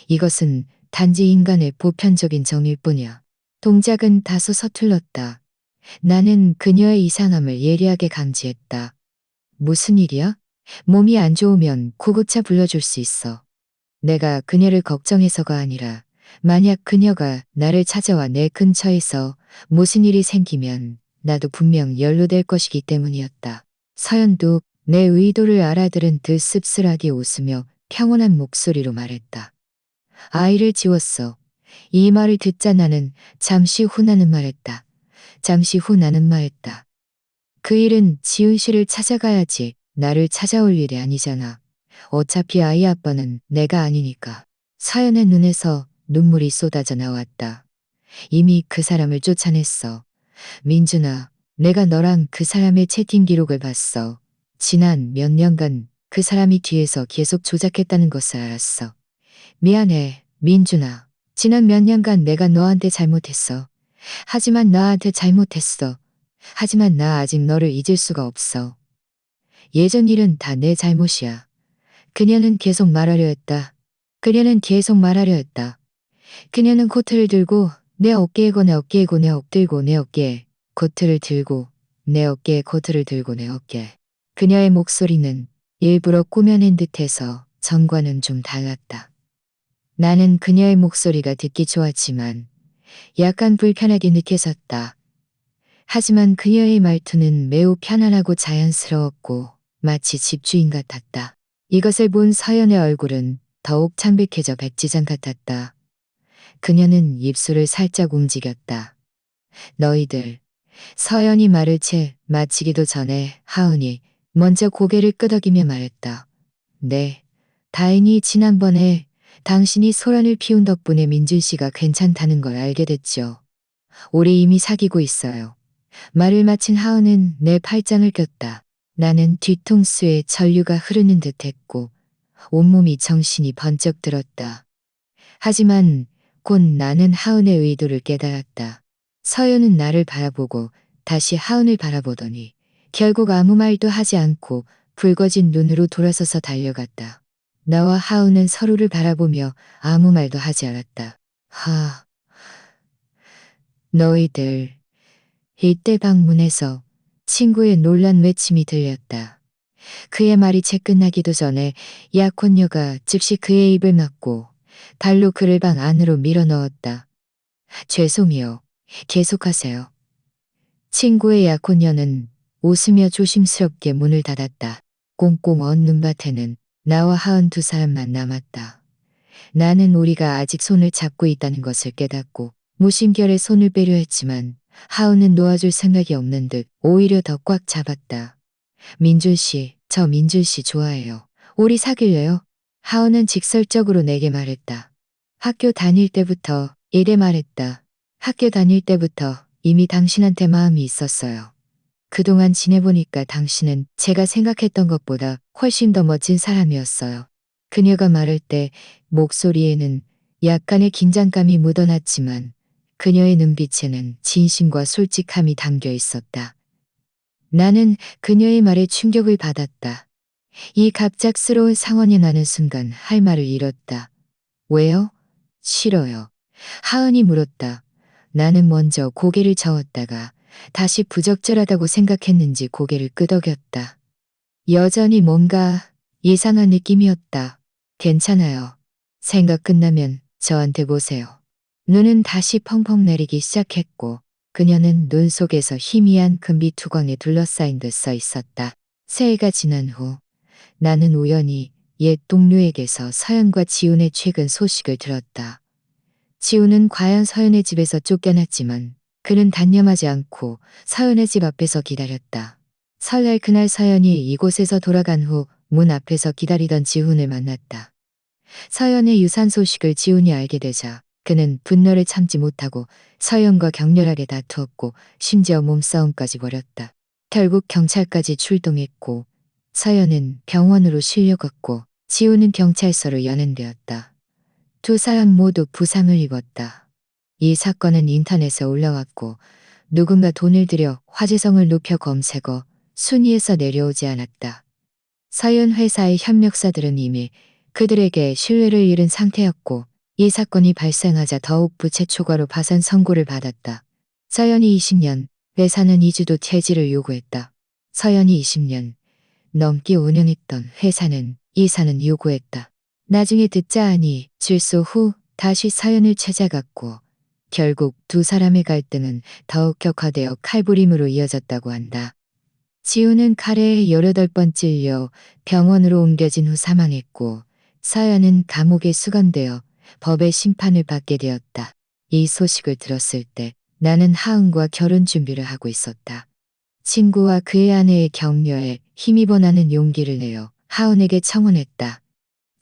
이것은 단지 인간의 보편적인 정일 뿐이야. 동작은 다소 서툴렀다. 나는 그녀의 이상함을 예리하게 감지했다. 무슨 일이야? 몸이 안 좋으면 구급차 불러줄 수 있어. 내가 그녀를 걱정해서가 아니라 만약 그녀가 나를 찾아와 내 근처에서 무슨 일이 생기면 나도 분명 연루될 것이기 때문이었다. 서연도 내 의도를 알아들은 듯 씁쓸하게 웃으며 평온한 목소리로 말했다. 아이를 지웠어. 이 말을 듣자 나는 잠시 후 나는 말했다. 그 일은 지은 씨를 찾아가야지 나를 찾아올 일이 아니잖아. 어차피 아이 아빠는 내가 아니니까. 서연의 눈에서 눈물이 쏟아져 나왔다. 이미 그 사람을 쫓아냈어. 민준아, 내가 너랑 그 사람의 채팅 기록을 봤어. 지난 몇 년간 그 사람이 뒤에서 계속 조작했다는 것을 알았어. 미안해. 민준아, 지난 몇 년간 내가 너한테 잘못했어. 하지만 나한테 잘못했어. 하지만 나 아직 너를 잊을 수가 없어. 예전 일은 다 내 잘못이야. 그녀는 계속 말하려 했다. 그녀는 계속 말하려 했다. 그녀는 코트를 들고 내 어깨에 고 내 어깨에 고 내 엎들고 내 어깨에 코트를 들고 내 어깨에 코트를 들고 내 어깨에. 그녀의 목소리는 일부러 꾸며낸 듯해서 전과는 좀 달랐다. 나는 그녀의 목소리가 듣기 좋았지만 약간 불편하게 느껴졌다. 하지만 그녀의 말투는 매우 편안하고 자연스러웠고 마치 집주인 같았다. 이것을 본 서연의 얼굴은 더욱 창백해져 백지장 같았다. 그녀는 입술을 살짝 움직였다. 너희들. 서연이 말을 채 마치기도 전에 하은이 먼저 고개를 끄덕이며 말했다. 네. 다행히 지난번에 당신이 소란을 피운 덕분에 민준 씨가 괜찮다는 걸 알게 됐죠. 우리 이미 사귀고 있어요. 말을 마친 하은은 내 팔짱을 꼈다. 나는 뒤통수에 전류가 흐르는 듯했고 온몸이 정신이 번쩍 들었다. 하지만 곧 나는 하은의 의도를 깨달았다. 서연은 나를 바라보고 다시 하은을 바라보더니 결국 아무 말도 하지 않고 붉어진 눈으로 돌아서서 달려갔다. 나와 하은은 서로를 바라보며 아무 말도 하지 않았다. 너희들. 이때 방문에서 친구의 놀란 외침이 들렸다. 그의 말이 채 끝나기도 전에 약혼녀가 즉시 그의 입을 막고 발로 그를 방 안으로 밀어넣었다. 죄송해요. 계속하세요. 친구의 약혼녀는 웃으며 조심스럽게 문을 닫았다. 꽁꽁 언 눈밭에는 나와 하은 두 사람만 남았다. 나는 우리가 아직 손을 잡고 있다는 것을 깨닫고 무심결에 손을 빼려 했지만 하은은 놓아줄 생각이 없는 듯 오히려 더 꽉 잡았다. 민준 씨, 저 민준 씨 좋아해요. 우리 사귈래요? 하은은 직설적으로 내게 말했다. 학교 다닐 때부터 이래 말했다. 학교 다닐 때부터 이미 당신한테 마음이 있었어요. 그동안 지내보니까 당신은 제가 생각했던 것보다 훨씬 더 멋진 사람이었어요. 그녀가 말할 때 목소리에는 약간의 긴장감이 묻어났지만 그녀의 눈빛에는 진심과 솔직함이 담겨 있었다. 나는 그녀의 말에 충격을 받았다. 이 갑작스러운 상황에 나는 순간 할 말을 잃었다. 왜요? 싫어요. 하은이 물었다. 나는 먼저 고개를 저었다가 다시 부적절하다고 생각했는지 고개를 끄덕였다. 여전히 뭔가 이상한 느낌이었다. 괜찮아요. 생각 끝나면 저한테 보세요. 눈은 다시 펑펑 내리기 시작했고 그녀는 눈 속에서 희미한 금비 투광에 둘러싸인 듯 서 있었다. 새해가 지난 후 나는 우연히 옛 동료에게서 서연과 지훈의 최근 소식을 들었다. 지훈은 과연 서연의 집에서 쫓겨났지만 그는 단념하지 않고 서연의 집 앞에서 기다렸다. 설날 그날 서연이 이곳에서 돌아간 후 문 앞에서 기다리던 지훈을 만났다. 서연의 유산 소식을 지훈이 알게 되자 그는 분노를 참지 못하고 서연과 격렬하게 다투었고 심지어 몸싸움까지 벌였다. 결국 경찰까지 출동했고 서연은 병원으로 실려갔고 지훈은 경찰서로 연행되었다. 두 사람 모두 부상을 입었다. 이 사건은 인터넷에 올라왔고 누군가 돈을 들여 화제성을 높여 검색어 순위에서 내려오지 않았다. 서연 회사의 협력사들은 이미 그들에게 신뢰를 잃은 상태였고 이 사건이 발생하자 더욱 부채 초과로 파산 선고를 받았다. 서연이 20년, 회사는 2주도 퇴직을 요구했다. 서연이 20년 넘게 운영했던 회사는 이사는 요구했다. 나중에 듣자 하니 출소 후 다시 서연을 찾아갔고 결국 두 사람의 갈등은 더욱 격화되어 칼부림으로 이어졌다고 한다. 지훈은 칼에 18번 찔려 병원으로 옮겨진 후 사망했고 서연은 감옥에 수감되어 법의 심판을 받게 되었다. 이 소식을 들었을 때 나는 하은과 결혼 준비를 하고 있었다. 친구와 그의 아내의 격려에 힘입어 나는 용기를 내어 하은에게 청혼했다.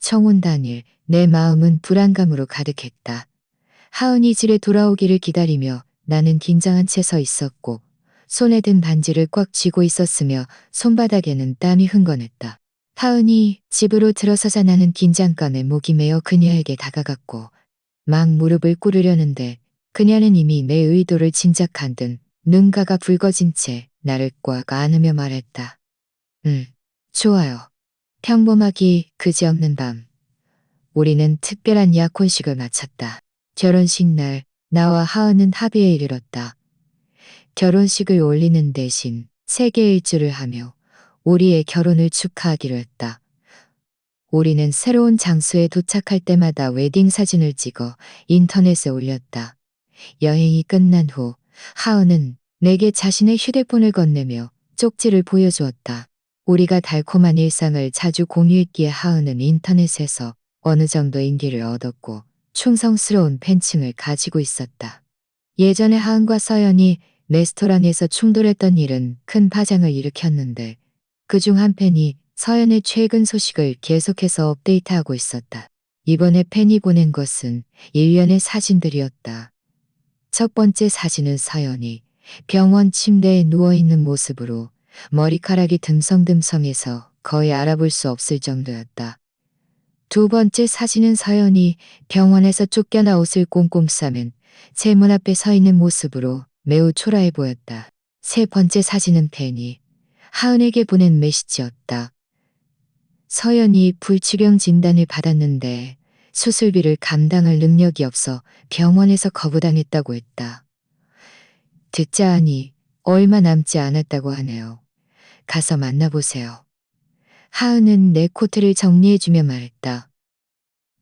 청혼 당일 내 마음은 불안감으로 가득했다. 하은이 집에 돌아오기를 기다리며 나는 긴장한 채 서 있었고 손에 든 반지를 꽉 쥐고 있었으며 손바닥에는 땀이 흥건했다. 하은이 집으로 들어서자 나는 긴장감에 목이 메어 그녀에게 다가갔고 막 무릎을 꿇으려는데 그녀는 이미 내 의도를 짐작한 듯 눈가가 붉어진 채 나를 꽉 안으며 말했다. 좋아요. 평범하기 그지없는 밤. 우리는 특별한 약혼식을 마쳤다. 결혼식 날 나와 하은은 합의에 이르렀다. 결혼식을 올리는 대신 세계 일주를 하며 우리의 결혼을 축하하기로 했다. 우리는 새로운 장소에 도착할 때마다 웨딩 사진을 찍어 인터넷에 올렸다. 여행이 끝난 후 하은은 내게 자신의 휴대폰을 건네며 쪽지를 보여주었다. 우리가 달콤한 일상을 자주 공유했기에 하은은 인터넷에서 어느 정도 인기를 얻었고 충성스러운 팬층을 가지고 있었다. 예전에 하은과 서연이 레스토랑에서 충돌했던 일은 큰 파장을 일으켰는데 그중 한 팬이 서연의 최근 소식을 계속해서 업데이트하고 있었다. 이번에 팬이 보낸 것은 일련의 사진들이었다. 첫 번째 사진은 서연이 병원 침대에 누워있는 모습으로 머리카락이 듬성듬성해서 거의 알아볼 수 없을 정도였다. 두 번째 사진은 서연이 병원에서 쫓겨나 옷을 꽁꽁 싸맨 제 문 앞에 서 있는 모습으로 매우 초라해 보였다. 세 번째 사진은 팬이 하은에게 보낸 메시지였다. 서연이 불치병 진단을 받았는데 수술비를 감당할 능력이 없어 병원에서 거부당했다고 했다. 듣자 하니 얼마 남지 않았다고 하네요. 가서 만나보세요. 하은은 내 코트를 정리해주며 말했다.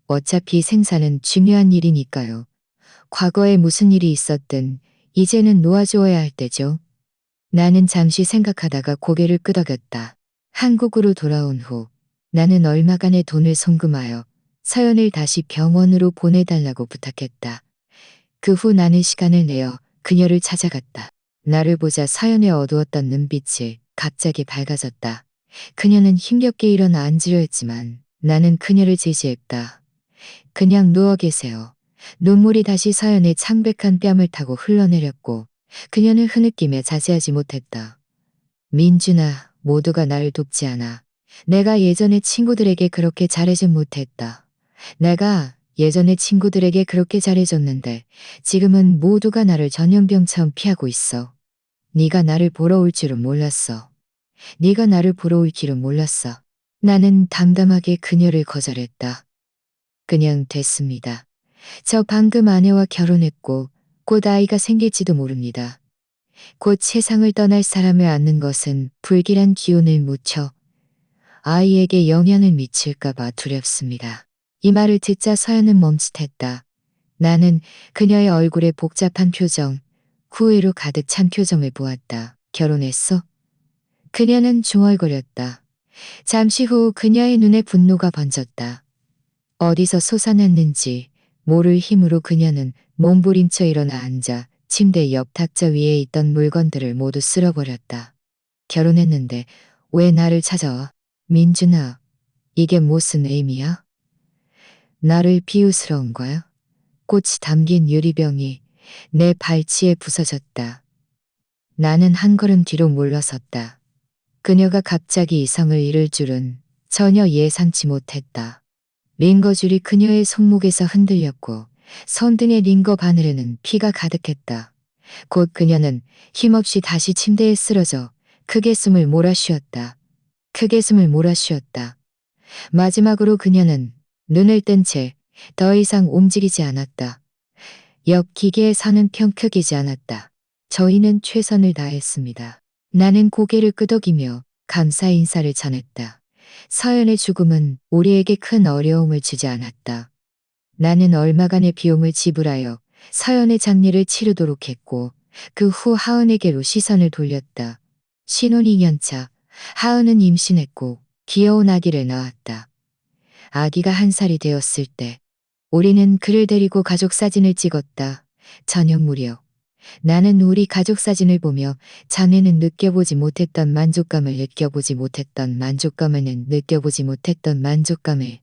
어차피 생사는 중요한 일이니까요. 과거에 무슨 일이 있었든 이제는 놓아주어야 할 때죠. 나는 잠시 생각하다가 고개를 끄덕였다. 한국으로 돌아온 후 나는 얼마간의 돈을 송금하여 서연을 다시 병원으로 보내달라고 부탁했다. 그 후 나는 시간을 내어 그녀를 찾아갔다. 나를 보자 서연의 어두웠던 눈빛이 갑자기 밝아졌다. 그녀는 힘겹게 일어나 앉으려 했지만 나는 그녀를 제지했다. 그냥 누워 계세요. 눈물이 다시 서연의 창백한 뺨을 타고 흘러내렸고 그녀는 흐느끼며 자세하지 못했다. 민준아, 모두가 나를 돕지 않아. 내가 예전에 친구들에게 그렇게 잘해준 못했다. 내가 예전에 친구들에게 그렇게 잘해줬는데 지금은 모두가 나를 전염병처럼 피하고 있어. 네가 나를 보러 올 줄은 몰랐어. 네가 나를 보러 올 줄은 몰랐어. 나는 담담하게 그녀를 거절했다. 그냥 됐습니다. 저 방금 아내와 결혼했고 곧 아이가 생길지도 모릅니다. 곧 세상을 떠날 사람을 안는 것은 불길한 기운을 묻혀 아이에게 영향을 미칠까봐 두렵습니다. 이 말을 듣자 서연은 멈칫했다. 나는 그녀의 얼굴에 복잡한 표정, 후회로 가득 찬 표정을 보았다. 결혼했어? 그녀는 중얼거렸다. 잠시 후 그녀의 눈에 분노가 번졌다. 어디서 솟아났는지 모를 힘으로 그녀는 몸부림쳐 일어나 앉아 침대 옆 탁자 위에 있던 물건들을 모두 쓸어버렸다. 결혼했는데 왜 나를 찾아와? 민준아, 이게 무슨 의미야? 나를 비웃으러온 거야? 꽃이 담긴 유리병이 내 발치에 부서졌다. 나는 한 걸음 뒤로 물러섰다. 그녀가 갑자기 이성을 잃을 줄은 전혀 예상치 못했다. 링거줄이 그녀의 손목에서 흔들렸고 손등의 링거 바늘에는 피가 가득했다. 곧 그녀는 힘없이 다시 침대에 쓰러져 크게 숨을 몰아쉬었다. 크게 숨을 몰아쉬었다. 마지막으로 그녀는 눈을 뜬 채 더 이상 움직이지 않았다. 옆 기계에서는 평크이지 않았다. 저희는 최선을 다했습니다. 나는 고개를 끄덕이며 감사 인사를 전했다. 서연의 죽음은 우리에게 큰 어려움을 주지 않았다. 나는 얼마간의 비용을 지불하여 서연의 장례를 치르도록 했고 그 후 하은에게로 시선을 돌렸다. 신혼 2년차 하은은 임신했고 귀여운 아기를 낳았다. 아기가 1살이 되었을 때 우리는 그를 데리고 가족 사진을 찍었다. 저녁 무렵 나는 우리 가족 사진을 보며 전에는 느껴보지 못했던 만족감을 느껴보지 못했던 만족감을